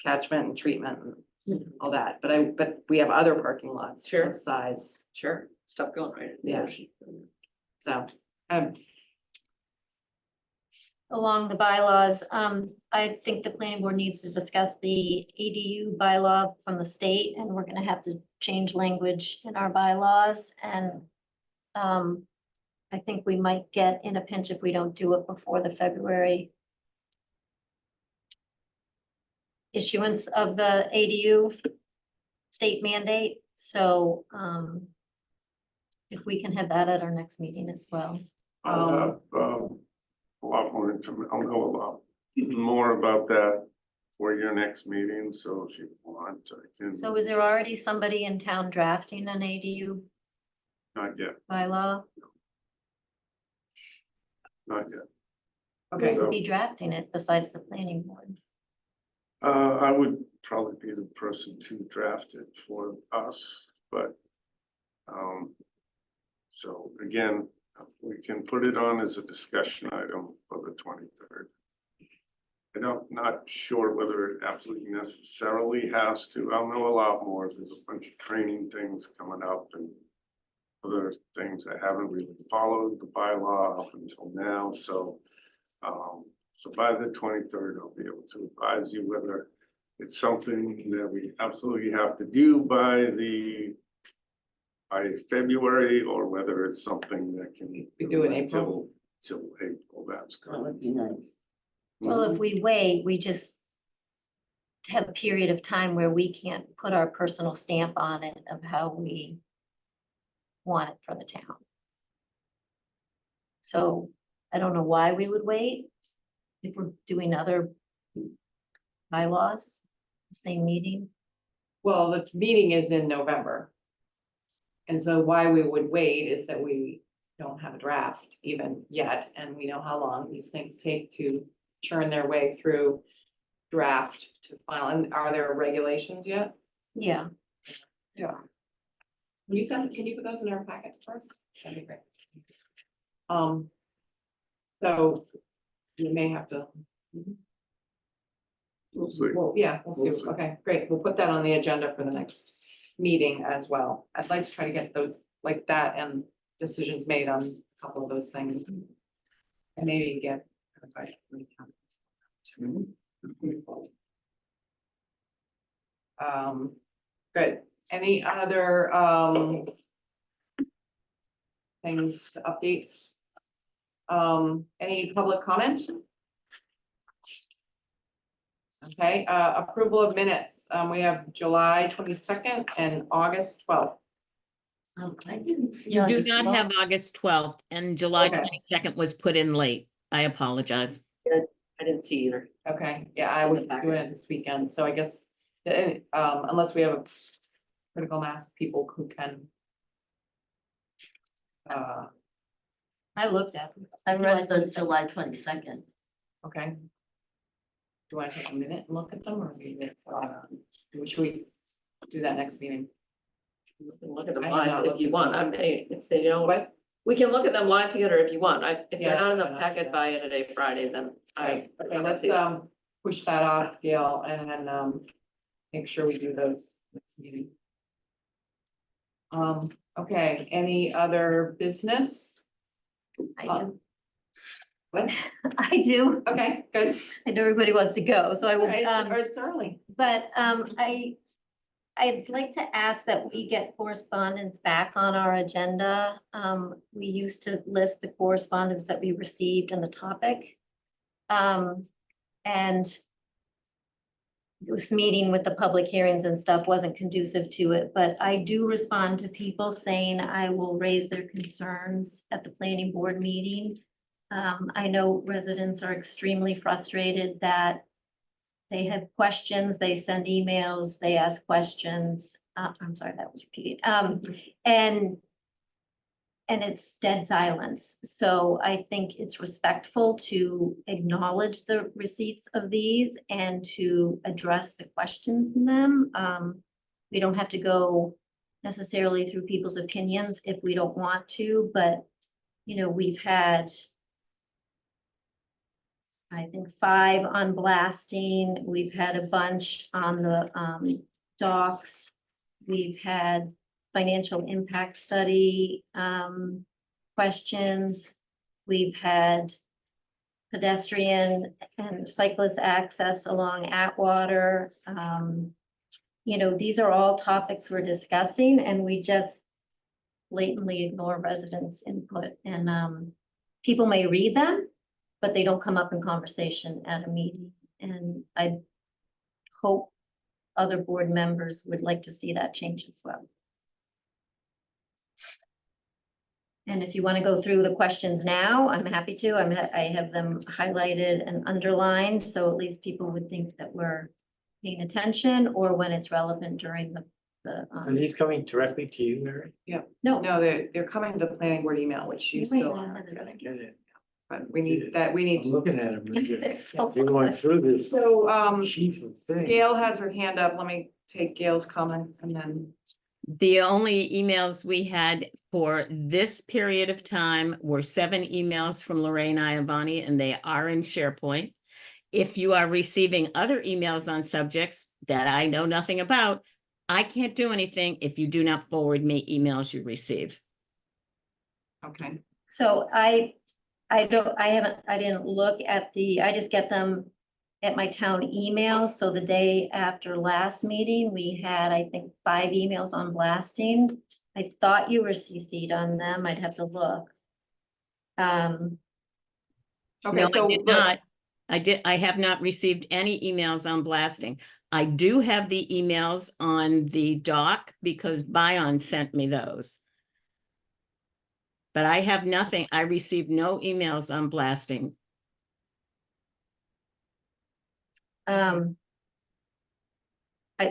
catchment and treatment and all that, but we have other parking lots. Sure. of Size, Sure, stuff going right. in the Yeah. ocean. so, Along the bylaws, I think the planning board needs to discuss the ADU bylaw from the state, and we're gonna have to change language in our bylaws, and I think we might get in a pinch if we don't do it before the February issuance of the ADU state mandate, so if we can have that at our next meeting as well. I'll have, a lot more information, I'll know a lot more about that for your next meeting, so if you want, I can. So is there already somebody in town drafting an ADU Not yet, bylaw? not yet. okay, Who would be drafting it besides the planning board? I would probably be the person to draft it for us, but. So again, we can put it on as a discussion item for the 23rd. Not sure whether it absolutely necessarily has to. I'll know a lot more. There's a bunch of training things coming up and other things I haven't really followed the bylaw up until now, so. So by the 23rd, I'll be able to advise you whether it's something that we absolutely have to do by February, or whether it's something that can. We do in April. Till April, that's That would correct. be nice. Well, if we wait, we just have a period of time where we can't put our personal stamp on it of how we want it for the town. So I don't know why we would wait if we're doing other bylaws, the same meeting. Well, the meeting is in November. And so why we would wait is that we don't have a draft even yet, and we know how long these things take to churn their way through draft to final. And are there regulations yet? Yeah. Yeah. Can you put those in our packet first? That'd be great. So you may have to. We'll see. Well, yeah, we'll We'll see. see. Okay, great. We'll put that on the agenda for the next meeting as well. I'd like to try to get those like that and decisions made on a couple of those things. And maybe get. advice from the accountants. Good. Any other things, updates? Any public comment? Okay, approval of minutes. We have July 22nd and August 12th. I didn't see. You do August not 12th. have August 12th, and July Okay. 22nd was put in late. I apologize. I didn't see either. Okay, yeah, I was doing it this weekend, so I guess, unless we have a critical mass of people who can. I looked at them. I read the July 22nd. Okay. Do you want to take a minute and look at them, or should we do that next meeting? We can look at them I have not live if looked you at want. them. I mean, if they don't, What? we can look at them live together if you want. If Yeah, they're not in the I'll do packet that. by end of day Friday, then Right, I. okay, let's push that off, Gail, and then make sure we do those next meeting. Okay, any other business? I do. What? I do. Okay, good. I know everybody wants to go, so I will, Right, it's early. but I'd like to ask that we get correspondence back on our agenda. We used to list the correspondence that we received and the topic. And this meeting with the public hearings and stuff wasn't conducive to it, but I do respond to people saying I will raise their concerns at the planning board meeting. I know residents are extremely frustrated that they have questions, they send emails, they ask questions. I'm sorry, that was repeated. And it's dead silence. So I think it's respectful to acknowledge the receipts of these and to address the questions in them. We don't have to go necessarily through people's opinions if we don't want to, but you know, we've had I think 5 on blasting. We've had a bunch on the docks. We've had financial impact study questions. We've had pedestrian and cyclist access along Atwater. You know, these are all topics we're discussing, and we just blatantly ignore residents' input. And people may read them, but they don't come up in conversation at a meeting. And I hope other board members would like to see that change as well. And if you want to go through the questions now, I'm happy to. I have them highlighted and underlined, so at least people would think that we're paying attention, or when it's relevant during the. Are these coming directly to you, Mary? Yeah. No. No, they're coming to the planning board email, which you You might still not are have it. gonna get. Get it. But we need that, we need I'm looking at them. They're so They're going through this So, sheaf of things. Gail has her hand up. Let me take Gail's comment and then. The only emails we had for this period of time were 7 emails from Lorraine Iavani, and they are in SharePoint. If you are receiving other emails on subjects that I know nothing about, I can't do anything if you do not forward me emails you receive. Okay. So I didn't look at I just get them at my town email. So the day after last meeting, we had, I think, 5 emails on blasting. I thought you were CC'd on them. I'd have to look. Okay, No, so I did look, not. I have not received any emails on blasting. I do have the emails on the dock because Bion sent me those. But I have nothing. I received no emails on blasting.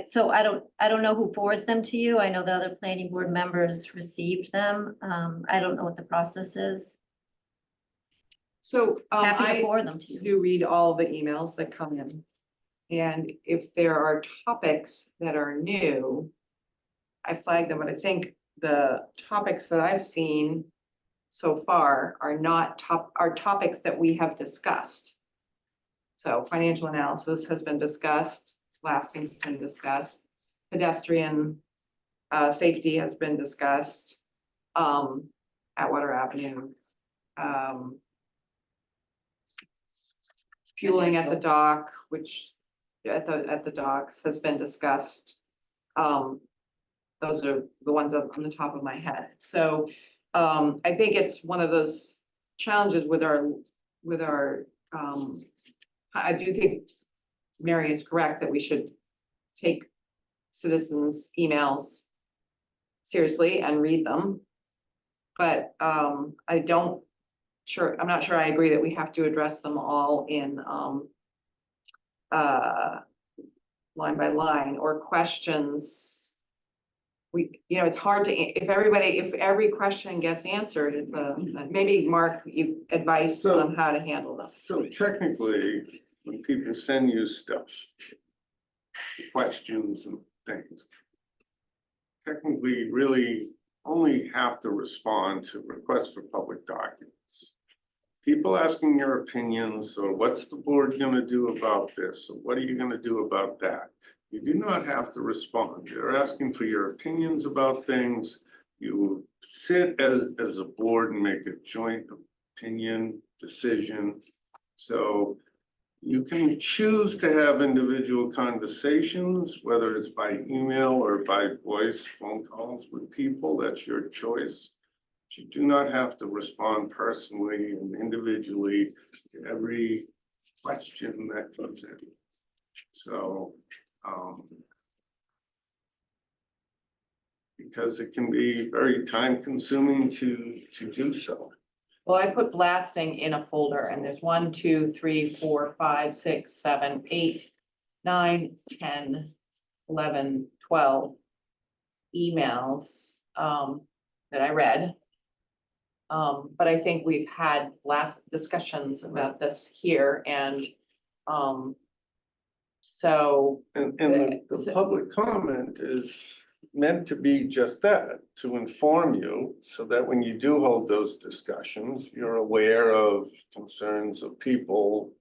So I don't know who forwards them to you. I know the other planning board members received them. I don't know what the process is. So Happy to I forward them to you. do read all the emails that come in. And if there are topics that are new, I flag them, but I think the topics that I've seen so far are topics that we have discussed. So financial analysis has been discussed, blasting's been discussed, pedestrian safety has been discussed at Water Avenue. Fueling at the dock, which at the docks has been discussed. Those are the ones up on the top of my head. So I think it's one of those challenges with our I do think Mary is correct that we should take citizens' emails seriously and read them. But I'm not sure I agree that we have to address them all in line by line or questions. It's hard to, if every question gets answered, it's maybe Mark, you advice on how to handle this. So technically, when people send you stuff, questions and things, technically you really only have to respond to requests for public documents. People asking your opinions, or what's the board gonna do about this, or what are you gonna do about that? You do not have to respond. They're asking for your opinions about things. You sit as a board and make a joint opinion decision. So you can choose to have individual conversations, whether it's by email or by voice, phone calls with people, that's your choice. But you do not have to respond personally and individually to every question that comes in. So, because it can be very time consuming to do so. Well, I put blasting in a folder and there's 1, 2, 3, 4, 5, 6, 7, 8, 9, 10, 11, 12 emails that I read. But I think we've had last discussions about this here and so. And the public comment is meant to be just that, to inform you, so that when you do hold those discussions, you're aware of concerns of people,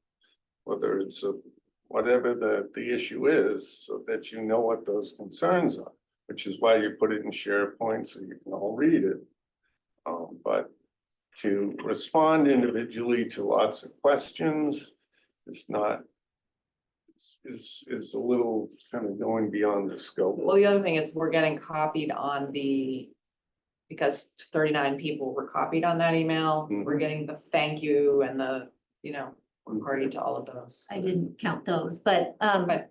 whether it's whatever the issue is, so that you know what those concerns are, which is why you put it in SharePoint so you can all read it. But to respond individually to lots of questions is not, is a little kind of going beyond the scope. Well, the other thing is we're getting copied on because 39 people were copied on that email. We're getting the thank you and the, we're party to all of those. I didn't count those, but I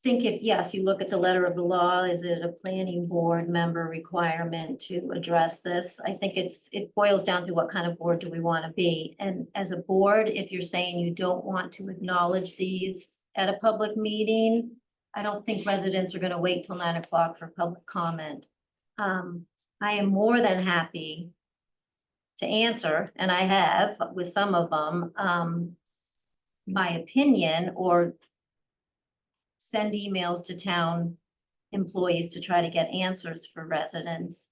think if, yes, you look at the letter of the law, is it a planning board member requirement to address this? I think it boils down to what kind of board do we want to be? And as a board, if you're saying you don't want to acknowledge these at a public meeting, I don't think residents are going to wait till 9 o'clock for public comment. I am more than happy to answer, and I have with some of them, my opinion or send emails to town employees to try to get answers for residents.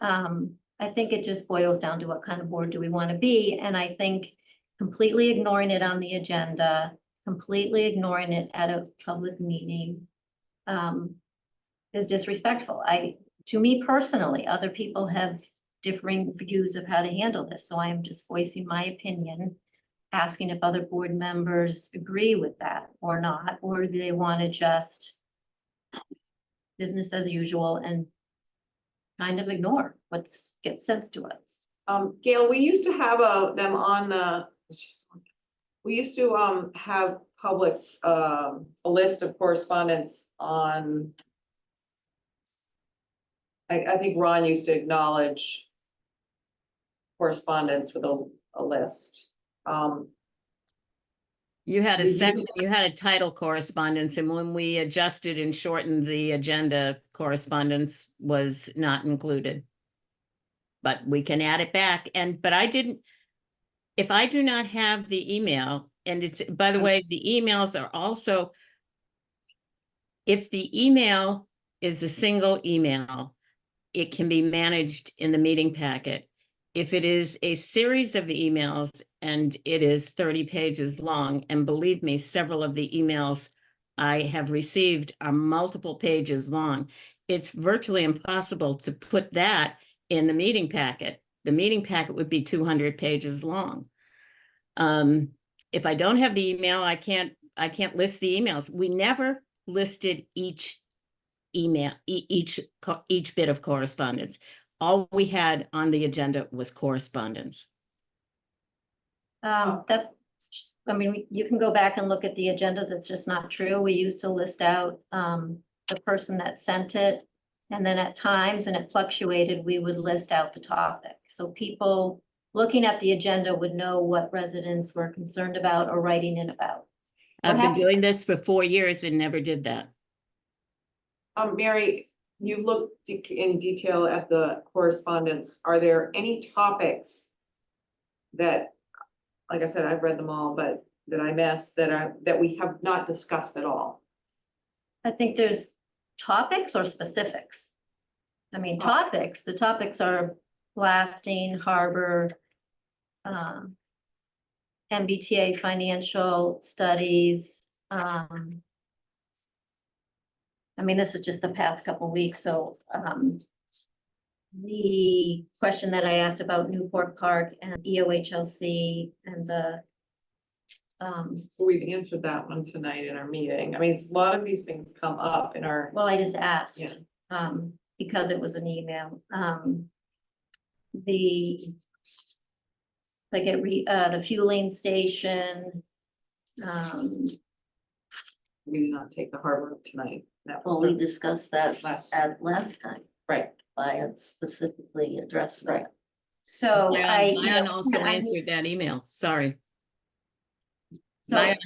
I think it just boils down to what kind of board do we want to be? And I think completely ignoring it on the agenda, completely ignoring it at a public meeting is disrespectful. To me personally, other people have differing views of how to handle this. So I am just voicing my opinion, asking if other board members agree with that or not, or do they want to just business as usual and kind of ignore what gets sent to us. Gail, we used to have them on We used to have public a list of correspondence on. I think Ron used to acknowledge correspondence with a list. You had a Did you- section, you had a title correspondence, and when we adjusted and shortened the agenda, correspondence was not included. But we can add it back, but I didn't, if I do not have the email, and it's, by the way, the emails are also, if the email is a single email, it can be managed in the meeting packet. If it is a series of emails and it is 30 pages long, and believe me, several of the emails I have received are multiple pages long, it's virtually impossible to put that in the meeting packet. The meeting packet would be 200 pages long. If I don't have the email, I can't list the emails. We never listed each email, each bit of correspondence. All we had on the agenda was correspondence. That's, I mean, you can go back and look at the agendas. It's just not true. We used to list out the person that sent it. And then at times, and it fluctuated, we would list out the topic. So people looking at the agenda would know what residents were concerned about or writing in about. I've been happy- doing this for 4 years and never did that. Mary, you looked in detail at the correspondence. Are there any topics that, like I said, I've read them all, but that I missed that we have not discussed at all? I think there's topics or specifics. I mean, topics, the topics are blasting, harbor, MBTA financial studies. I mean, this is just the past couple of weeks, so the question that I asked about Newport Park and EOHLC and the We've answered that one tonight in our meeting. I mean, a lot of these things come up in our. well, I just asked, Yeah. because it was an email. The the fueling station. We did not take the harbor up tonight. That was Well, we discussed that last. at last time. Right. I had specifically addressed Right. that. So I. Mayan also answered that email, sorry. So Mayan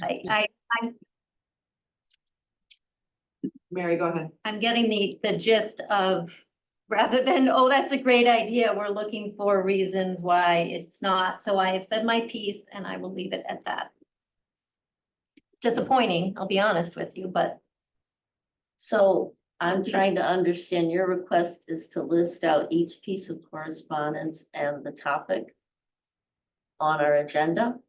Mary, go ahead. I'm getting the gist of, rather than, oh, that's a great idea, we're looking for reasons why it's not. So I have said my piece and I will leave it at that. Disappointing, I'll be honest with you, but So I'm trying to understand, your request is to list out each piece of correspondence and the topic on our agenda?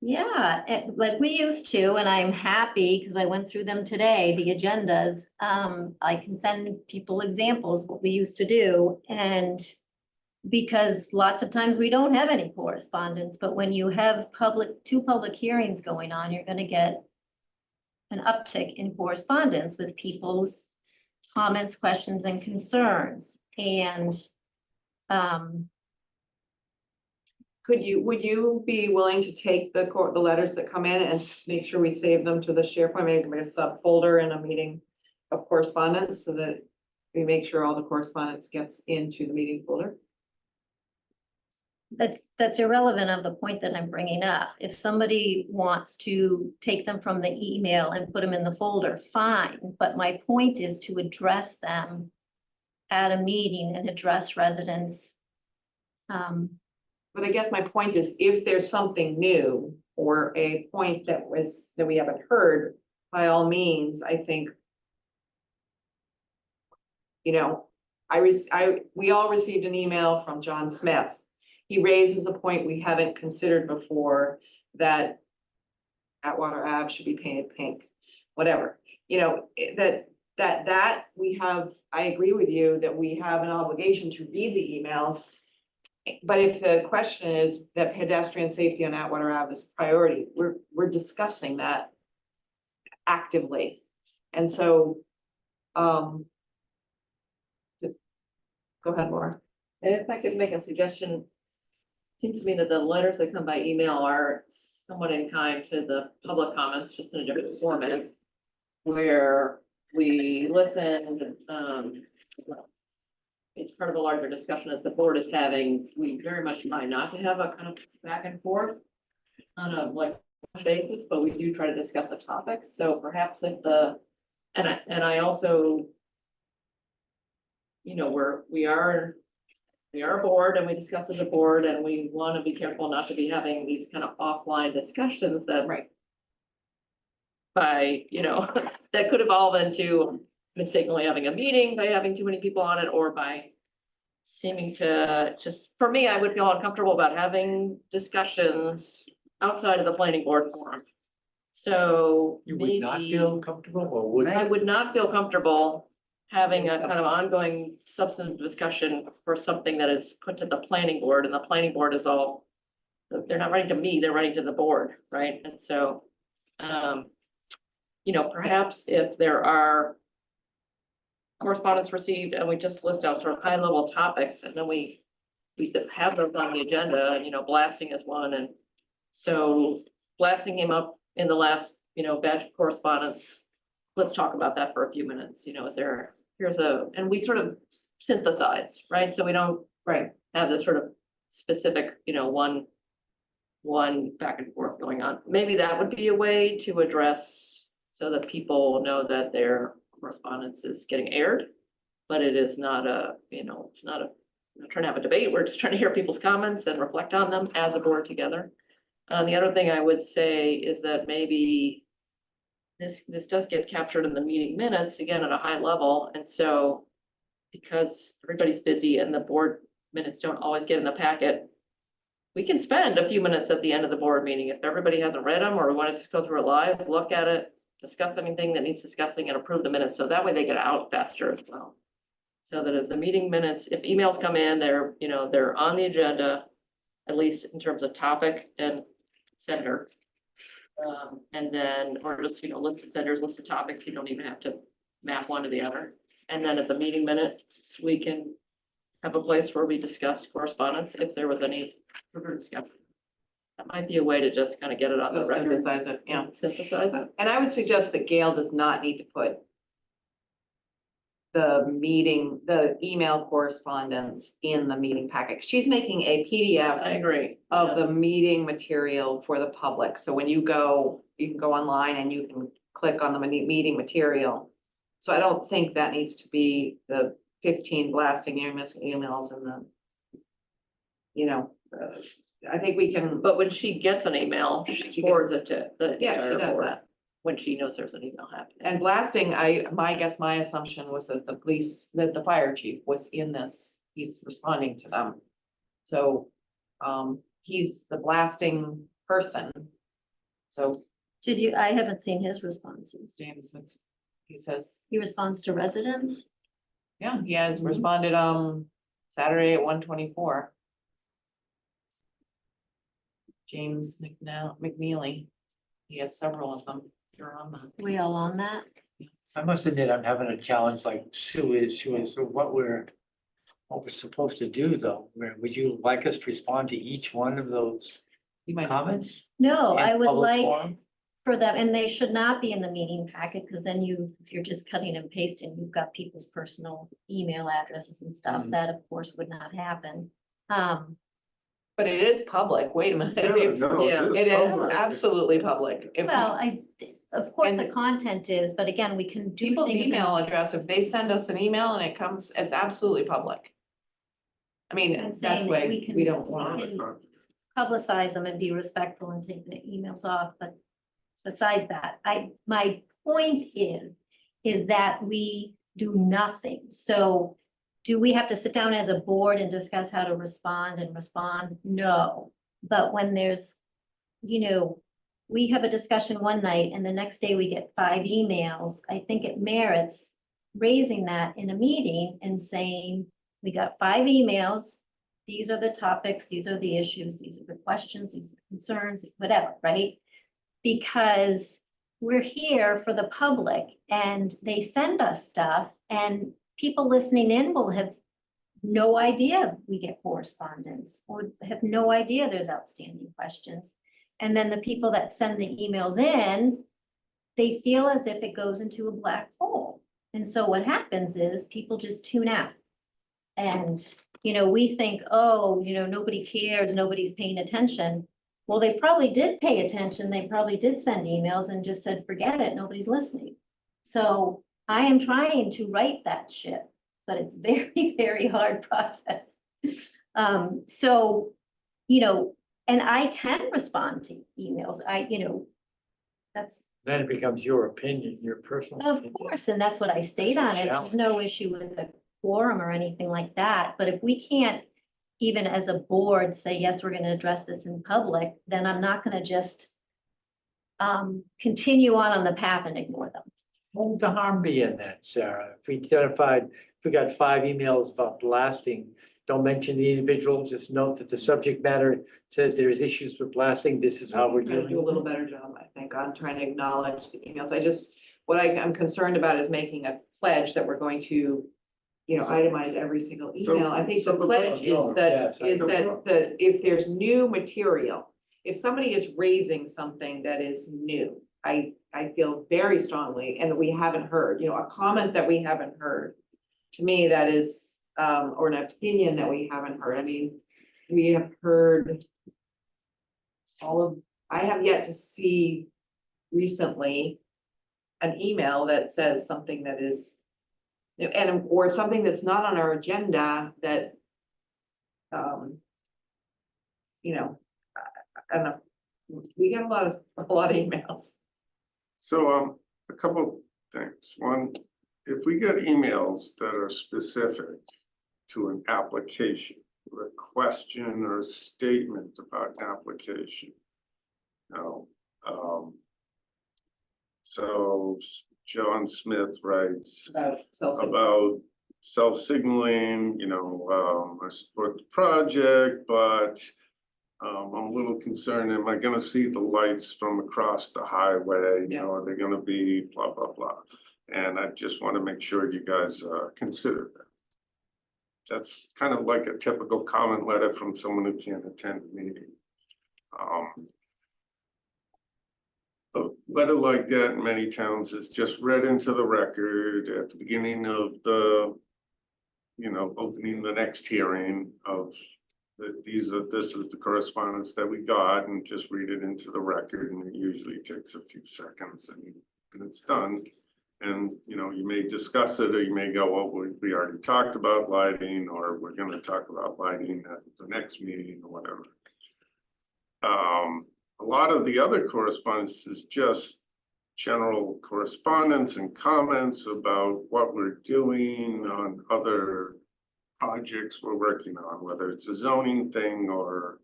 yeah, like we used to, and I'm happy because I went through them today, the agendas. I can send people examples, what we used to do, and because lots of times we don't have any correspondence, but when you have two public hearings going on, you're gonna get an uptick in correspondence with people's comments, questions, and concerns. And Would you be willing to take the letters that come in and make sure we save them to the SharePoint, maybe make a subfolder in a meeting of correspondence so that we make sure all the correspondence gets into the meeting folder? that's irrelevant of the point that I'm bringing up. If somebody wants to take them from the email and put them in the folder, fine. But my point is to address them at a meeting and address residents. But I guess my point is, if there's something new or a point that we haven't heard, by all means, I think. You know, we all received an email from John Smith. He raises a point we haven't considered before, that Atwater Ave should be painted pink, whatever. You know, that we have, I agree with you that we have an obligation to read the emails. But if the question is that pedestrian safety on Atwater Ave is priority, we're discussing that actively. And so, go ahead, Laura. If I could make a suggestion, Seems to me that the letters that come by email are somewhat in kind to the public comments, just in a different format. Where we listen, it's part of a larger discussion that the board is having. We very much try not to have a kind of back and forth on a like basis, but we do try to discuss a topic. So perhaps if and I also, you know, we are a board and we discuss as a board, and we want to be careful not to be having these kind of offline discussions that by, you know, that could evolve into mistakenly having a meeting by having too many people on it, or by seeming to just, for me, I would feel uncomfortable about having discussions outside of the planning board forum. So You would not maybe- feel comfortable or would? I would not feel comfortable having a kind of ongoing substantive discussion for something that is put to the planning board, and the planning board is all, they're not writing to me, they're writing to the board, right? And so, you know, perhaps if there are correspondence received and we just list out sort of high level topics, and then we have those on the agenda, and, you know, blasting is one. And so blasting came up in the last, you know, batch of correspondence. Let's talk about that for a few minutes. You know, and we sort of synthesize, right? So we don't have this sort of specific, you know, one back and forth going on. Maybe that would be a way to address, so that people know that their correspondence is getting aired, but it is not a, you know, it's not we're trying to have a debate. We're just trying to hear people's comments and reflect on them as a board together. The other thing I would say is that maybe this does get captured in the meeting minutes, again, at a high level. And so because everybody's busy and the board minutes don't always get in the packet, we can spend a few minutes at the end of the board meeting. If everybody hasn't read them, or we want to just go through it live, look at it, discuss anything that needs discussing, and approve the minutes. So that way they get out faster as well. So that as the meeting minutes, if emails come in, they're, you know, they're on the agenda, at least in terms of topic and sender. And then, or just, you know, listed senders, listed topics, you don't even have to map one to the other. And then at the meeting minutes, we can have a place where we discuss correspondence if there was any further discussion. That might be a way to just kind of get it on the record. Synthesize it, yeah. Synthesize it. And I would suggest that Gail does not need to put the email correspondence in the meeting packet. She's making a PDF. I agree. Of the meeting material for the public. So when you go, you can go online and you can click on the meeting material. So I don't think that needs to be the 15 blasting emails and the, you know, I think we can. But when she gets an email, she forwards it to the. Yeah, she does board that. When she knows there's an email happening. And blasting, my assumption was that the fire chief was in this, he's responding to them. So, he's the blasting person. So I haven't seen his responses. James, he says, He responds to residents? yeah, he has responded, Saturday at 1:24. James McNeely, he has several of them. You're on that. We all on that? I must admit, I'm having a challenge like Sue is, so what we're supposed to do though. Would you like us to respond to each one of those comments? No, in I would public like forum? for them, and they should not be in the meeting packet, because then if you're just cutting and pasting, you've got people's personal email addresses and stuff. Mhm. That of course would not happen. But it is public. Wait a minute. Yeah, It is public. absolutely public. If Well, of course the And- content is, but again, we can do people's things. email address, if they send us an email and it comes, it's absolutely public. I mean, I'm that's saying that why we can- we don't we want. can publicize them and be respectful and take the emails off, but besides that, my point is that we do nothing. So do we have to sit down as a board and discuss how to respond and respond? No. But when there's, you know, we have a discussion one night and the next day we get 5 emails, I think it merits raising that in a meeting and saying, we got 5 emails. These are the topics, these are the issues, these are the questions, these are the concerns, whatever, right? Because we're here for the public and they send us stuff, and people listening in will have no idea we get correspondence or have no idea there's outstanding questions. And then the people that send the emails in, they feel as if it goes into a black hole. And so what happens is people just tune out. And, we think, oh, nobody cares, nobody's paying attention. Well, they probably did pay attention. They probably did send emails and just said, forget it, nobody's listening. So I am trying to write that ship, but it's very, very hard process. So, and I can respond to emails. That's, Then it becomes your opinion, your personal of opinion. course, and that's what I state on it. There's no issue with the quorum or anything like that. But if we can't, even as a board, say, yes, we're gonna address this in public, then I'm not gonna just continue on the path and ignore them. What would the harm be in that, Sarah? If we got 5 emails about blasting, don't mention the individual, just note that the subject matter says there's issues with blasting, this is how we're Trying to do a doing little better job, I think, on trying to acknowledge the emails. What I'm concerned about is making a pledge that we're going to, itemize every single email. I think the pledge is that, if there's new material, if somebody is raising something that is new, I feel very strongly, and that we haven't heard, a comment that we haven't heard, to me, that is, or an opinion that we haven't heard. I mean, we have heard I have yet to see recently an email that says something that is, or something that's not on our agenda that, I don't know, we get a lot of emails. So, a couple things. One, if we get emails that are specific to an application, or a question or a statement about application. So John Smith writes about self-signaling, I support the project, but I'm a little concerned, am I gonna see the lights from across the highway? Are they gonna be blah, blah, blah? And I just want to make sure you guys consider that. That's kind of like a typical comment letter from someone who can't attend a meeting. A letter like that in many towns is just read into the record at the beginning of the, opening the next hearing of this is the correspondence that we got, and just read it into the record, and it usually takes a few seconds and it's done. And, you may discuss it, or you may go, well, we already talked about lighting, or we're going to talk about lighting at the next meeting or whatever. A lot of the other correspondence is just general correspondence and comments about what we're doing on other projects we're working on, whether it's a zoning thing or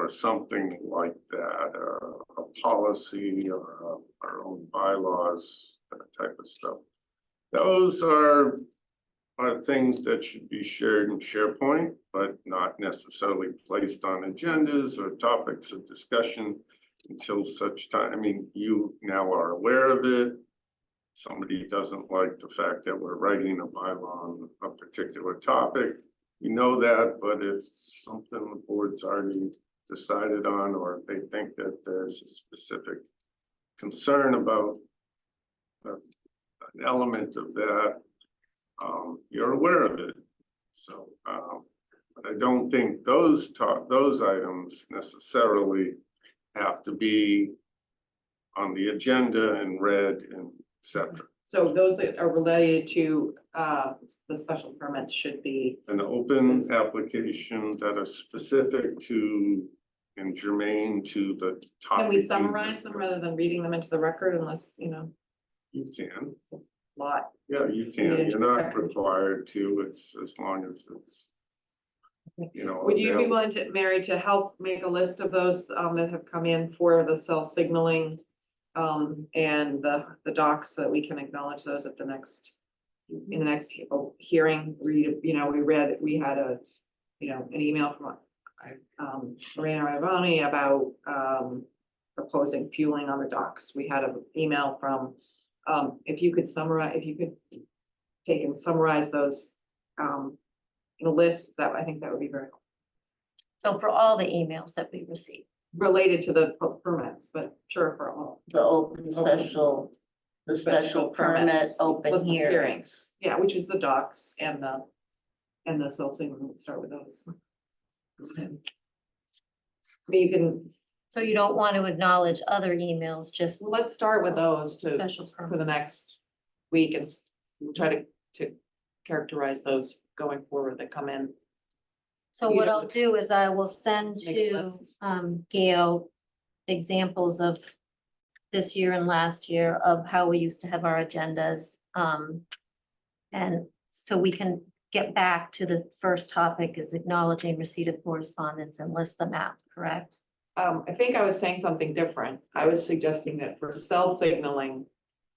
something like that, a policy or our own bylaws, that type of stuff. Those are things that should be shared in SharePoint, but not necessarily placed on agendas or topics of discussion until such time. I mean, you now are aware of it. Somebody doesn't like the fact that we're writing a bylaw on a particular topic. You know that, but if something the board's already decided on, or they think that there's a specific concern about an element of that, you're aware of it. So, but I don't think those items necessarily have to be on the agenda and read and etc. So those that are related to the special permits should be an open application that are specific to and germane to the topic. Can we summarize them rather than reading them into the record unless, You can. lot? Yeah, you can. You're not required to. It's as long as it's, Would you be willing to, Mary, to help make a list of those that have come in for the cell signaling and the docs, so that we can acknowledge those at the next, in the next hearing? We had an email from Marina Ravani about proposing fueling on the docks. We had an email from, if you could take and summarize those lists, that I think that would be very So for all the emails that we receive, related to the permits, but sure for all. The open special, the special permit, permits, open with the hearings. Yeah, which is the docs and the cell signal, let's start with those. I mean, you can, so you don't want to acknowledge other emails, just well, let's start with those to, special for permit. the next week and we'll try to characterize those going forward that come in. So you what know, I'll do is I will send make a to list. Gail examples of this year and last year of how we used to have our agendas. And so we can get back to the first topic is acknowledging receipt of correspondence and list them out, correct? I think I was saying something different. I was suggesting that for cell signaling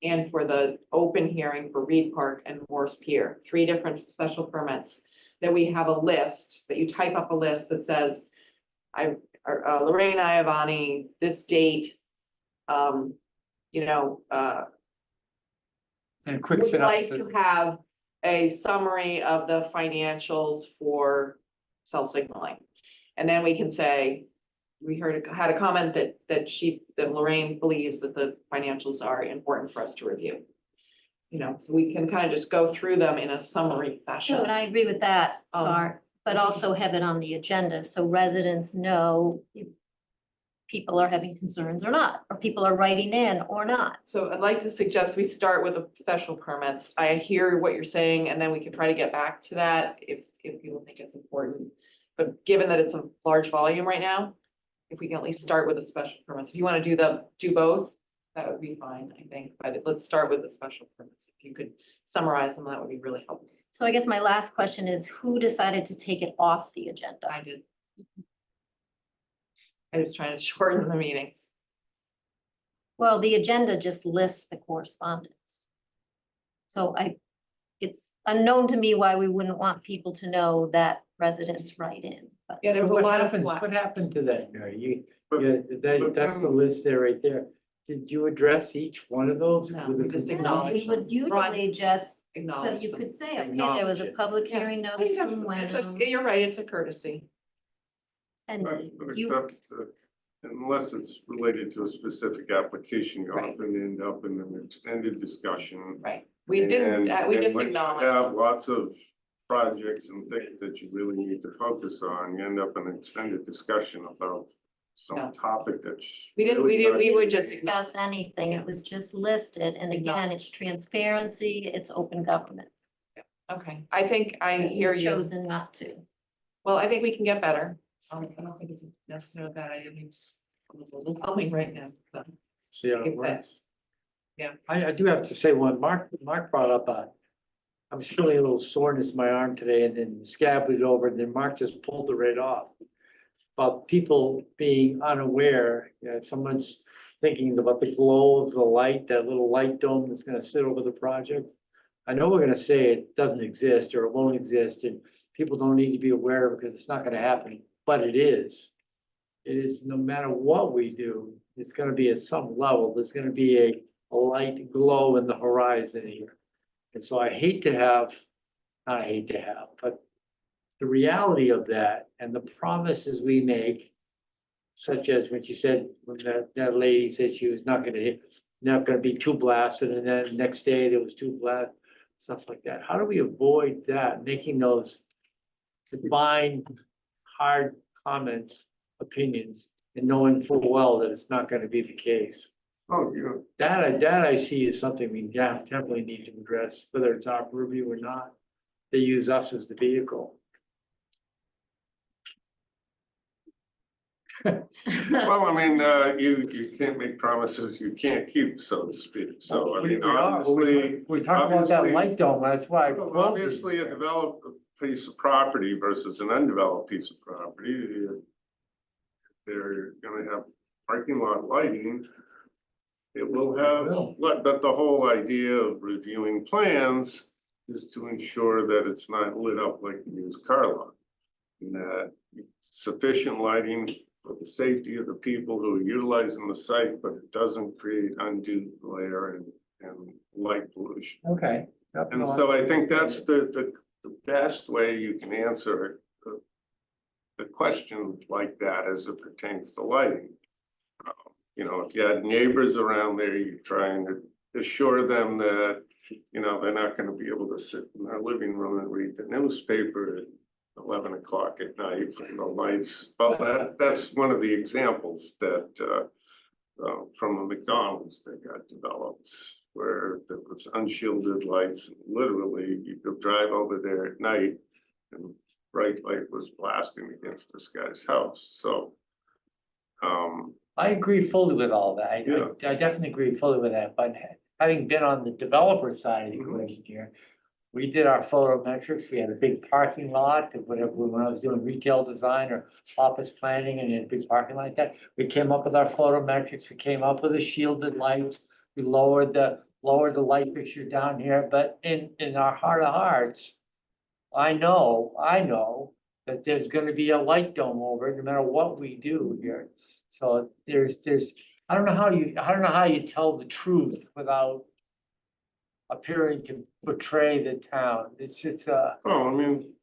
and for the open hearing for Reed Park and Morse Pier, 3 different special permits, that we have a list, that you type up a list that says, Lorraine Iavani, this date, And a quick would like synopsis. to have a summary of the financials for cell signaling. And then we can say, we had a comment that Lorraine believes that the financials are important for us to review. So we can kind of just go through them in a summary fashion. And I agree with that Um, part, but also have it on the agenda so residents know if people are having concerns or not, or people are writing in or not. So I'd like to suggest we start with the special permits. I hear what you're saying, and then we can try to get back to that if people think it's important. But given that it's a large volume right now, if we can at least start with the special permits, if you want to do both, that would be fine, I think. But let's start with the special permits. If you could summarize them, that would be really helpful. So I guess my last question is, who decided to take it off the agenda? I did. I was trying to shorten the meetings. Well, the agenda just lists the correspondence. So it's unknown to me why we wouldn't want people to know that residents write in. But Yeah, there was So a what lot of happens, flack. what happened to that, Mary? But- That's the list there right there. Did you address each one of those? No, with a we just concern? acknowledge we would usually just, but Acknowledge you them. could say, okay, there was a Acknowledge it. public Yeah. hearing I notice think from Wenham. You're right, it's a courtesy. And But you, except, unless it's related to a specific application, you Right. often end up in an extended discussion. Right. We didn't, we just when you acknowledged. have lots of projects and things that you really need to focus on, you end up in an extended discussion about No. some topic that's. We didn't- really not we would really- just discuss anything, it was just listed, and again, it's transparency, it's open government. Okay, I think I hear We've you. Chosen not to. Well, I think we can get better. I don't think it's necessarily bad. I think it's a little overwhelming right now, so. See how it If that- works. Yeah. I do have to say, one, Mark brought up I was feeling a little soreness in my arm today, and then the scab was over, and then Mark just pulled it right off. About people being unaware, someone's thinking about the glow of the light, that little light dome that's gonna sit over the project. I know we're gonna say it doesn't exist or it won't exist, and people don't need to be aware of it because it's not gonna happen, but it is. It is, no matter what we do, it's gonna be at some level, there's gonna be a light glow in the horizon here. And so I hate to have, but the reality of that and the promises we make, such as when she said, when that lady said she was not gonna be too blasted, and then next day there was 2 blast, stuff like that. How do we avoid that, making those divine, hard comments, opinions, and knowing full well that it's not gonna be the case? Oh, yeah. That I see is something we definitely need to address, whether it's our purview or not. They use us as the vehicle. Well, I mean, you can't make promises you can't keep, so to speak. So, I mean, obviously. We talked about that obviously- light dome, that's why. I Well, quoted obviously, a you. developed piece of property versus an undeveloped piece of property. They're gonna have parking lot lighting. It will have, but the whole idea of reviewing plans is to ensure that it's not lit up like a used car lot. And that sufficient lighting for the safety of the people who are utilizing the site, but it doesn't create undue glare and light pollution. Okay. And so I think that's the the best way you can answer a question like that as it pertains to lighting. You know, if you had neighbors around there, you're trying to assure them that, you know, they're not gonna be able to sit in their living room and read the newspaper at 11 o'clock at night from the lights. Well, that's one of the examples that from a McDonald's that got developed, where there was unshielded lights. Literally, you could drive over there at night and bright light was blasting against this guy's house. So, I agree fully with all that. I definitely agree fully with that, but having been on the developer side of the equation here, we did our photometrics. We had a big parking lot, whatever, when I was doing retail design or office planning and in a big parking lot like that. We came up with our photometrics. We came up with a shielded lights. We lowered the light fixture down here, but in our heart of hearts, I know that there's gonna be a light dome over it no matter what we do here. So there's, I don't know how you tell the truth without appearing to betray the town. It's I mean,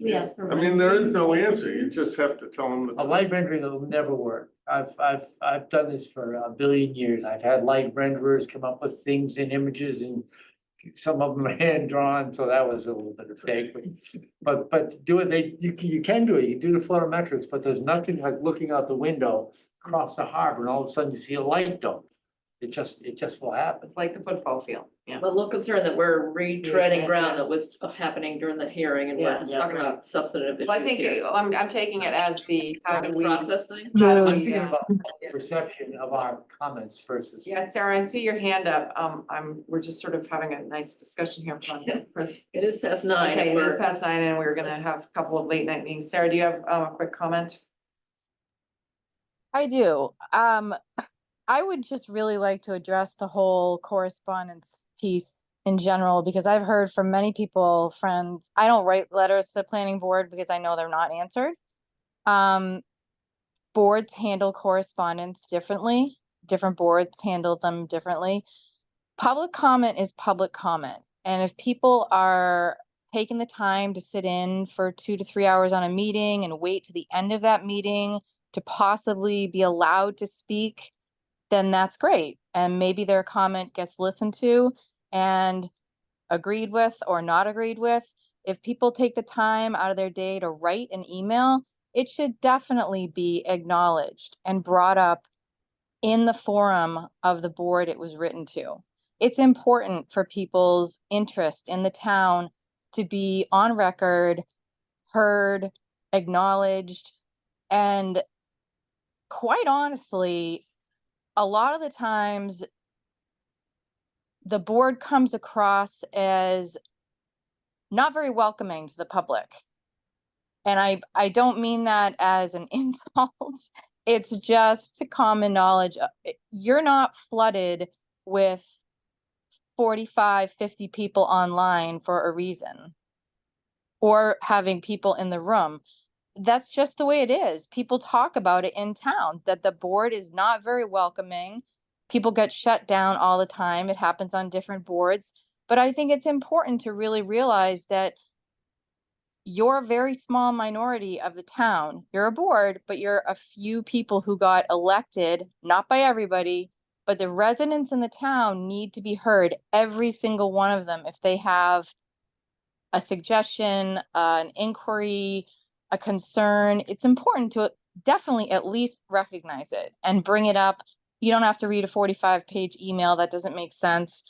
Yes. I mean, there is no answer. You just have to tell them. a light rendering will never work. I've done this for a billion years. I've had light renderers come up with things and images, and some of them are hand drawn, so that was a little bit of fake. But do it, you can do it. You can do the photometrics, but there's nothing like looking out the window across the harbor and all of a sudden you see a light dome. It just will happen. It's like the football field, yeah. I'm a little concerned that we're retreading Yeah. ground that was happening during the hearing and we're Yeah. talking about substantive Well, I issues think here. I'm taking it as the, how do we, Process thing. how do I'm we, thinking yeah. about the perception of our comments versus. Yeah, Sarah, I see your hand up. We're just sort of having a nice discussion here. It is past 9. Okay, and it is we're- past 9 and we're gonna have a couple of late night meetings. Sarah, do you have a quick comment? I do. I would just really like to address the whole correspondence piece in general, because I've heard from many people, friends, I don't write letters to the planning board because I know they're not answered. Boards handle correspondence differently. Different boards handle them differently. Public comment is public comment. And if people are taking the time to sit in for 2 to 3 hours on a meeting and wait to the end of that meeting to possibly be allowed to speak, then that's great. And maybe their comment gets listened to and agreed with or not agreed with. If people take the time out of their day to write an email, it should definitely be acknowledged and brought up in the forum of the board it was written to. It's important for people's interest in the town to be on record, heard, acknowledged, and quite honestly, a lot of the times the board comes across as not very welcoming to the public. And I don't mean that as an insult. It's just common knowledge. You're not flooded with 45, 50 people online for a reason, or having people in the room. That's just the way it is. People talk about it in town, that the board is not very welcoming. People get shut down all the time. It happens on different boards. But I think it's important to really realize that you're a very small minority of the town. You're a board, but you're a few people who got elected, not by everybody, but the residents in the town need to be heard, every single one of them, if they have a suggestion, an inquiry, a concern. It's important to definitely at least recognize it and bring it up. You don't have to read a 45-page email. That doesn't make sense.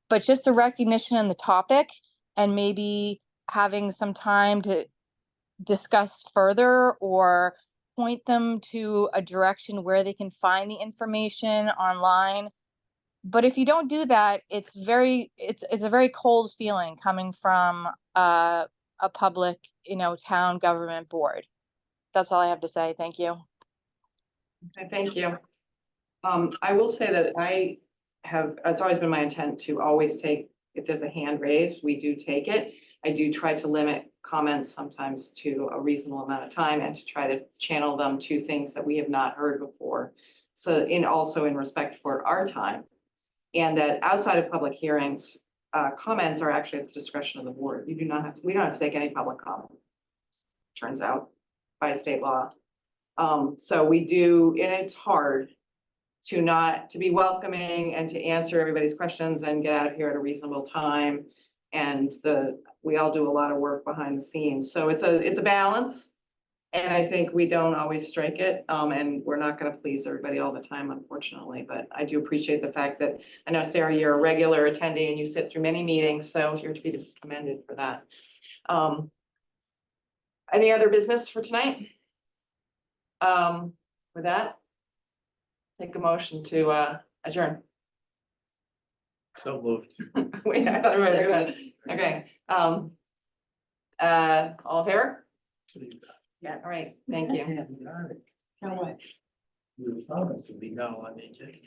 But just a recognition in the topic and maybe having some time to discuss further or point them to a direction where they can find the information online. But if you don't do that, it's a very cold feeling coming from a public, town government board. That's all I have to say. Thank you. Okay, thank you. I will say that it's always been my intent to always take, if there's a hand raised, we do take it. I do try to limit comments sometimes to a reasonable amount of time and to try to channel them to things that we have not heard before. So also in respect for our time. And that outside of public hearings, comments are actually at the discretion of the board. You do not have to, we don't have to take any public comment. Turns out by state law. So we do, and it's hard to be welcoming and to answer everybody's questions and get out of here at a reasonable time. And we all do a lot of work behind the scenes. So it's a balance. And I think we don't always strike it. And we're not going to please everybody all the time, unfortunately, but I do appreciate the fact that I know, Sarah, you're a regular attendee and you sit through many meetings, so you're to be commended for that. Any other business for tonight? With that, take a motion to adjourn. So moved. Wait, I thought we were gonna, okay, all in favor? Yeah. All right, thank you. Now what? Your comments will be now on the agenda.